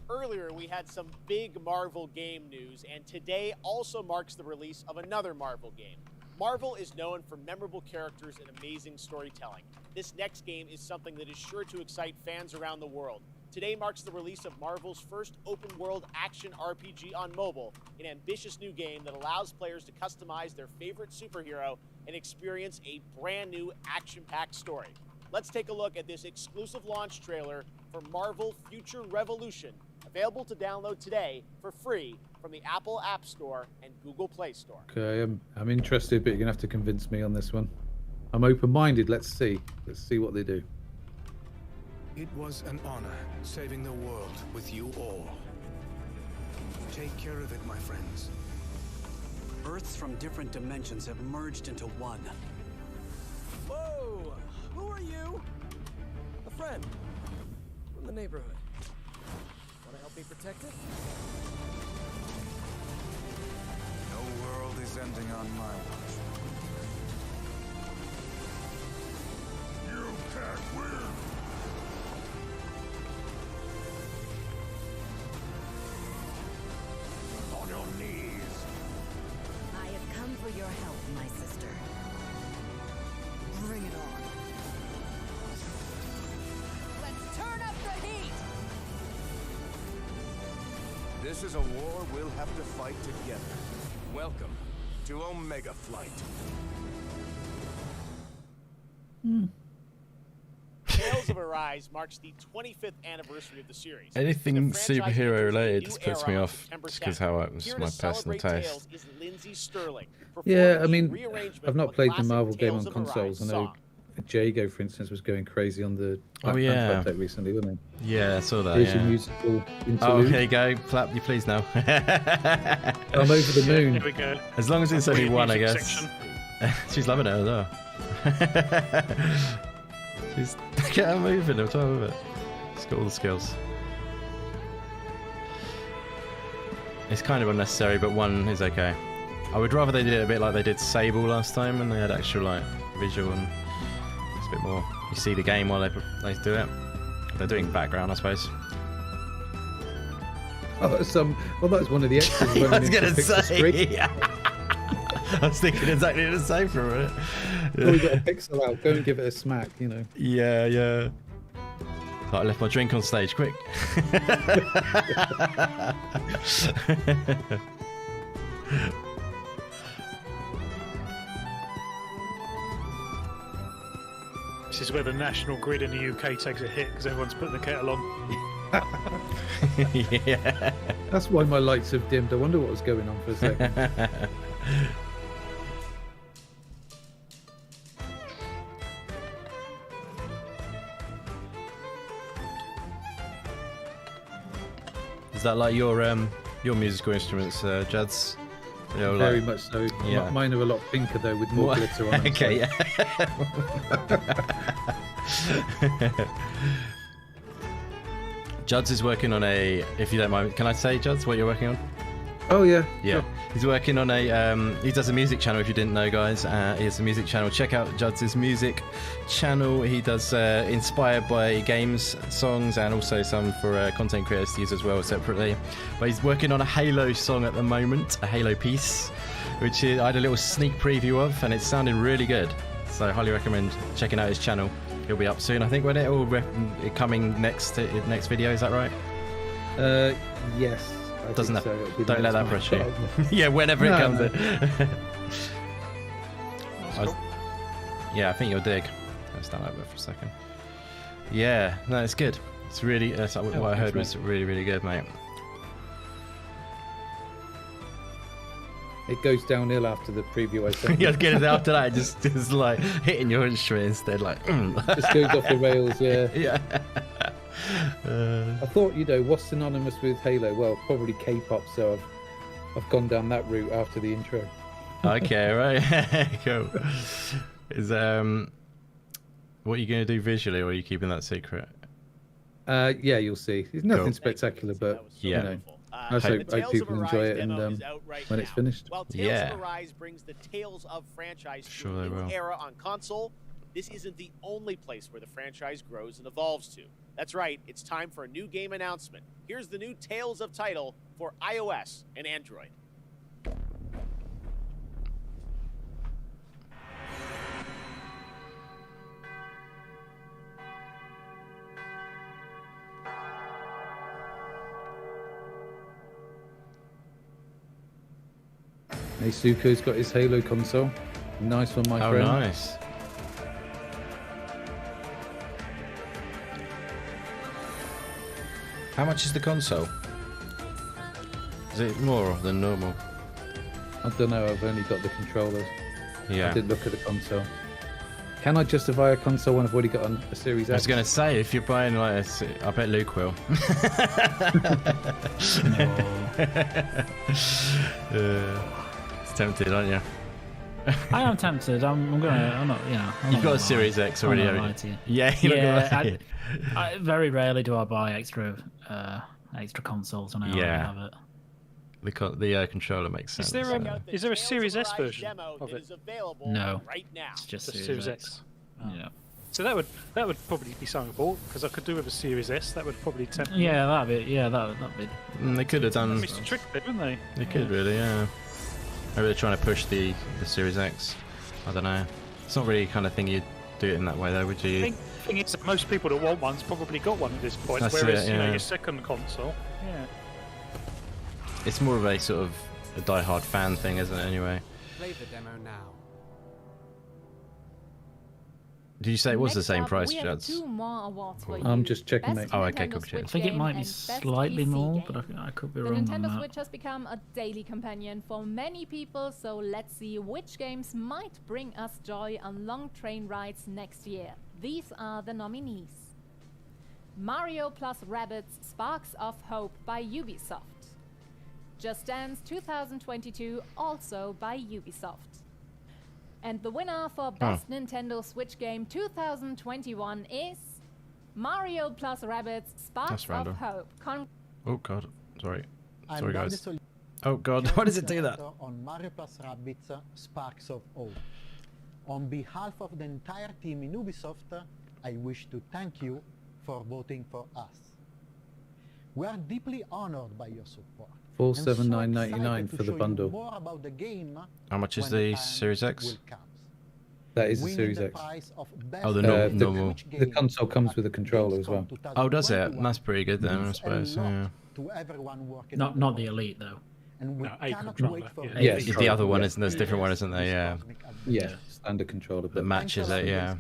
Earlier, we had some big Marvel game news, and today also marks the release of another Marvel game. Marvel is known for memorable characters and amazing storytelling. This next game is something that is sure to excite fans around the world. Today marks the release of Marvel's first open-world action RPG on mobile, an ambitious new game that allows players to customize their favorite superhero and experience a brand new action-packed story. Let's take a look at this exclusive launch trailer for Marvel Future Revolution, available to download today for free from the Apple App Store and Google Play Store. Okay, I'm interested, but you're gonna have to convince me on this one. I'm open-minded. Let's see what they do. It was an honor saving the world with you all. Take care of it, my friends. Earths from different dimensions have merged into one. Whoa! Who are you? A friend from the neighborhood. Want to help me protect it? No world is ending on my watch. You can't win! On your knees! I have come for your help, my sister. Bring it on. Let's turn up the heat! This is a war we'll have to fight together. Welcome to Omega Flight. Tales of Arise marks the 25th anniversary of the series. Anything The franchise superhero enters a related new just puts era me on off, September just because 7th. how it was Here my to personal celebrate taste. Tales is Lindsay Sterling, Yeah, I performing mean, a rearrangement I've of not a played the classic Marvel game Tales on of Arise consoles. I know song. Jago, for instance, was going crazy on the Oh, yeah. update recently, wasn't Yeah, I saw that. Here's Yeah. your musical Oh, interlude. okay, go. Phlapp, you please now. I'm over the moon. Here we go. As long as it's only Weird one, I music guess. section. She's loving it as well. She's get her moving on top of it. She's got all the skills. It's kind of unnecessary, but one is okay. I would rather they did it a bit like they did Sable last time, and they had actual like visual and it's a bit more. You see the game while they do it. They're doing background, I suppose. Oh, that's well, that's one of the extras. I running was into gonna the pixel say. screen. I was thinking exactly the same for a minute. Oh, we got a pixel out. Go and give it a smack, you know. Yeah, yeah. I left my drink on stage, quick. This is where the national grid in the UK takes a hit because everyone's putting the kettle on. Yeah. That's why my lights have dimmed. I wonder what was going on for a second. Is that like your musical instruments, Juds? They're all Very like- much so. Yeah. Mine are a lot pinker though, with more glitter on them. Okay, so- yeah. Juds is working on a. If you don't mind, can I say, Juds, what you're working on? Oh yeah. Yeah, Sure. he's working on a. He does a music channel. If you didn't know, guys, he has a music channel. Check out Juds' music channel. He does inspired by games, songs, and also some for content creators to use as well separately. But he's working on a Halo song at the moment, a Halo piece, which I had a little sneak preview of, and it's sounding really good. So I highly recommend checking out his channel. He'll be up soon, I think. When it all coming next video, is that right? Yes. I Doesn't think that, so. It'll be the don't let that next pressure one. you. Yeah, whenever No, it comes no. in. Yeah, I think you'll dig. Let's stand over for a second. Yeah, no, it's good. It's really, what I heard was really, really good, mate. It goes downhill after the preview I sent. Yeah, get it after that, just like hitting your instrument instead, like. Just goes off the rails, yeah. Yeah. I thought, what's synonymous with Halo? Well, probably K-pop, so I've gone down that route after the intro. Okay, right. Cool. Is what are you going to do visually, or are you keeping that secret? Yeah, you'll see. It's nothing Cool. spectacular, but Yeah. I hope people enjoy it, and when it's finished. While Tales of Arise brings the Tales of franchise Sure to a they new will. era on console, this isn't the only place where the franchise grows and evolves to. That's right, it's time for a new game announcement. Here's the new Tales of title for iOS and Android. Hey, Suko's got his Halo console. Nice one, my Oh, friend. nice. How much is the console? Is it more than normal? I don't know, I've only got the controllers. Yeah. I didn't look at the console. Can I justify a console when I've already got a Series X? I was going to say, if you're buying like I bet Luke will. It's tempted, aren't you? I am tempted. I'm not. I'm You've not got a gonna Series lie. X already, I'm not haven't gonna you? lie to you. Yeah, you're not gonna lie. I very rarely do I buy extra consoles when I already Yeah. have it. The controller makes sense. Is there a Series S version of it? No, right now. it's just The Series X. Yeah. So that would probably be something I bought because I could do with a Series S. That would probably tempt me. Yeah, that'd be. They could have done. Missed a trick there, didn't they? They could really, yeah. Maybe they're trying to push the Series X. I don't know. It's not really the kind of thing you'd do it in that way, though, would you? The thing is that most people that want one's probably got one at this point. That's whereas it, yeah. your second console, yeah. It's more of a sort of a die-hard fan thing, isn't it? Anyway. Play the demo now. Did you say it was the Next same up, price, we have Juds? 2 more awards for I'm you. just checking, Best mate. Oh, okay, Nintendo cool. Switch I think it game might be and best slightly PC more, game. but I could be The wrong on Nintendo that. Switch has become a daily companion for many people, so let's see which games might bring us joy on long train rides next year. These are the nominees. Mario plus Rabbids Sparks of Hope by Ubisoft. Just Dance 2022, also by Ubisoft. And the winner for Best Nintendo Switch Game 2021 is Mario plus Rabbids Sparks That's of random. Hope. Oh god, sorry. I'm Sorry, Danny guys. Sol- Oh god, why does it do that? On Mario plus Rabbids Sparks of Hope. On behalf of the entire team in Ubisoft, I wish to thank you for voting for us. We are deeply honored by your support. $479.99 for the to show you bundle. more about the game How much is when the time Series X? will come. That is the Winning Series the X. prize of Oh, the best normal. The console comes with a controller as well. Oh, does it? That's pretty good then, I means a suppose. lot Yeah. to everyone working Not on not the Elite though. and we No, a cannot controller, wait for yeah. Yeah, the other one isn't. There's a different one, isn't there? Yeah. Yeah, standard controller. That But matches it, yeah.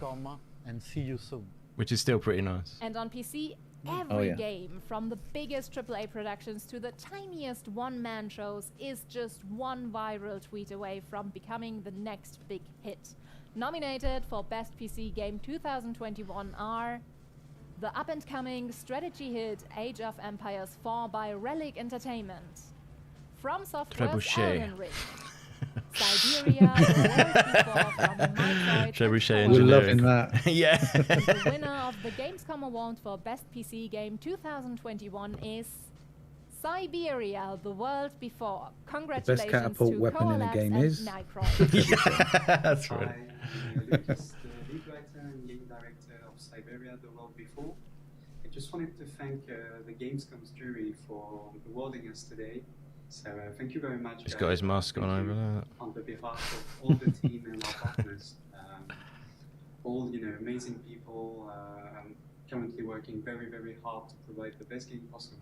And see you soon. Which is still pretty nice. And on PC, Oh, every yeah. game, from the biggest AAA productions to the tiniest one-man shows, is just one viral tweet away from becoming the next big hit. Nominated for Best PC Game 2021 are the up-and-coming strategy hit Age of Empires 4 by Relic Entertainment, From Software's Trebuchet. Elden Ring, Siberia, The World Before from Metroid, Trebuchet and we're engineering. loving that. Yeah. the winner of the Gamescom Award for Best PC Game 2021 is Siberia, The World Before. Congratulations catapult to weapon in a Coalabs game and is- Nightcrawler. That's right. I'm Lucas, the lead writer and game director of Siberia, The World Before. I just wanted to thank the Gamescom's jury for awarding us today. So thank you very much. He's got his mask on over there. On the behalf of all the team and our partners, all amazing people, currently working very, very hard to provide the best game possible.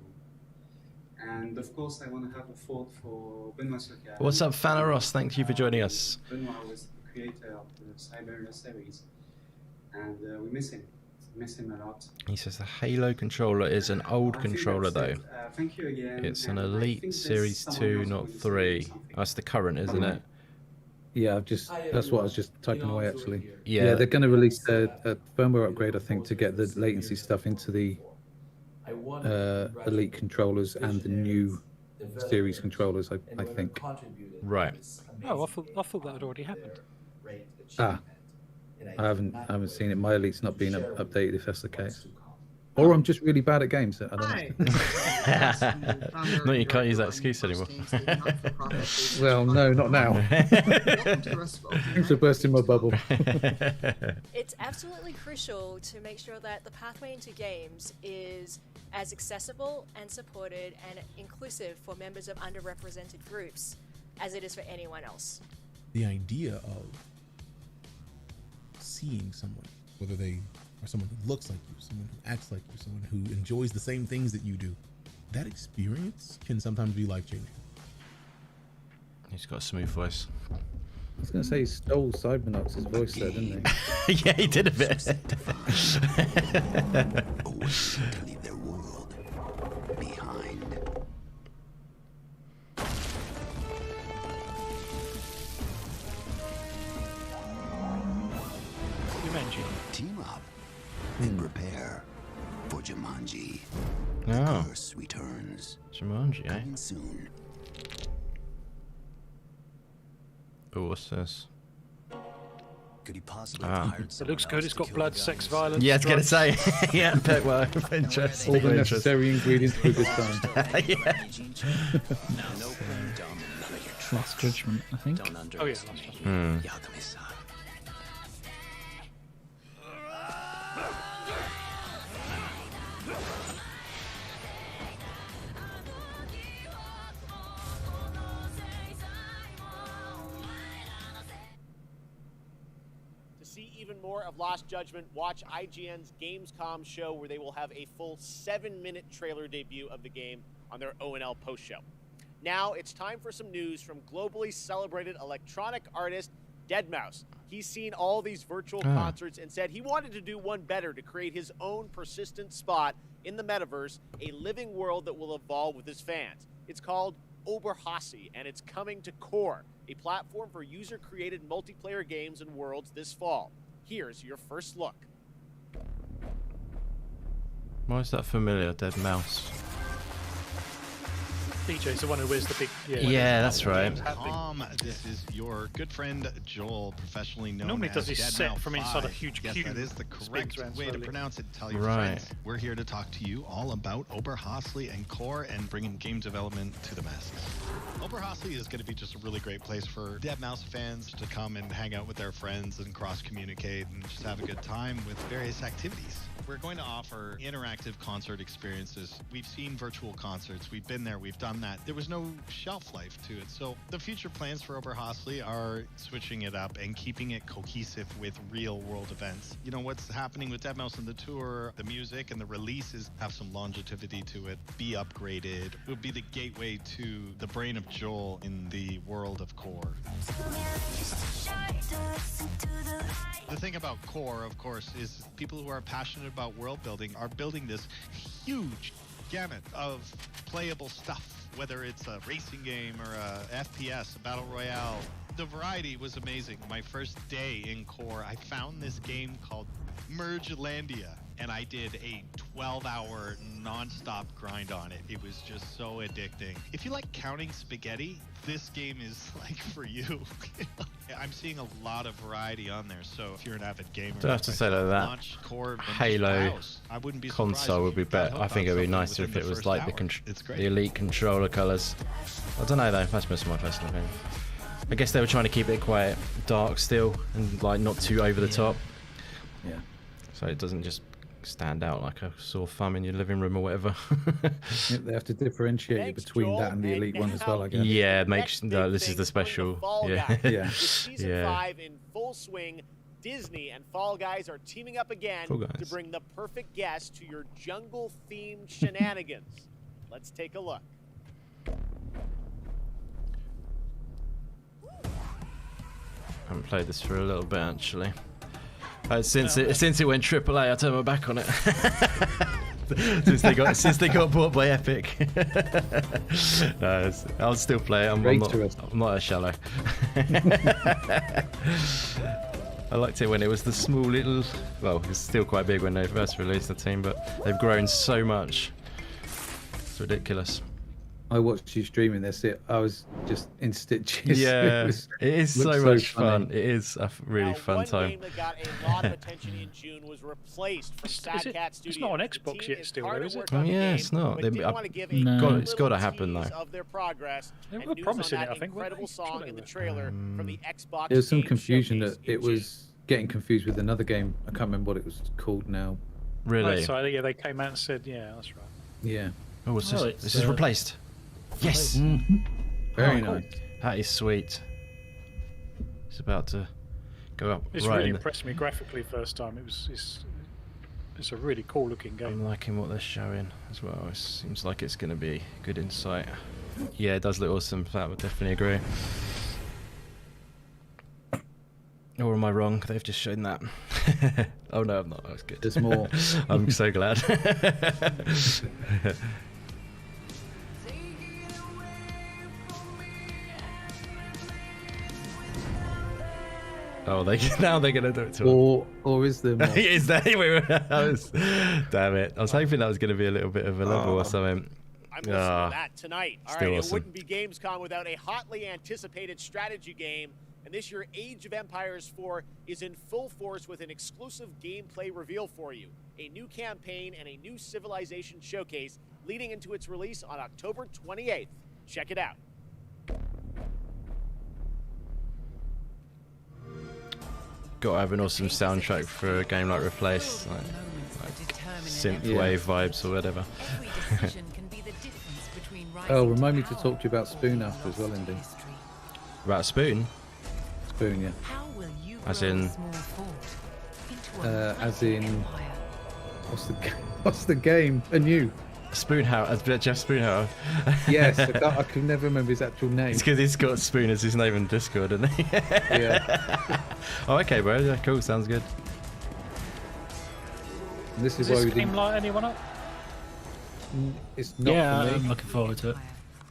And of course, I want to have a thought for Benoit Soka. What's up, Fana Ross? Thank you for joining us. Benoit was the creator of the Siberia series, and we miss him. Miss him a lot. He says the Halo controller is an old I think controller that's though. it. Thank you again. It's an and I think Elite there's Series someone 2, else not who is 3. saying something. That's the current, isn't it? Yeah, that's what I was just typing away actually. Yeah. They're going to release a firmware upgrade, I think, to get the latency stuff into the Elite controllers and the new series controllers, I think. Right. Oh, I thought that had already happened. Ah, I haven't seen it. My Elite's not being updated, if that's the case. Or I'm just really bad at games. I don't know. No, you can't use that excuse anymore. Well, no, not now. Things are bursting my bubble. It's absolutely crucial to make sure that the pathway into games is as accessible and supported and inclusive for members of underrepresented groups as it is for anyone else. The idea of seeing someone, whether they are someone who looks like you, someone who acts like you, someone who enjoys the same things that you do, that experience can sometimes be life-changing. He's got a smooth voice. I was going to say he stole Cybernox' voice there, didn't he? Yeah, he did a bit. Always to leave their world behind. Team up and prepare for Jumanji. Oh. Curse returns. Jumanji, eh? Coming soon. Oh, what's this? Could he possibly It looks good. It's got blood, sex, violence. Yeah, I was going to drugs. say. Yeah, but well, interesting. All the necessary ingredients for this time. Yeah. Lost Judgment, I think. Oh yeah, Lost Judgment. To see even more of Lost Judgment, watch IGN's Gamescom show, where they will have a full 7-minute trailer debut of the game on their O&L post show. Now it's time for some news from globally celebrated electronic artist Deadmau5. He's seen all these virtual concerts and said he wanted to do one better to create his own persistent spot in the metaverse, a living world that will evolve with his fans. It's called Oberhasli, and it's coming to Core, a platform for user-created multiplayer games and worlds this fall. Here's your first look. Why is that familiar, Deadmau5? DJ's the one who wears the big... Yeah, that's right. This is your good friend Joel, professionally known Normally as does his set Deadmau5. from inside a huge Yes, cube. that is the correct way to pronounce it. Tell your Right. friends. We're here to talk to you all about Oberhasli and Core and bringing game development to the masses. Oberhasli is going to be just a really great place for Deadmau5 fans to come and hang out with their friends and cross-communicate and just have a good time with various activities. We're going to offer interactive concert experiences. We've seen virtual concerts. We've been there. We've done that. There was no shelf life to it. So the future plans for Oberhasli are switching it up and keeping it cohesive with real world events. You know, what's happening with Deadmau5 and the tour, the music and the releases have some longevity to it, be upgraded. It would be the gateway to the brain of Joel in the world of Core. The thing about Core, of course, is people who are passionate about world building are building this huge gamut of playable stuff, whether it's a racing game or a FPS, a battle royale. The variety was amazing. My first day in Core, I found this game called Mergelandia, and I did a 12-hour non-stop grind on it. It was just so addicting. If you like counting spaghetti, this game is like for you. I'm seeing a lot of variety on there, so if you're an avid gamer, Do I have to say like that? launch Core Halo I wouldn't be console would be better. I think it would be nicer if it was like the Elite controller colours. I don't know though. That's just my personal opinion. I guess they were trying to keep it quite dark still and like not too over the top. Yeah. So it doesn't just stand out like a sore thumb in your living room or whatever. They have to differentiate you between that and the Elite one as well, I guess. Yeah, it makes no. This is the special. Yeah. Yeah. With Season 5 in full swing, Disney and Fall Guys are teaming up again to bring the perfect guest to your jungle-themed shenanigans. Let's take a look. I haven't played this for a little bit actually. Since it went AAA, I turned my back on it. since they got bought by Epic. No, I'll still play it. I'm not as shallow. I liked it when it was the small little. Well, it was still quite big when they first released the team, but they've grown so much. It's ridiculous. I watched you streaming this. I was just in stitches. Yeah, it is so much fun. It is a really fun time. One game that got a lot of attention in June was replaced from Sad Cat Studios. It's not on Xbox yet still, though, is it? Oh yeah, it's not. It's got to happen though. Of their progress. They were promising it, I think. Incredible song in the trailer from the Xbox. There was some confusion that it was getting confused with another game. I can't remember what it was called now. Really? Oh, sorry, yeah, they came out and said, yeah, that's right. Yeah. Oh, what's this? This is replaced. Yes. Very cool. nice. That is sweet. It's about to go up. It's right really impressed me graphically first time. It's a really cool looking game. I'm liking what they're showing as well. It seems like it's going to be good insight. Yeah, it does look awesome. That would definitely agree. Or am I wrong? They've just shown that. Oh no, I'm not. That's good. There's more. I'm so glad. Oh, now they're gonna do it to him. Or is there more? Is there? Damn it! I was hoping that was gonna be a little bit of a level or something. I'm listening to that tonight. All right, awesome. It wouldn't be Gamescom without a hotly anticipated strategy game. And this year, Age of Empires 4 is in full force with an exclusive gameplay reveal for you. A new campaign and a new civilization showcase leading into its release on October 28th. Check it out. Got to have an awesome soundtrack for a game like Replace, like synthwave vibes or whatever. Oh, remind me to talk to you about Spoon after as well, Indy. About Spoon? Spoon, yeah. As in, what's the game? Anew. Spoonhouse, Jeff Spoonhouse. Yes, I can never remember his actual name. It's because he's got Spoon as his name in Discord, isn't he? Yeah. Oh, okay, bro. Yeah, cool. Sounds good. And this is Does why this we game didn't. light anyone up? It's not Yeah, for me. I'm looking forward to it.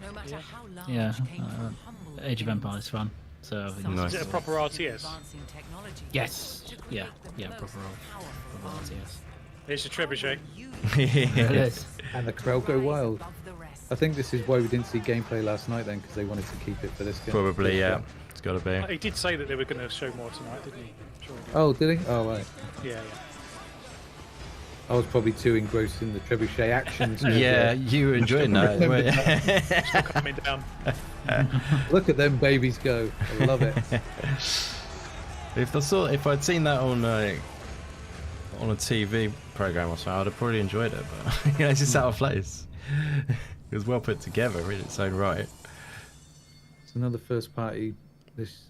No matter how large Yeah, came from humble Age of Empires fun. So I think Is it a proper RTS? advancing technology. yes, to yeah, create the yeah, most proper powerful RTS. It's a trebuchet. It is. And the crowd go wild. I think this is why we didn't see gameplay last night then, because they wanted to keep it for this game. Probably, yeah. It's got to be. He did say that they were going to show more tonight, didn't he? Sure he did. Oh, did he? Oh, right. Yeah, I was probably too engrossed in the trebuchet actions. Yeah, you were enjoying that. yeah. Still coming down. Look at them babies go. I love it. If I'd seen that on a TV program or something, I'd have probably enjoyed it. But it's just out of place. It was well put together in its own right. It's another first party. This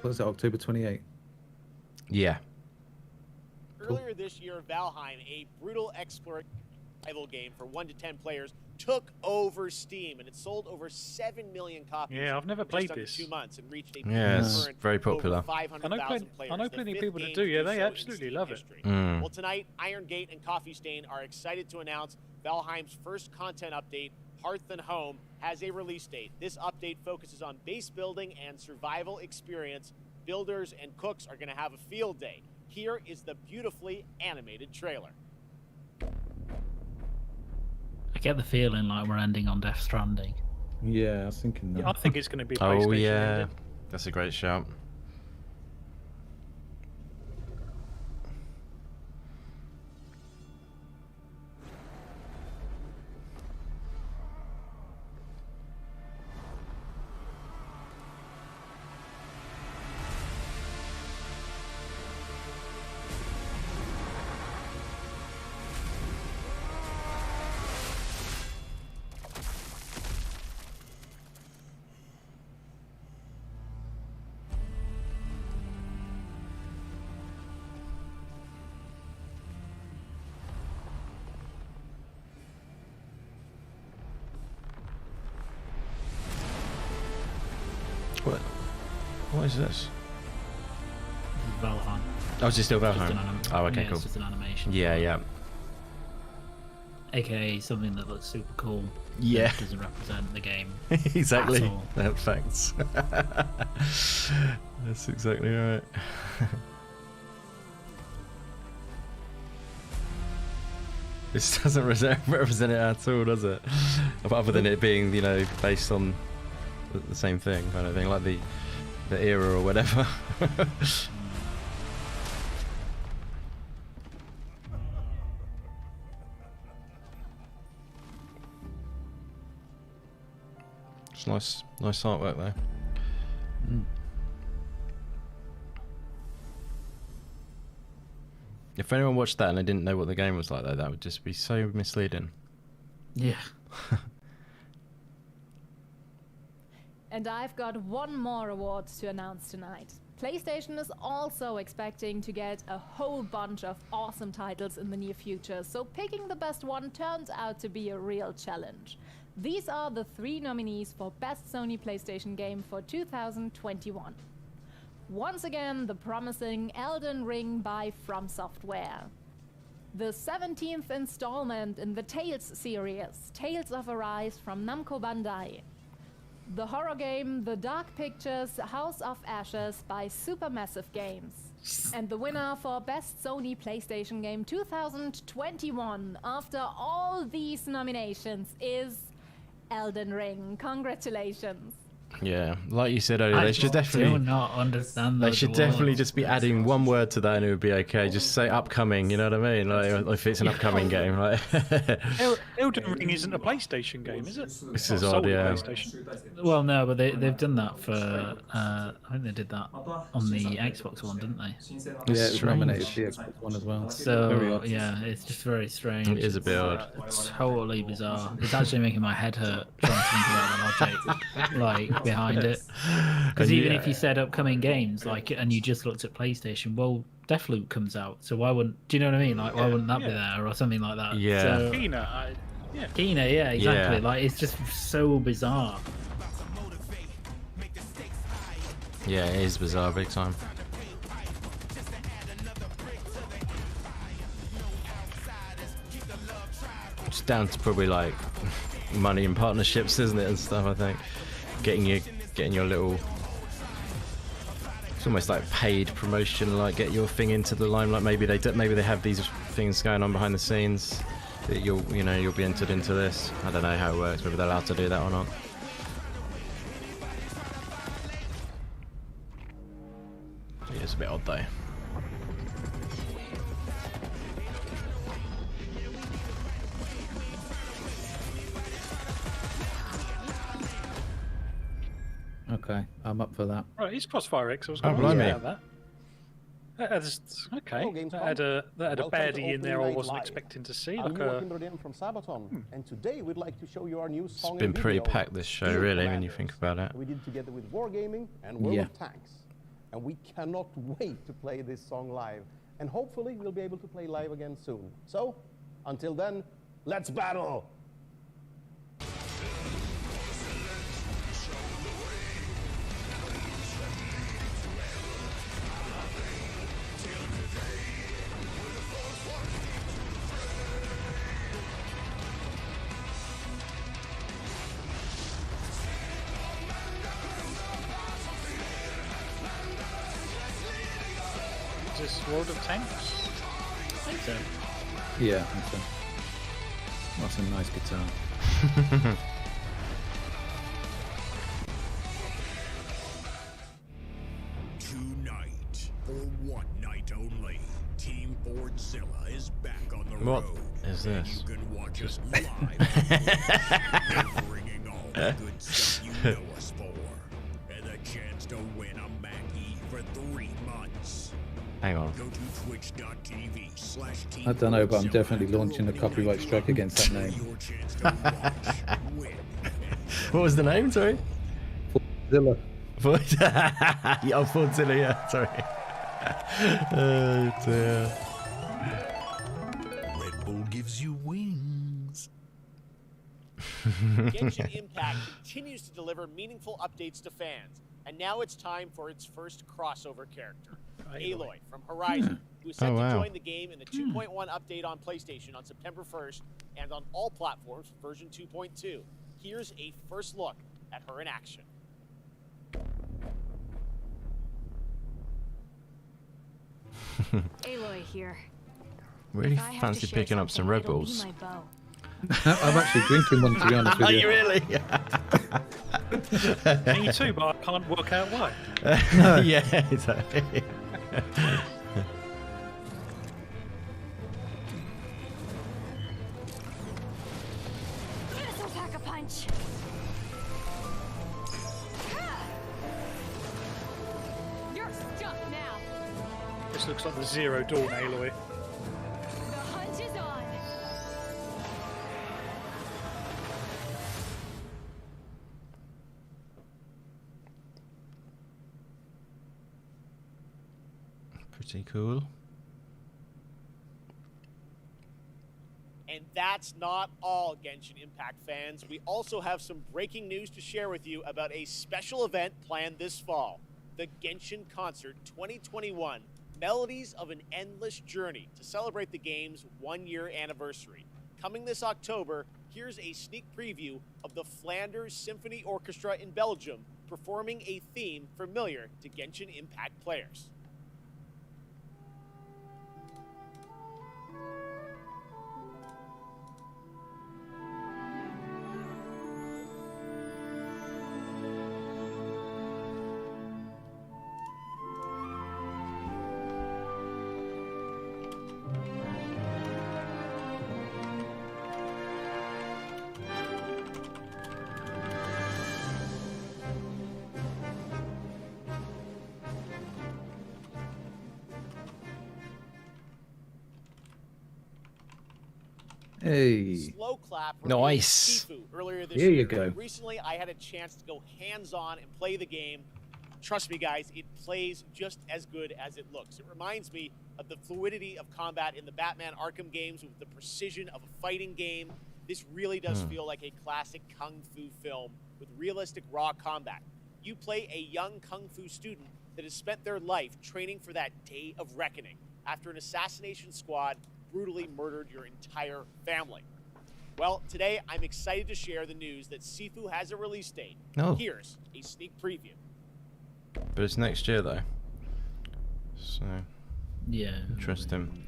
what is it? October 28th. Yeah. Earlier this year, Valheim, a brutal exploration survival game for 1 to 10 players, took over Steam, and it sold over 7 million copies. Yeah, I've never in played just under this. 2 months and reached a Yeah, it's current very popular. over 500,000 players. I know the plenty of fifth people that game do. to Yeah, they so in absolutely Steam love it. history. Mm. Well, tonight, Iron Gate and Coffee Stain are excited to announce Valheim's first content update, Hearth and Home, has a release date. This update focuses on base building and survival experience. Builders and cooks are going to have a field day. Here is the beautifully animated trailer. I get the feeling like we're ending on Death Stranding. Yeah, I was thinking that. Yeah, I think it's going to be Oh PlayStation. yeah, ended. that's a great shout. What is this? This is Valheim. Oh, is it still Just Valheim? an Oh, okay, yeah, cool. It's just an animation. Yeah, yeah. AKA something that looks super cool. Yeah. That doesn't represent the game. Exactly. At all. That facts. That's exactly right. This doesn't represent it at all, does it? Other than it being, you know, based on the same thing, kind of thing, like the era or whatever. It's nice artwork though. If anyone watched that and they didn't know what the game was like, though, that would just be so misleading. Yeah. And I've got one more award to announce tonight. PlayStation is also expecting to get a whole bunch of awesome titles in the near future, so picking the best one turns out to be a real challenge. These are the 3 nominees for Best Sony PlayStation Game for 2021. Once again, the promising Elden Ring by From Software. The 17th installment in the Tales series, Tales of Arise from Namco Bandai. The horror game The Dark Pictures House of Ashes by Supermassive Games. And the winner for Best Sony PlayStation Game 2021 after all these nominations is Elden Ring. Congratulations. Yeah, like you said earlier, they should definitely. do not understand. They those should awards. definitely just be adding one word to that, and it would be okay. Just say upcoming. You know what I mean? Like if it's an upcoming game, like. Elden Ring isn't a PlayStation game, is it? This is Not odd, solely yeah. PlayStation. Well, no, but they've done that for. I think they did that on the Xbox One, didn't they? Yeah, it was nominated for the Xbox One as well. Very So odd. yeah, it's just very strange. It is a bit odd. It's totally bizarre. It's actually making my head hurt trying to think about the logic like behind it. Because even if you said upcoming games, like, and you just looked at PlayStation, well, Deathloop comes out, so why wouldn't? Do you know what I mean? Like, why wouldn't that be there or something like that? Yeah. So, Kena, Kina, yeah, exactly. Yeah. Like it's just so bizarre. Yeah, it is bizarre, big time. It's down to probably like money and partnerships, isn't it, and stuff. I think getting your little. It's almost like paid promotion, like get your thing into the limelight. Maybe they have these things going on behind the scenes that you'll be entered into this. I don't know how it works, whether they're allowed to do that or not. Yeah, it's a bit odd though. Okay, I'm up for that. Right, he's Crossfire X. I was Oh, going to blimey. about that. Okay, that had a baddie in there I wasn't expecting to see. I'm Like Joachim Rodin from Sabaton, and today we'd like to show you our new song It's been and pretty video, packed, this show, Field really, when you Commanders. think about it. We did together with Wargaming and World Yeah. of Tanks, and we cannot wait to play this song live. And hopefully we'll be able to play live again soon. So, until then, let's battle! Is this World of Tanks? I think so. Yeah, I think so. That's a nice guitar. Tonight, for one night only, Team Fordzilla is back on the What road. is this? You can watch us live on bringing all the good stuff you know us for, and a chance to win a Mackie for 3 months. Hang on. Go to twitch.tv/Team I don't know, but I'm Fordzilla. definitely launching a copyright strike against that name. Your chance to watch, win, What was the name? Sorry. Zilla. Yeah, Fordzilla. Yeah, sorry. Oh dear. Red Bull gives you wings. Genshin Impact continues to deliver meaningful updates to fans, and now it's time for its first crossover character, Aloy from Horizon, who is set Oh, to wow. join the game in the 2.1 update on PlayStation on September 1st and on all platforms for version 2.2. Here's a first look at her in action. Aloy here. Really If I have to fancy share picking up some something, Red it'll be Bulls. my bow. I'm actually drinking one, to be honest with Are you. you really? Me too, but I can't work out why. Yeah, exactly. This'll pack a punch. You're stuck now. This looks like the Zero Dawn Aloy. The hunt is on. Pretty cool. And that's not all, Genshin Impact fans. We also have some breaking news to share with you about a special event planned this fall, the Genshin Concert 2021, Melodies of an Endless Journey, to celebrate the game's 1-year anniversary. Coming this October, here's a sneak preview of the Flanders Symphony Orchestra in Belgium performing a theme familiar to Genshin Impact players. Hey. Slow Clap Nice. Sifu earlier this Here year. you go. Recently, I had a chance to go hands-on and play the game. Trust me, guys, it plays just as good as it looks. It reminds me of the fluidity of combat in the Batman Arkham games with the precision of a fighting game. This really does feel like a classic kung fu film with realistic raw combat. You play a young kung fu student that has spent their life training for that day of reckoning after an assassination squad brutally murdered your entire family. Well, today I'm excited to share the news that Sifu has a release date. Oh. Here's a sneak preview. But it's next year though. So yeah, interesting.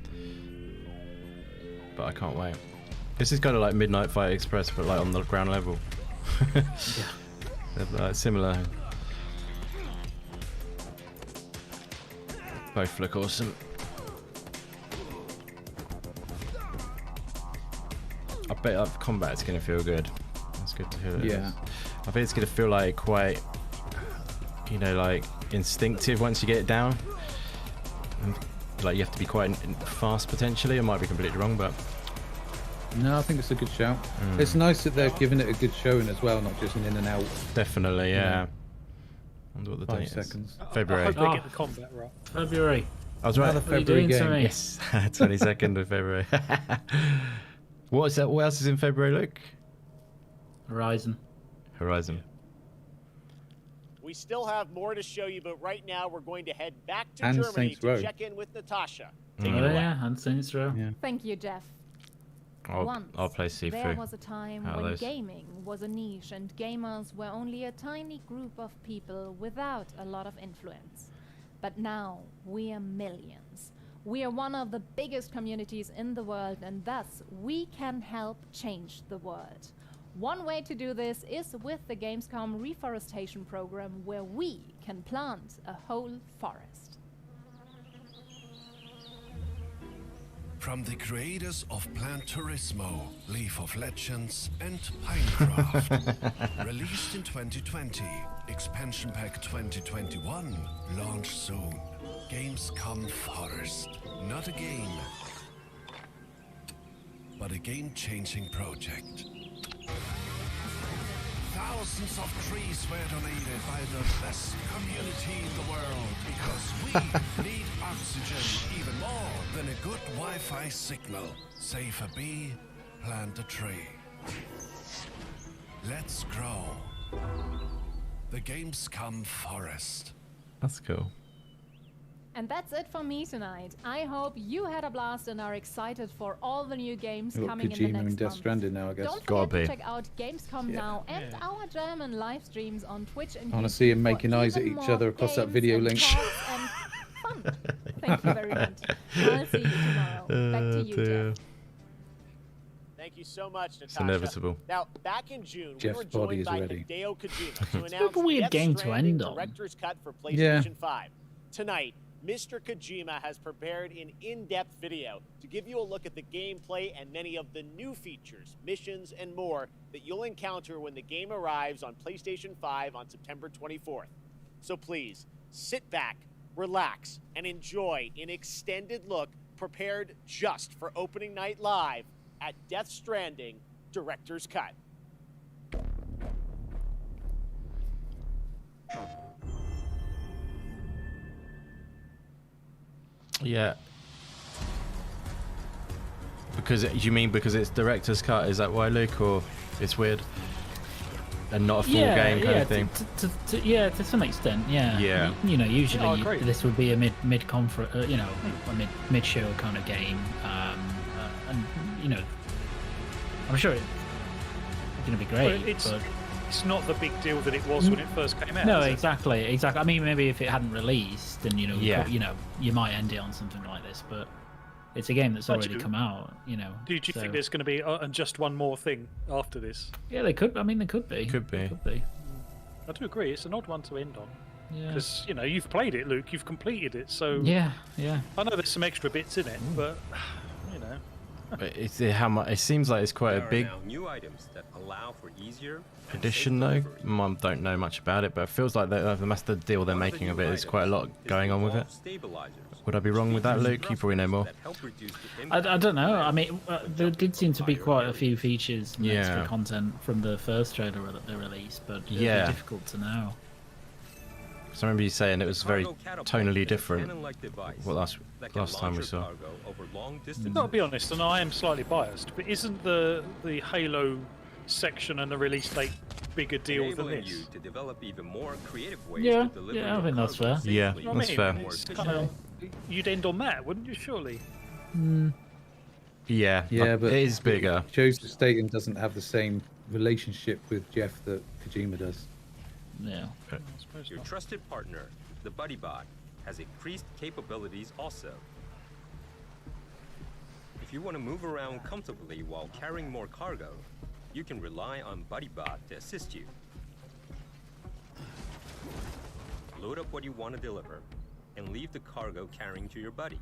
But I can't wait. This is kind of like Midnight Fight Express, but like on the ground level. They're like similar. Both look awesome. I bet that combat's gonna feel good. That's good to hear. Yeah. I think it's gonna feel like quite, you know, like instinctive once you get it down. And, like you have to be quite fast potentially. I might be completely wrong, but no, I think it's a good shout. It's nice that they're giving it a good showing as well, not just an in and out. Definitely, yeah. know, Wonder what the 5 date seconds. is. February. I hope they get the combat right. February. I was right. Another What are you doing February to game. me? Yes, 22nd of February. What is that? What else is in February, Luke? Horizon. Horizon. We still have more to show you, but right now we're going to head back to And Germany Saints to Row. check in with Natasha. Oh Take it away. yeah, and Saints Row. Yeah. Thank you, Jeff. I'll play Sifu. There was a time Out of when those. gaming was a niche and gamers were only a tiny group of people without a lot of influence. But now we are millions. We are one of the biggest communities in the world, and thus we can help change the world. One way to do this is with the Gamescom reforestation program, where we can plant a whole forest. From the creators of Plant Turismo, Leaf of Legends, and Pinecraft. Released in 2020, Expansion Pack 2021, launch soon. Gamescom Forest. Not a game, but a game-changing project. Thousands of trees were donated by the best community in the world because we need oxygen even more than a good Wi-Fi signal. Save a bee, plant a tree. Let's grow. The Gamescom Forest. That's cool. And that's it for me tonight. I hope you had a blast and are excited for all the new games We've got coming in Kojima the and next Death month. Stranding now, I guess. Don't Gotta forget to be. check out Gamescom now and our German live streams on Twitch and I want YouTube to see him for making eyes at even each more other across that games video and link. talks and fun. Thank you very much. I'll see you tomorrow. Back to you, dear. Jeff. Thank you so much, Natasha. inevitable. Now, back in June, Jeff's we were body joined is by ready. Hideo Kojima to bit of announce a weird Death game to Stranding end on. Director's Cut for Yeah. PlayStation 5. Tonight, Mr. Kojima has prepared an in-depth video to give you a look at the gameplay and many of the new features, missions, and more that you'll encounter when the game arrives on PlayStation 5 on September 24th. So please, sit back, relax, and enjoy an extended look prepared just for opening night live at Death Stranding Director's Cut. Yeah. Because you mean because it's director's cut? Is that why, Luke, or it's weird and not a full game kind of thing? Yeah, to some extent, yeah. Yeah. You know, usually Oh, great. this would be a mid conference, you know, a mid show kind of game, and you know, I'm sure it's going to be great. Well, it's not the big deal that it was when it first came out. No, is it? exactly. I mean, maybe if it hadn't released, then you know, Yeah. you might end it on something like this, but it's a game that's But already you- come out. You know. Do you so- think there's going to be just one more thing after this? Yeah, they could. I mean, they could be. Could be. Could be. I do agree. It's an odd one to end on. Yeah. Because, you know, you've played it, Luke. You've completed it. So Yeah. Yeah. I know there's some extra bits in it, but, you know. But it's how much? It seems like it's quite a big New items that allow for easier edition, though. I don't know much about it, but it feels like that's the deal they're making of it. There's quite a lot going on with it. Would I be wrong with that, Luke? You probably know more. I don't know. I mean, there did seem to be quite a few features and Yeah. extra content from the first trailer that they released, but it'd Yeah. be difficult to know. So I remember you saying it was very tonally different. What last time we saw. I'll be honest, and I am slightly biased, but isn't the Halo section and the release date bigger deal than this? You to develop even more creative ways Yeah, to deliver yeah, I think that's fair. Yeah, You know what I that's mean? fair. It's kind of, you'd end on that, wouldn't you? Surely. Yeah, Yeah, but it is bigger. Joseph Staten doesn't have the same relationship with Jeff that Kojima does. Yeah. Your trusted partner, the BuddyBot, has increased capabilities also. If you want to move around comfortably while carrying more cargo, you can rely on BuddyBot to assist you. Load up what you want to deliver and leave the cargo carrying to your buddy.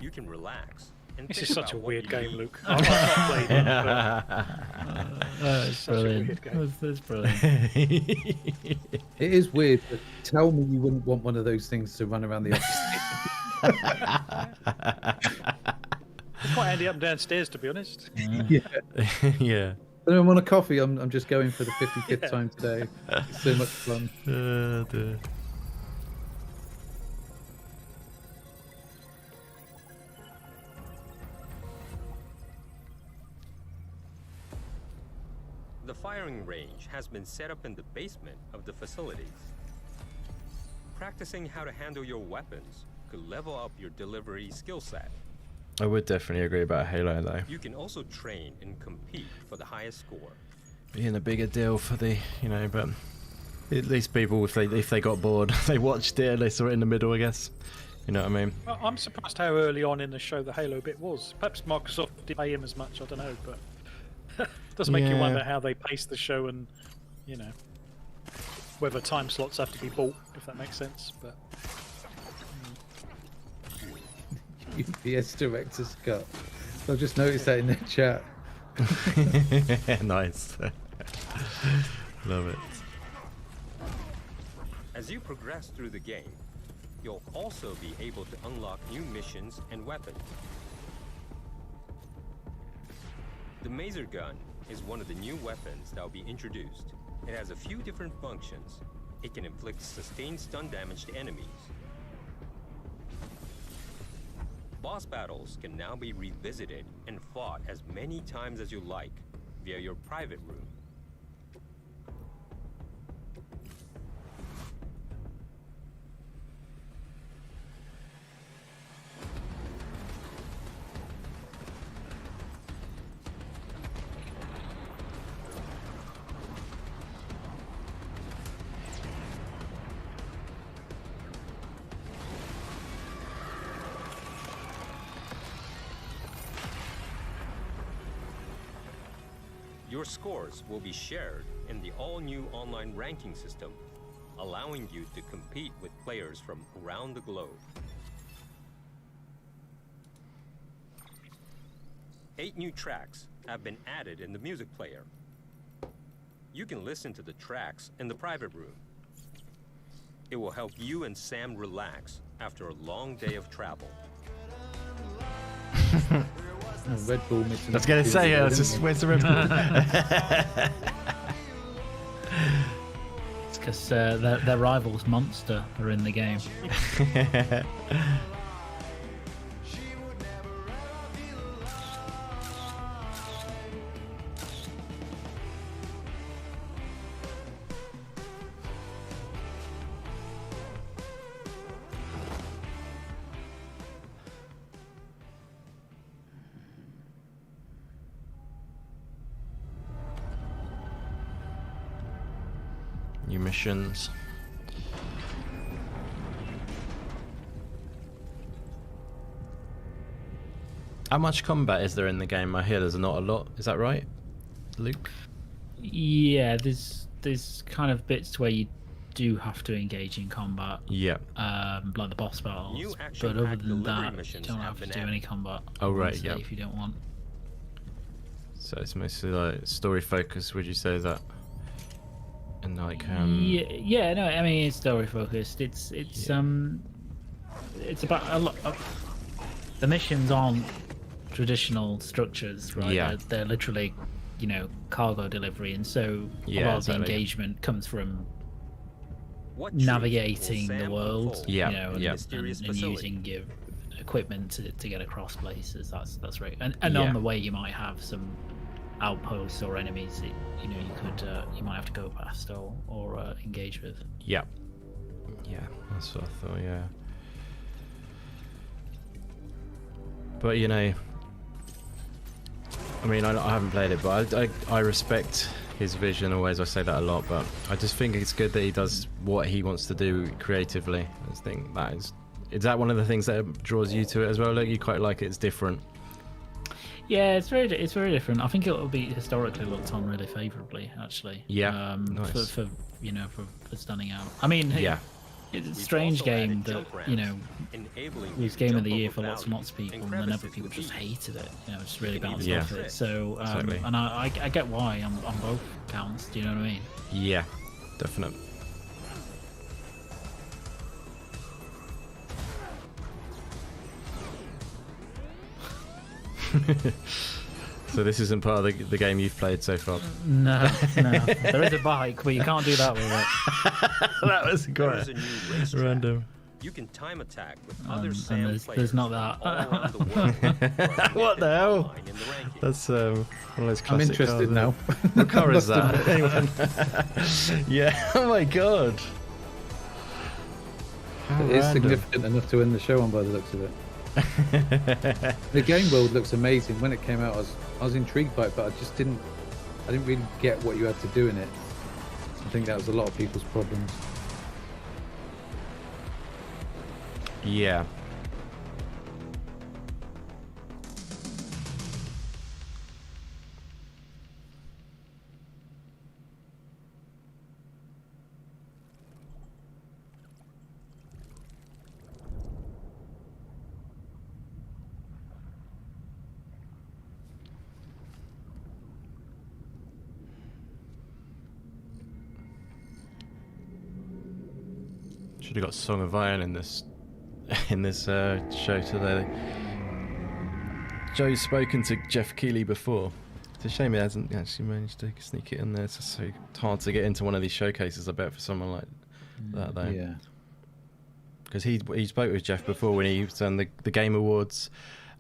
You can relax. This is such a weird game, Luke. I've not played it, It's such a weird game. That's brilliant. It is weird, but tell me you wouldn't want one of those things to run around the office. It's quite handy up and downstairs, to be honest. Yeah. Yeah. When I want a coffee, I'm just going for the 55th time today. It's so much fun. Dear. The firing range has been set up in the basement of the facilities. Practicing how to handle your weapons could level up your delivery skill set. I would definitely agree about Halo though. You can also train and compete for the highest score. Being a bigger deal for the, but at least people, if they got bored, they watched it, they saw it in the middle, I guess. You know what I mean? I'm surprised how early on in the show the Halo bit was. Perhaps Microsoft didn't pay him as much, I don't know, but it does make you Yeah. wonder how they pace the show and, whether time slots have to be bought, if that makes sense. But UPS Director's Cut. I've just noticed that in the chat. Nice. Love it. As you progress through the game, you'll also be able to unlock new missions and weapons. The Maser Gun is one of the new weapons that will be introduced. It has a few different functions. It can inflict sustained stun damage to enemies. Boss battles can now be revisited and fought as many times as you like via your private room. Your scores will be shared in the all-new online ranking system, allowing you to compete with players from around the globe. 8 new tracks have been added in the music player. You can listen to the tracks in the private room. It will help you and Sam relax after a long day of travel. Red Bull missing. I was going to say, where's the Red Bull? It's because their rivals Monster are in the game. New missions. How much combat is there in the game? I hear there's not a lot. Is that right, Luke? Yeah, there's kind of bits where you do have to engage in combat. Yeah. Like the boss battles. New But action-packed other than delivery that, you missions don't have have to been do added. any combat. Oh, right, honestly, yeah. If you don't want. So it's mostly like story focused. Would you say that? And like Yeah, no, I mean it's story focused. It's about a lot of the missions aren't traditional structures, right? Yeah. They're literally, cargo delivery, and so a Yeah, lot of the exactly. engagement comes from navigating the world, Yeah, you know, and, yeah. and using your equipment to get across places. That's right. And Yeah. on the way, you might have some outposts or enemies that you might have to go past or engage with. Yeah. Yeah, that's what I thought, yeah. But, you know, I mean, I haven't played it, but I respect his vision always. I say that a lot, but I just think it's good that he does what he wants to do creatively. I just think that is that one of the things that draws you to it as well? Like, you quite like it, it's different. Yeah, it's very different. I think it will be historically looked on really favourably, actually. Yeah, nice. for standing out. I mean, yeah, it's a strange game that was game of the year for lots and lots of people, and then other people just hated it. You know, just really bounced off it. So, exactly. and I get why on both counts. Do you know what I mean? Yeah, definite. So this isn't part of the game you've played so far? No. There is a bike, but you can't do that with it. That was quite random. You can time attack with other Sam and players there's not that. all around the world. What the hell? That's one of those classic I'm interested cars, now. What car is that? Anyone? Yeah. Oh my god. How It is random. significant enough to end the show on by the looks of it. The game world looks amazing. When it came out, I was intrigued by it, but I didn't really get what you had to do in it. I think that was a lot of people's problems. Yeah. Should have got Song of Iron in this show today. Joe's spoken to Geoff Keighley before. It's a shame he hasn't actually managed to sneak it in there. It's just so hard to get into one of these showcases, I bet, for someone like that, though. Yeah. Because he spoke with Geoff before when he was on the Game Awards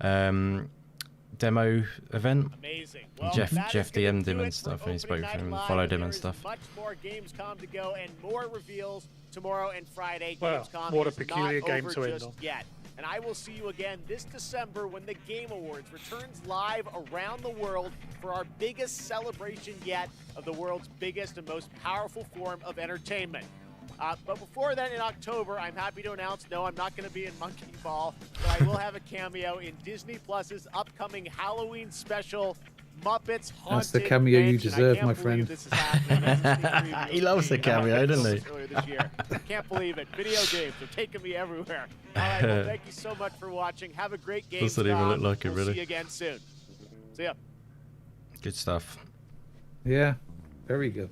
demo event. Amazing. Well, Geoff DM'd him and stuff, and he spoke with him and followed him and stuff. Much more Gamescom to go and more reveals tomorrow and Friday. Well, Gamescom what a is peculiar not game over to end just on. yet. And I will see you again this December when the Game Awards returns live around the world for our biggest celebration yet of the world's biggest and most powerful form of entertainment. But before then, in October, I'm happy to announce, no, I'm not going to be in Monkey Ball, but I will have a cameo in Disney Plus's upcoming Halloween special, Muppets Haunted That's the cameo you Mansion. deserve, I can't my believe friend. This is happening. He loves the cameo, doesn't he? Earlier this year. Can't believe it. Video games are taking me everywhere. All right, well, thank you so much for watching. Have a great game. Doesn't even look like it, we'll really. See you again soon. See ya. Good stuff. Yeah, very good.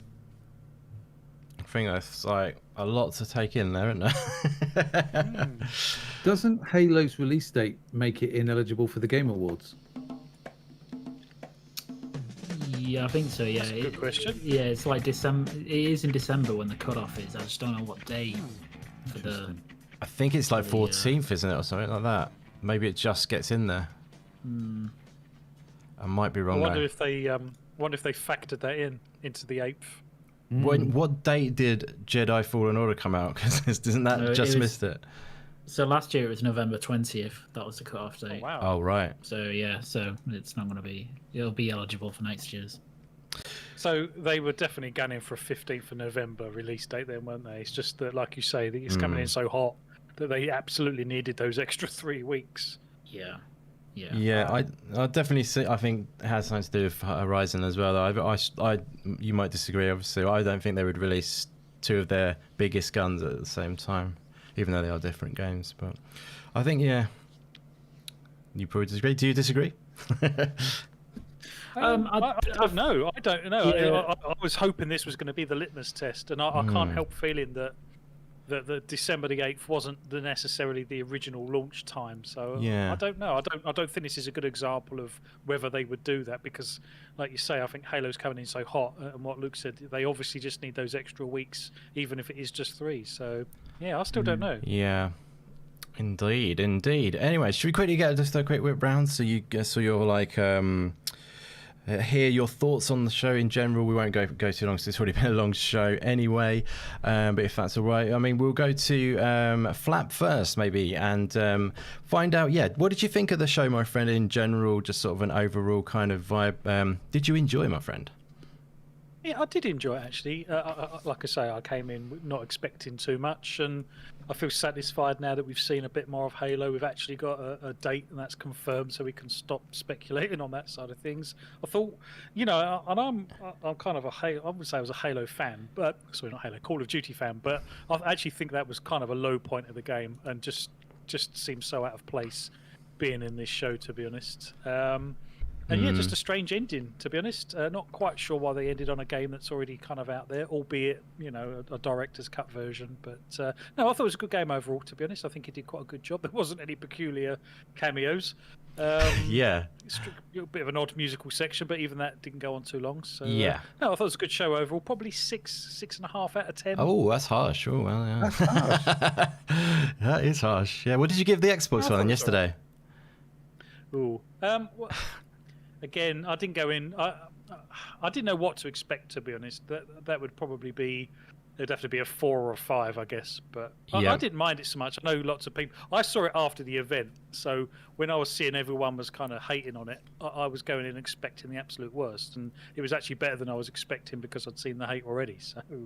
I think that's like a lot to take in there, isn't there? Doesn't Halo's release date make it ineligible for the Game Awards? Yeah, I think so. Yeah, That's a good question. Yeah, it's like December. It is in December when the cutoff is. I just don't know what day for the. I think it's like 14th, isn't it, or something like that? Maybe it just gets in there. I might be I wrong. wonder though. if they factored that into the 8th. What date did Jedi Fallen Order come out? Because isn't that No, just it was- missed it? So last year it was November 20th. That was the cutoff date. wow. Oh right. So yeah, so it's not going to be. It'll be eligible for next year's. So they were definitely gunning for a 15th of November release date then, weren't they? It's just that, like you say, that it's coming in so hot that they absolutely needed those extra 3 weeks. Yeah. Yeah, I definitely see. I think it has something to do with Horizon as well. Though. You might disagree, obviously. I don't think they would release two of their biggest guns at the same time, even though they are different games. But I think, yeah, you probably disagree. Do you disagree? I don't know. I don't know. Yeah. I was hoping this was going to be the litmus test, and I can't help feeling that that the December the 8th wasn't necessarily the original launch time. So Yeah. I don't know. I don't think this is a good example of whether they would do that because, like you say, I think Halo's coming in so hot, and what Luke said, they obviously just need those extra weeks, even if it is just 3. So yeah, I still don't know. Yeah. Indeed. Anyway, should we quickly get just a quick whip round so you're like hear your thoughts on the show in general. We won't go too long because it's already been a long show anyway. But if that's all right, I mean, we'll go to Phlapp first maybe and find out. Yeah, what did you think of the show, my friend? In general, just sort of an overall kind of vibe. Did you enjoy, my friend? Yeah, I did enjoy it actually. Like I say, I came in not expecting too much, and I feel satisfied now that we've seen a bit more of Halo. We've actually got a date, and that's confirmed, so we can stop speculating on that side of things. I thought, and I'm kind of a Halo. I would say I was a Halo fan, but sorry, not Halo, Call of Duty fan. But I actually think that was kind of a low point of the game, and just seems so out of place being in this show, to be honest. And yeah, just a strange ending, to be honest. Not quite sure why they ended on a game that's already kind of out there, albeit, a director's cut version. But no, I thought it was a good game overall, to be honest. I think he did quite a good job. There wasn't any peculiar cameos. Yeah. A bit of an odd musical section, but even that didn't go on too long. So yeah. No, I thought it was a good show overall. Probably 6.5 out of 10. Oh, that's harsh. Oh, well, yeah. That's harsh. That is harsh. Yeah. What did you give the Xbox one yesterday? Ooh. Again, I didn't go in. I didn't know what to expect, to be honest. That would probably be. It'd have to be a 4 or a 5, I guess. But I didn't mind it so much. I know lots of people. I saw it after the event, so when I was seeing everyone was kind of hating on it, I was going in expecting the absolute worst, and it was actually better than I was expecting because I'd seen the hate already. So it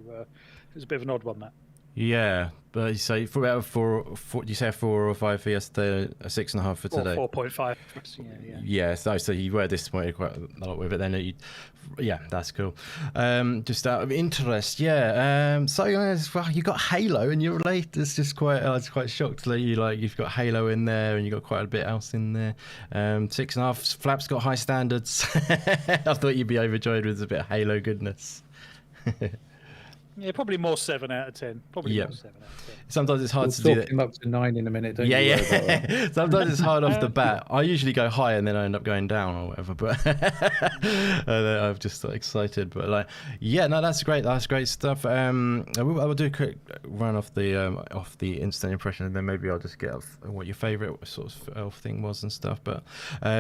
was a bit of an odd one, that. Yeah, but you say four, you say a 4 or 5 for yesterday, a 6.5 for today. 4.5. Yeah. So you were disappointed quite a lot with it. Then, that's cool. Just out of interest, so you got Halo, and you're late. It's just quite. I was quite shocked that you've got Halo in there, and you got quite a bit else in there. 6.5. Flapp's got high standards. I thought you'd be overjoyed with a bit of Halo goodness. Yeah, probably more 7 out of 10. Probably more 7 out of 10. Sometimes it's hard to do that. We'll talk him up to 9 in a minute, don't you? Yeah. Sometimes it's hard off the bat. I usually go high and then I end up going down or whatever. But I'm just excited. But that's great. That's great stuff. I will do a quick run off the instant impression, and then maybe I'll just get off what your favourite sort of thing was and stuff. But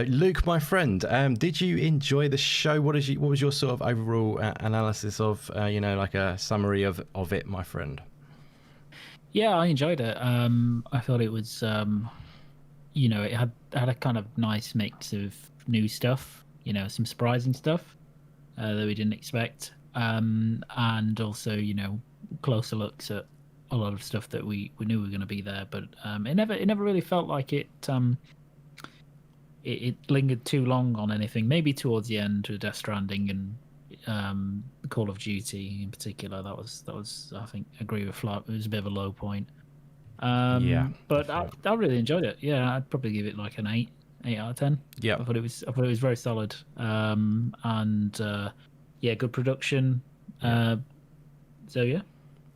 Luke, my friend, did you enjoy the show? What was your sort of overall analysis of like a summary of it, my friend? Yeah, I enjoyed it. I thought it was, it had a kind of nice mix of new stuff, some surprising stuff that we didn't expect, and also, closer looks at a lot of stuff that we knew were going to be there, but it never really felt like it lingered too long on anything. Maybe towards the end with Death Stranding and Call of Duty in particular, that was I think, agree with Phlapp, it was a bit of a low point. But I really enjoyed it. Yeah, I'd probably give it like an 8 out of 10. Yeah, I thought it was very solid. And good production. So yeah.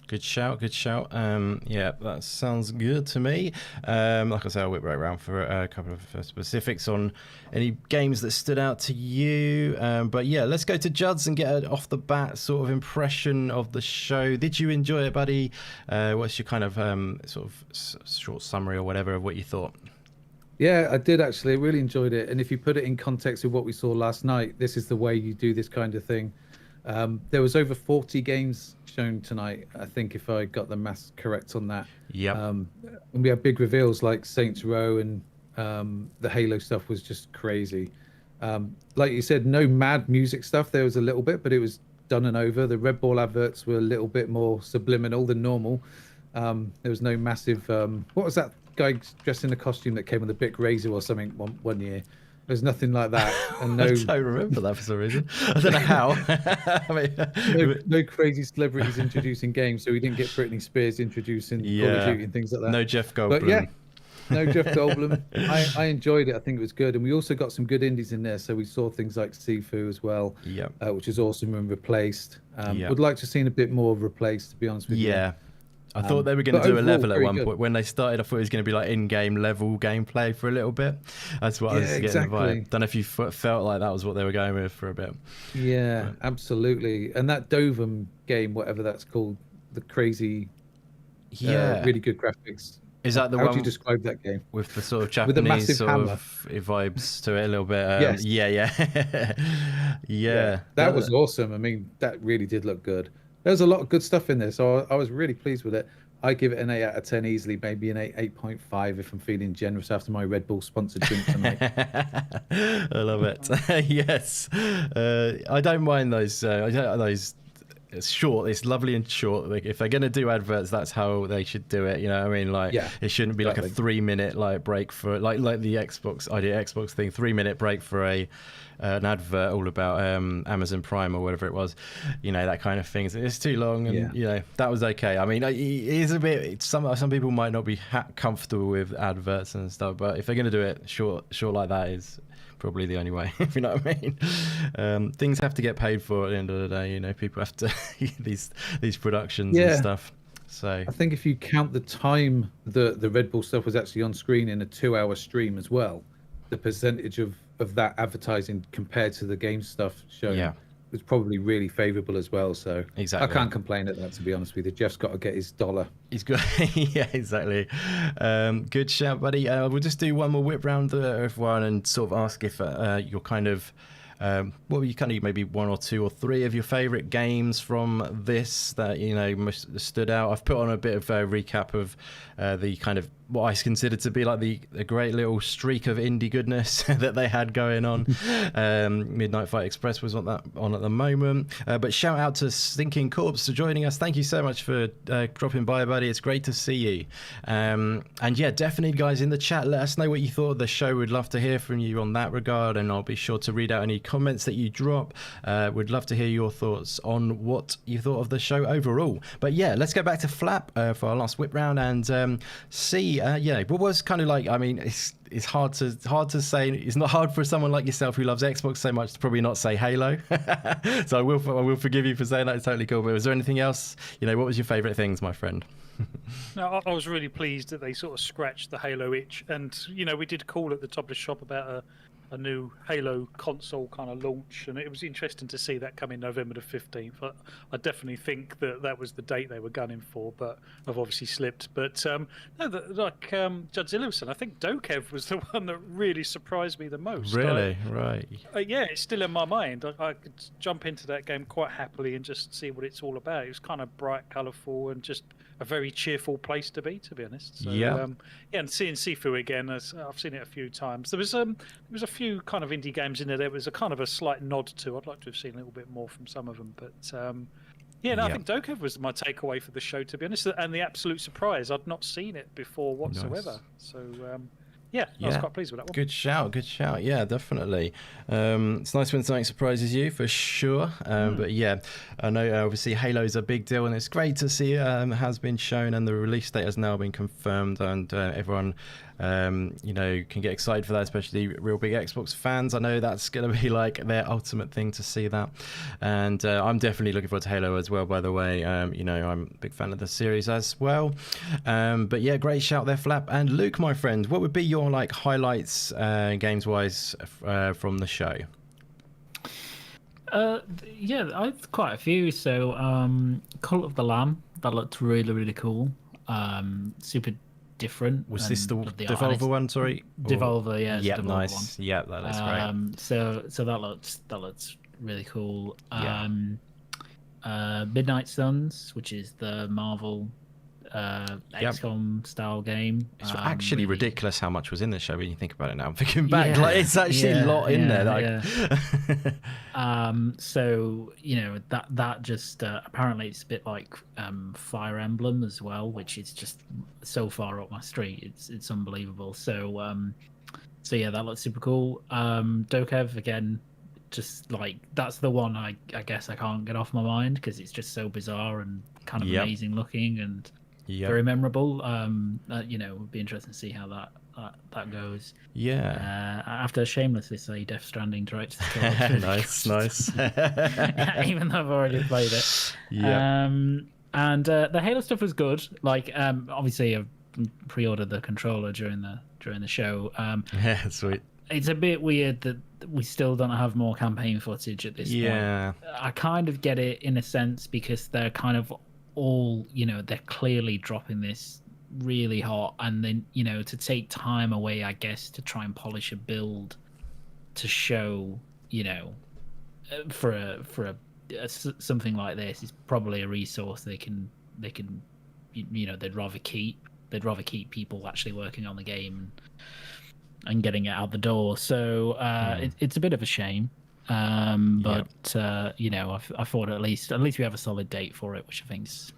Good shout. That sounds good to me. Like I say, I'll whip right around for a couple of specifics on any games that stood out to you. But yeah, let's go to Juds and get an off the bat sort of impression of the show. Did you enjoy it, buddy? What's your kind of sort of short summary or whatever of what you thought? Yeah, I did actually. I really enjoyed it. And if you put it in context with what we saw last night, this is the way you do this kind of thing. There was over 40 games shown tonight, I think, if I got the maths correct on that. Yeah. And we had big reveals like Saints Row, and the Halo stuff was just crazy. Like you said, no mad music stuff. There was a little bit, but it was done and over. The Red Bull adverts were a little bit more subliminal than normal. There was no massive... what was that guy dressed in a costume that came with a Bic razor or something one year? There's nothing like that, and no. I don't remember that for some reason. I don't know how. no crazy celebrities introducing games, so we didn't get Britney Spears introducing Call of Duty and things like that. No Jeff Goldblum. But yeah, no Jeff Goldblum. I enjoyed it. I think it was good, and we also got some good indies in there. So we saw things like Sifu as well, which is awesome and replaced. Would like to have seen a bit more of replaced, to be honest with you. Yeah. I thought they were going but to do a overall, level at very one good. point. When they started, I thought it was going to be like in-game level gameplay for a little bit. That's what I was getting the vibe. Don't know if you felt like that was what they were going with for a bit. Yeah, absolutely. And that Dovum game, whatever that's called, the crazy, really good graphics. Is that the How one? do you describe that game? With the sort of With the Japanese massive sort hammer. of vibes to it a little bit. Yes. Yeah. That was awesome. I mean, that really did look good. There's a lot of good stuff in there, so I was really pleased with it. I give it an 8 out of 10 easily, maybe an 8.5 if I'm feeling generous after my Red Bull sponsored drink tonight. I love it. Yes, I don't mind those. It's short. It's lovely and short. Like, if they're going to do adverts, that's how they should do it. You know what I mean? Like, it shouldn't be like a 3-minute like break for like the Xbox thing. 3-minute break for an advert all about Amazon Prime or whatever it was. You know, that kind of thing. It's too long, and you know, that was okay. I mean, it is a bit. Some people might not be comfortable with adverts and stuff, but if they're going to do it short like that, is probably the only way, if you know what I mean. Things have to get paid for at the end of the day. You know, people have to these productions and stuff. So I think if you count the time the Red Bull stuff was actually on screen in a 2-hour stream as well, the percentage of that advertising compared to the game stuff shown was probably really favourable as well. So exactly, I can't complain at that, to be honest with you. Jeff's got to get his dollar. He's good. Yeah, exactly. Good shout, buddy. We'll just do one more whip round everyone and sort of ask if you're kind of what were you kind of maybe 1 or 2 or 3 of your favourite games from this that you know most stood out. I've put on a bit of a recap of the kind of what I consider to be like the great little streak of indie goodness that they had going on. Midnight Fight Express was on at the moment. But shout out to Stinking Corpse for joining us. Thank you so much for dropping by, buddy. It's great to see you. And yeah, definitely, guys, in the chat, let us know what you thought of the show. We'd love to hear from you on that regard, and I'll be sure to read out any comments that you drop. We'd love to hear your thoughts on what you thought of the show overall. But yeah, let's go back to Phlapp for our last whip round and see. What was kind of like? I mean, it's hard to say. It's not hard for someone like yourself who loves Xbox so much to probably not say Halo. So I will forgive you for saying that. It's totally cool. But was there anything else? You know, what was your favourite things, my friend? No, I was really pleased that they sort of scratched the Halo itch, and you know, we did call at the top of the shop about a new Halo console kind of launch, and it was interesting to see that come in November the 15th. I definitely think that was the date they were gunning for, but I've obviously slipped. But no, like Judzilla, I think Dokev was the one that really surprised me the most. Really? Right. Yeah, it's still in my mind. I could jump into that game quite happily and just see what it's all about. It was kind of bright, colourful, and just a very cheerful place to be honest. So, and seeing Sifu again, as I've seen it a few times. There was a few kind of indie games in there. There was a kind of a slight nod to. I'd like to have seen a little bit more from some of them, but I think Dokev was my takeaway for the show, to be honest, and the absolute surprise. I'd not seen it before whatsoever. Nice. So I was quite pleased with that one. Good shout. Yeah, definitely. It's nice when something surprises you, for sure. But yeah, I know obviously Halo's a big deal, and it's great to see it has been shown, and the release date has now been confirmed, and everyone can get excited for that, especially real big Xbox fans. I know that's going to be like their ultimate thing to see that, and I'm definitely looking forward to Halo as well, by the way. I'm a big fan of the series as well. But yeah, great shout there, Phlapp. And Luke, my friend, what would be your like highlights games wise from the show? I have quite a few. So Cult of the Lamb, that looked really, really cool. Super different. Was this the Devolver one? Sorry, Devolver, yeah. Yeah, nice. One. Yeah, that is great. So that looks really cool. Midnight Suns, which is the Marvel XCOM style game. It's actually ridiculous how much was in the show when you think about it now. I'm thinking back, it's actually a lot in there. So that just apparently it's a bit like Fire Emblem as well, which is just so far up my street. It's unbelievable. So that looks super cool. Dokev again, just like that's the one I guess I can't get off my mind because it's just so bizarre and kind of amazing looking and very memorable. It would be interesting to see how that goes. After shamelessly say Death Stranding director's cut. nice. Even though I've already played it. And the Halo stuff was good. Like, obviously, I pre-ordered the controller during the show. Yeah, sweet. It's a bit weird that we still don't have more campaign footage at this point. I kind of get it in a sense because they're kind of all, they're clearly dropping this really hot, and then to take time away, I guess, to try and polish a build to show, for something like this is probably a resource they can they'd rather keep people actually working on the game and getting it out the door. So it's a bit of a shame. But I thought at least we have a solid date for it, which I think's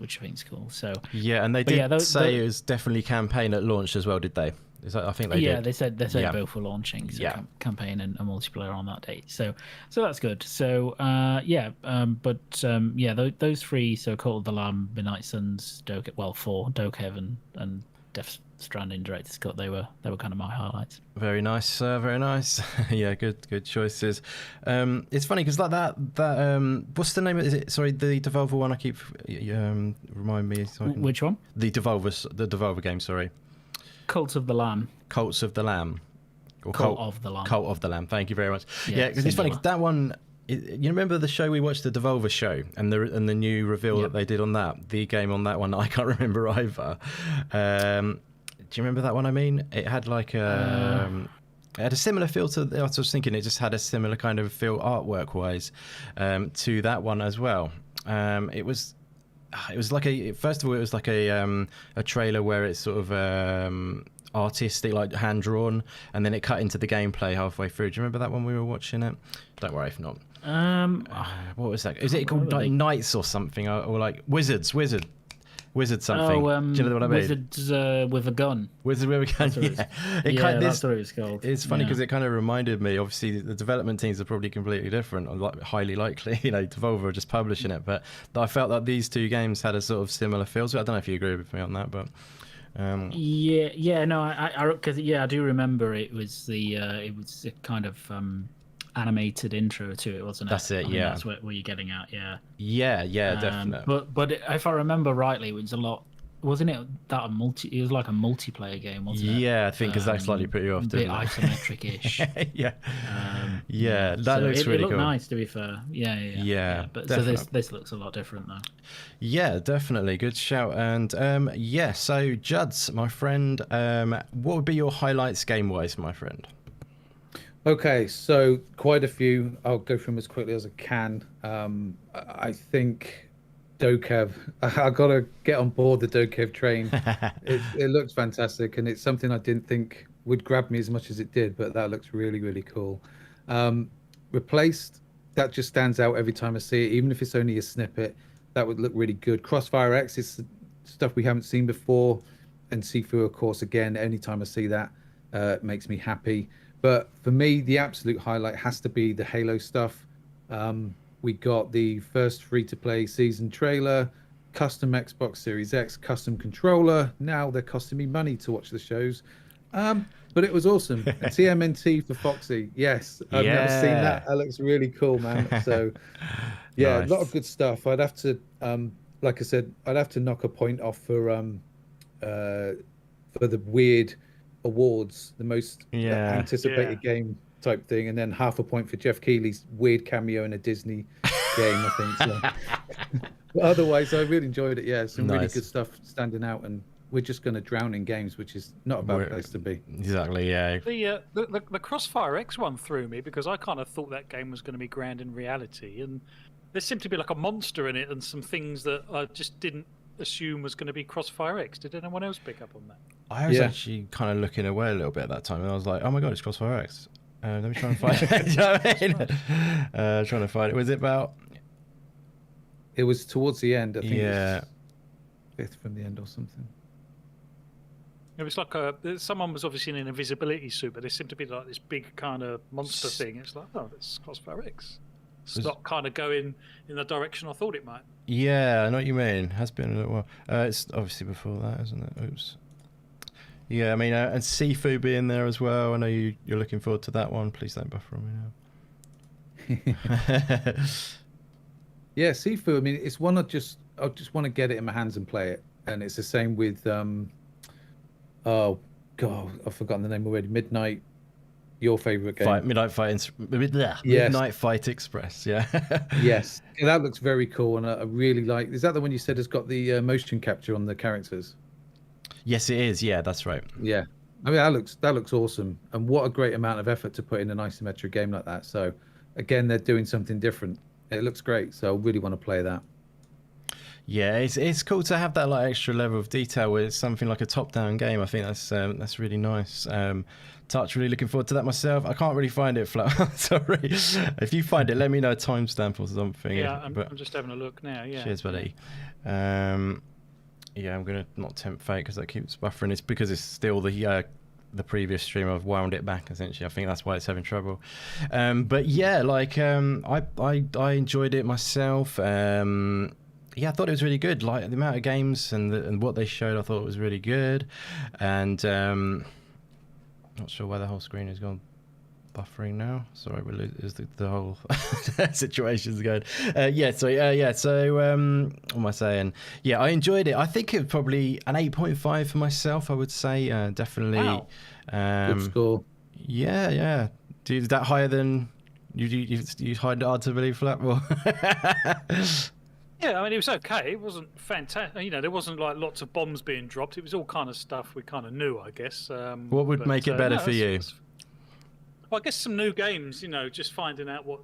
cool. So yeah, and they did say it was definitely campaign at launch as well, did they? I think they did. Yeah, they said both were launching, so campaign and multiplayer on that date. So that's good. So those three, so Cult of the Lamb, Midnight Suns, four, Dokev and Death Stranding Director's Cut, they were kind of my highlights. Very nice, very nice. Yeah, good choices. It's funny because like that what's the name of it? Sorry, the Devolver one. I keep remind me. So Which one? The Devolver game. Sorry. Cults of the Lamb. Cults of the Lamb. Or Cult of the Lamb. Cult of the Lamb. Thank you very much. Yeah, because it's funny. That one. You remember the show we watched, the Devolver show, and the new reveal that they did on that, the game on that one. I can't remember either. Do you remember that one? I mean, it had like it had a similar feel to. I was thinking it just had a similar kind of feel artwork wise to that one as well. It was like first of all, it was like a trailer where it's sort of artistic, like hand drawn, and then it cut into the gameplay halfway through. Do you remember that one we were watching it? Don't worry if not. What was that? Is it called like Knights or something, or like Wizard something? Do you know what I mean? Wizards with a gun. Wizard with a gun. That's what it was called. It's funny because it kind of reminded me. Obviously, the development teams are probably completely different, or highly likely. Devolver are just publishing it, but I felt that these two games had a sort of similar feel. So I don't know if you agree with me on that, but. I do remember it was a kind of animated intro to it, wasn't it? That's it. Yeah, that's what you're getting at. Yeah, definitely. But if I remember rightly, it was a lot. Wasn't it that it was like a multiplayer game, wasn't it? Yeah, I think because that slightly put you off, didn't it? A bit isometric-ish. That looks really cool. It looked nice, to be fair. Yeah. But definitely. So this looks a lot different though. Yeah, definitely. Good shout. And so Juds, my friend, what would be your highlights game-wise, my friend? Okay, so quite a few. I'll go through them as quickly as I can. I think Dokev. I gotta get on board the Dokev train. It looks fantastic, and it's something I didn't think would grab me as much as it did, but that looks really, really cool. Replaced, that just stands out every time I see it, even if it's only a snippet. That would look really good. Crossfire X is stuff we haven't seen before, and Sifu, of course. Again, anytime I see that, it makes me happy. But for me, the absolute highlight has to be the Halo stuff. We got the first free-to-play season trailer, custom Xbox Series X, custom controller. Now they're costing me money to watch the shows. But it was awesome. TMNT for Foxy. Yes, I've never seen that. That looks really cool, man. So, nice. A lot of good stuff. I'd have to, like I said, I'd have to knock a point off for the weird awards, the most anticipated game type thing, and then half a point for Geoff Keighley's weird cameo in a Disney game, I think. So. But otherwise, I really enjoyed it. Yeah, some really good stuff standing out, and we're just going to drown in games, which is not a bad place to be. Exactly, yeah. The Crossfire X one threw me because I kind of thought that game was going to be grand in reality, and there seemed to be like a monster in it and some things that I just didn't assume was going to be Crossfire X. Did anyone else pick up on that? I was actually kind of looking away a little bit at that time, and I was like, oh my god, it's Crossfire X. Let me try and find it. Do you know what I mean? Trying to find it. Was it about... It was towards the end, I think. Yeah. Fifth from the end or something. It was like someone was obviously in an invisibility suit, but there seemed to be like this big kind of monster thing. It's like, oh, it's Crossfire X. It's not kind of going in the direction I thought it might. Yeah, I know what you mean. It has been a little while. It's obviously before that, isn't it? Oops. Yeah, I mean, and Sifu being there as well. I know you're looking forward to that one. Please don't buffer on me now. Yeah, Sifu. I mean, it's one I just want to get it in my hands and play it, and it's the same with oh god, I've forgotten the name already. Midnight, your favorite game? Midnight Fight Express. Yeah. Yes, yeah, that looks very cool, and I really like. Is that the one you said has got the motion capture on the characters? Yes, it is. Yeah, that's right. Yeah, I mean that looks awesome, and what a great amount of effort to put in an isometric game like that. So, again, they're doing something different. It looks great, so I really want to play that. Yeah, it's cool to have that like extra level of detail with something like a top-down game. I think that's really nice. Touch, really looking forward to that myself. I can't really find it, Phlapp. Sorry. If you find it, let me know a timestamp or something. Yeah, I'm just having a look now. Yeah. Cheers, buddy. Yeah, I'm gonna not tempt fate because that keeps buffering. It's because it's still the previous stream. I've wound it back essentially. I think that's why it's having trouble. But yeah, like I enjoyed it myself. Yeah, I thought it was really good. Like the amount of games and what they showed, I thought it was really good. And not sure why the whole screen has gone buffering now. Sorry, the whole situation's going. So what am I saying? Yeah, I enjoyed it. I think it was probably an 8.5 for myself. I would say definitely. Wow. Good score. Yeah. Is that higher than you find it hard to believe, Phlapp? Yeah, I mean, it was okay. It wasn't fantastic. You know, there wasn't like lots of bombs being dropped. It was all kind of stuff we kind of knew, I guess. What would make it better for you? Well, I guess some new games, you know, just finding out what...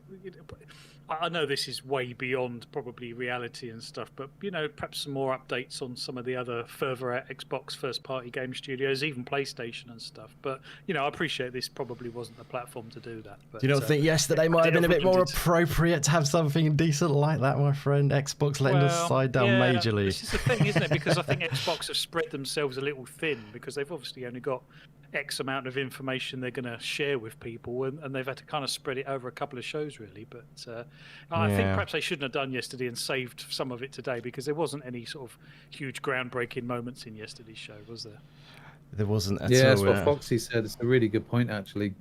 I know this is way beyond probably reality and stuff, but, you know, perhaps some more updates on some of the other further out Xbox first-party game studios, even PlayStation and stuff. But, you know, I appreciate this probably wasn't the platform to do that. But, do you not think yesterday might have been a bit more appropriate to have something decent like that, my friend? Xbox letting us side down majorly. This is the thing, isn't it? Because I think Xbox have spread themselves a little thin because they've obviously only got X amount of information they're going to share with people, and they've had to kind of spread it over a couple of shows, really. But I think perhaps they shouldn't have done yesterday and saved some of it today because there wasn't any sort of huge groundbreaking moments in yesterday's show, was there? There wasn't at all. Yeah, that's what Foxy said. It's a really good point, actually.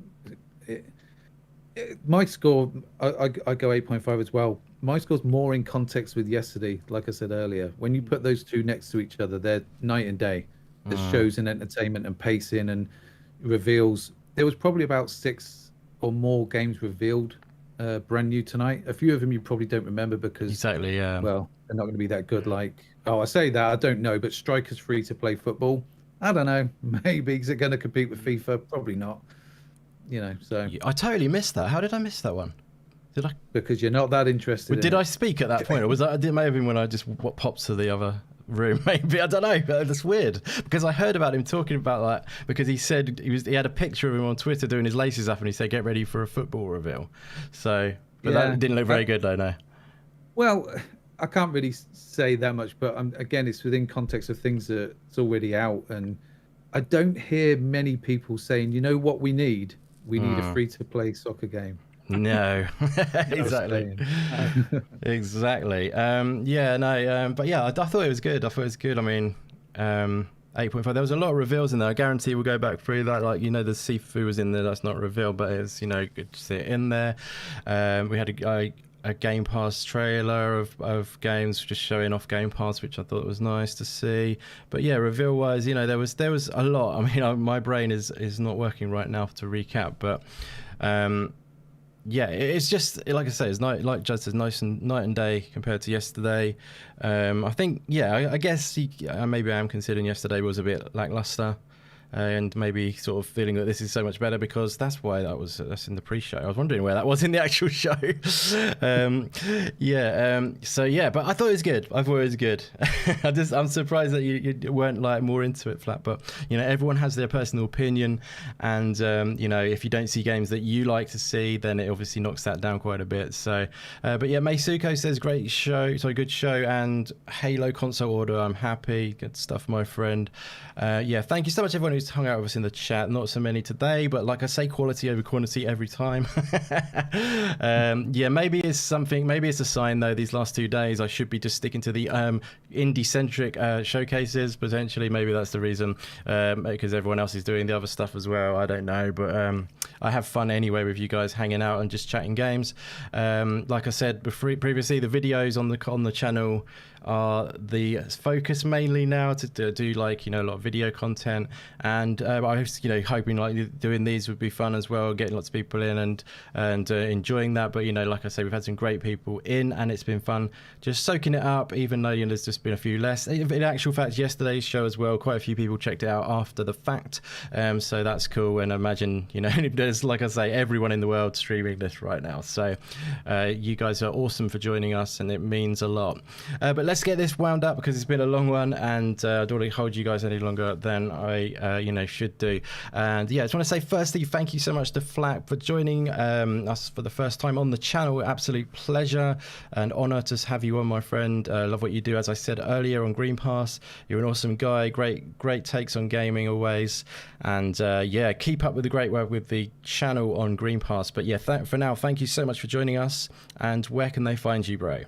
My score, I go 8.5 as well. My score's more in context with yesterday, like I said earlier. When you put those two next to each other, they're night and day. The shows and entertainment and pacing and reveals. There was probably about 6 or more games revealed brand new tonight. A few of them you probably don't remember because well, they're not going to be that good. Like, I say that, I don't know, but Striker's free to play football. I don't know, maybe. Is it going to compete with FIFA? Probably not. You know, so I totally missed that. How did I miss that one? Did I? Because you're not that interested. Did I speak at that point, or was that? It may have been when I just popped to the other room. Maybe, I don't know. That's weird because I heard about him talking about that because he said he had a picture of him on Twitter doing his laces up, and he said, "Get ready for a football reveal." So, but that didn't look very good, though. No. Well, I can't really say that much, but again, it's within context of things that's already out, and I don't hear many people saying, "You know what we need? We need a free-to-play soccer game." No, exactly. Exactly. But yeah, I thought it was good. I mean, 8.5. There was a lot of reveals in there. I guarantee we'll go back through that. Like, you know, the Sifu was in there. That's not revealed, but it's, you know, good to see it in there. We had a Game Pass trailer of games just showing off Game Pass, which I thought was nice to see. But yeah, reveal wise, you know, there was a lot. I mean, my brain is not working right now to recap, but yeah, it's just like I say, it's like Judd says, night and day compared to yesterday. I think, I guess maybe I am considering yesterday was a bit lackluster. And maybe sort of feeling that this is so much better because that's in the pre-show. I was wondering where that was in the actual show. But I thought it was good. I thought it was good. I'm surprised that you weren't like more into it, Phlapp. But you know, everyone has their personal opinion, and you know, if you don't see games that you like to see, then it obviously knocks that down quite a bit. So, but yeah, Meisuko says good show, and Halo console order. I'm happy. Good stuff, my friend. Thank you so much, everyone who those hung out with us in the chat. Not so many today, but like I say, quality over quantity every time. Yeah, maybe it's something. Maybe it's a sign though. These last 2 days, I should be just sticking to the indie-centric showcases. Potentially, maybe that's the reason, because everyone else is doing the other stuff as well. I don't know, but I have fun anyway with you guys hanging out and just chatting games. Like I said previously, the videos on the channel are the focus mainly now to do like, you know, a lot of video content, and I was, you know, hoping like doing these would be fun as well, getting lots of people in and enjoying that. But you know, like I say, we've had some great people in and it's been fun just soaking it up, even though, you know, there's just been a few less. In actual fact, yesterday's show as well, quite a few people checked it out after the fact, so that's cool. And I imagine, you know, there's, like I say, everyone in the world streaming this right now, so you guys are awesome for joining us and it means a lot. But let's get this wound up because it's been a long one, and I don't want to hold you guys any longer than I you know, should do. And yeah, I just want to say firstly, thank you so much to Phlapp for joining us for the first time on the channel. Absolute pleasure and honor to have you on, my friend. Love what you do, as I said earlier, on Green Pass. You're an awesome guy, great takes on gaming always, and yeah, keep up with the great work with the channel on Green Pass. But yeah, for now, thank you so much for joining us. And where can they find you, bro?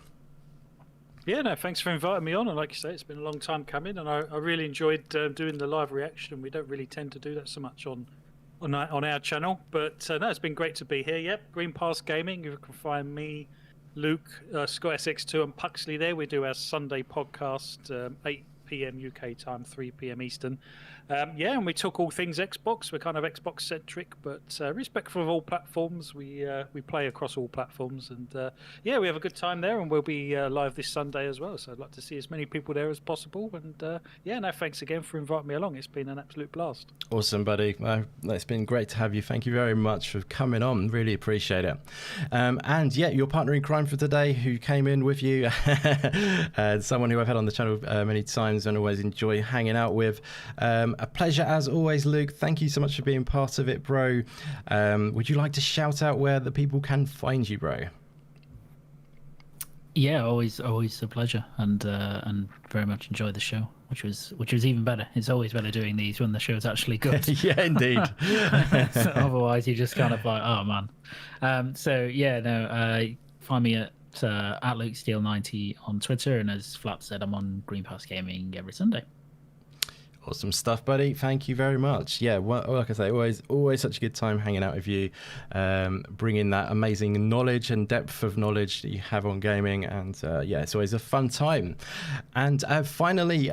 Yeah, no, thanks for inviting me on. And like you say, it's been a long time coming, and I really enjoyed doing the live reaction. We don't really tend to do that so much on our channel, but no, it's been great to be here. Yep, Green Pass Gaming. You can find me, Luke, Scott SX2, and Puxley there. We do our Sunday podcast, 8 p.m. UK time, 3 p.m. Eastern. Yeah, and we talk all things Xbox. We're kind of Xbox centric, but respectful of all platforms. We play across all platforms, and yeah, we have a good time there. And we'll be live this Sunday as well. So I'd like to see as many people there as possible. And yeah, no, thanks again for inviting me along. It's been an absolute blast. Awesome, buddy. It's been great to have you. Thank you very much for coming on. Really appreciate it. And yeah, your partner in crime for today, who came in with you, someone who I've had on the channel many times and always enjoy hanging out with. A pleasure as always, Luke. Thank you so much for being part of it, bro. Would you like to shout out where the people can find you, bro? Yeah, always a pleasure, and very much enjoy the show, which was even better. It's always better doing these when the show's actually good. Yeah, indeed. So otherwise, you just kind of like, oh man. So yeah, no, find me at LukeSteele90 on Twitter, and as Phlapp said, I'm on Green Pass Gaming every Sunday. Awesome stuff, buddy. Thank you very much. Yeah, well, like I say, always such a good time hanging out with you, bringing that amazing knowledge and depth of knowledge that you have on gaming, and yeah, it's always a fun time. And finally,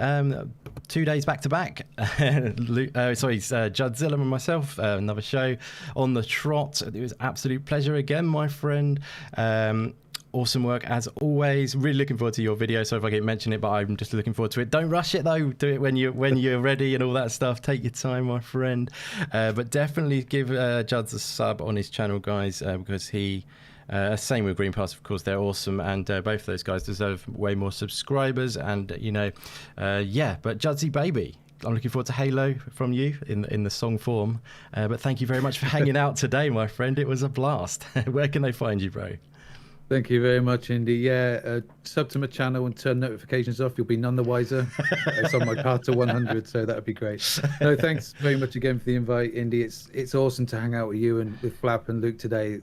2 days back to back, Judzilla and myself, another show on the trot. It was absolute pleasure again, my friend. Awesome work as always. Really looking forward to your video. So if I get mention it, but I'm just looking forward to it. Don't rush it though. Do it when you're ready and all that stuff. Take your time, my friend. But definitely give Juds a sub on his channel, guys, because he. Same with Green Pass, of course. They're awesome, and both of those guys deserve way more subscribers. And you know, yeah. But Judsy baby, I'm looking forward to Halo from you in the song form. But thank you very much for hanging out today, my friend. It was a blast. Where can they find you, bro? Thank you very much, Indy. Yeah, sub to my channel and turn notifications off. You'll be none the wiser. It's on my path to 100, so that would be great. No, thanks very much again for the invite, Indy. It's awesome to hang out with you and with Phlapp and Luke today.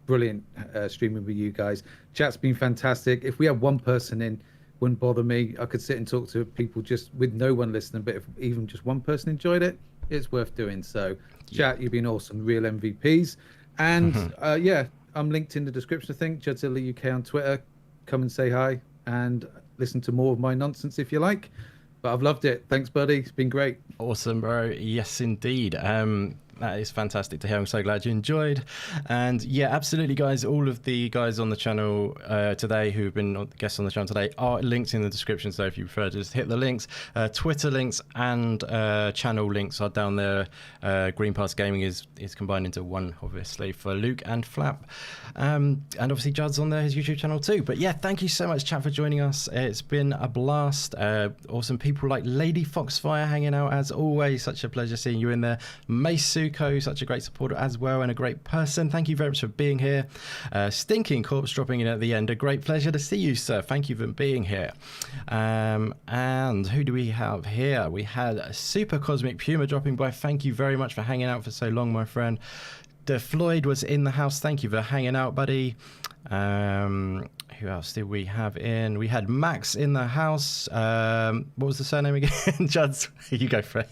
Brilliant streaming with you guys. Chat's been fantastic. If we had one person in, wouldn't bother me. I could sit and talk to people just with no one listening, but if even just one person enjoyed it, it's worth doing. So, chat, you've been awesome. Real MVPs. And yeah, I'm linked in the description, I think. Judzilla UK on Twitter. Come and say hi and listen to more of my nonsense if you like. But I've loved it. Thanks, buddy. It's been great. Awesome, bro. Yes, indeed. That is fantastic to hear. I'm so glad you enjoyed. And yeah, absolutely, guys. All of the guys on the channel today who've been guests on the channel today are linked in the description. So if you prefer, just hit the links. Twitter links and channel links are down there. Green Pass Gaming is combined into one, obviously, for Luke and Phlapp. And obviously, Judd's on there, his YouTube channel too. But yeah, thank you so much, chat, for joining us. It's been a blast. Awesome people like Lady Foxfire hanging out, as always. Such a pleasure seeing you in there. Mace Suko, such a great supporter as well and a great person. Thank you very much for being here. Stinking Corpse dropping in at the end. A great pleasure to see you, sir. Thank you for being here. And who do we have here? We had Super Cosmic Puma dropping by. Thank you very much for hanging out for so long, my friend. De Floyd was in the house. Thank you for hanging out, buddy. Who else did we have in? We had Max in the house. What was the surname again? Juds, you go for it.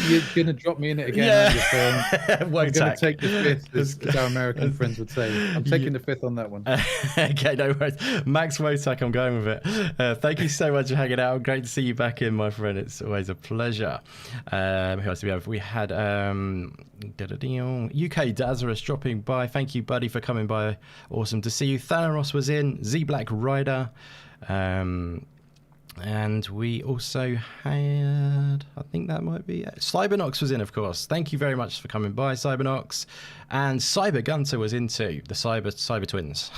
You're going to drop me in it again. Yeah. I'm going to take the fifth, as our American friends would say. I'm taking the fifth on that one. Okay, no worries. Max Wotak, I'm going with it. Thank you so much for hanging out. Great to see you back in, my friend. It's always a pleasure. Who else do we have? We had UK Dazarus dropping by. Thank you, buddy, for coming by. Awesome to see you. Thanaros was in. Z Black Rider. And we also had, I think that might be it. Cybernox was in, of course. Thank you very much for coming by, Cybernox. And Cyber Gunter was in too, the Cyber Twins.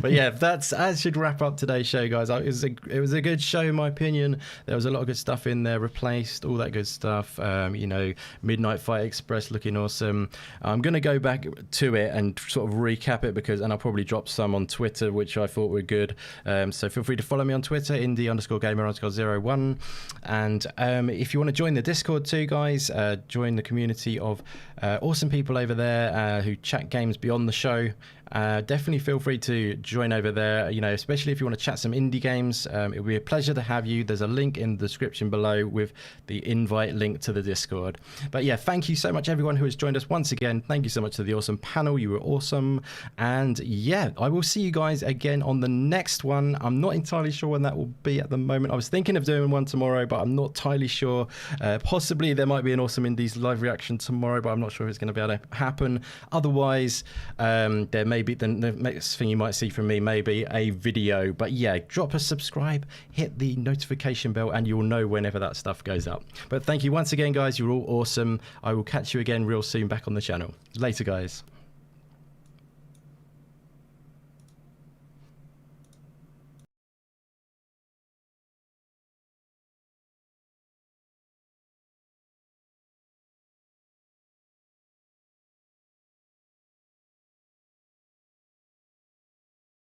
But yeah, that should wrap up today's show, guys. It was a good show, in my opinion. There was a lot of good stuff in there, replaced, all that good stuff. You know, Midnight Fight Express looking awesome. I'm going to go back to it and sort of recap it and I'll probably drop some on Twitter, which I thought were good. So feel free to follow me on Twitter, indie_gamer_01. And if you want to join the Discord too, guys, join the community of awesome people over there who chat games beyond the show. Definitely feel free to join over there, you know, especially if you want to chat some indie games. It will be a pleasure to have you. There's a link in the description below with the invite link to the Discord. But yeah, thank you so much, everyone who has joined us once again. Thank you so much to the awesome panel. You were awesome. And yeah, I will see you guys again on the next one. I'm not entirely sure when that will be at the moment. I was thinking of doing one tomorrow, but I'm not entirely sure. Possibly there might be an Awesome Indies live reaction tomorrow, but I'm not sure if it's going to be able to happen. Otherwise, there may be the next thing you might see from me, maybe a video. But yeah, drop a subscribe, hit the notification bell, and you'll know whenever that stuff goes up. But thank you once again, guys. You're all awesome. I will catch you again real soon back on the channel. Later, guys.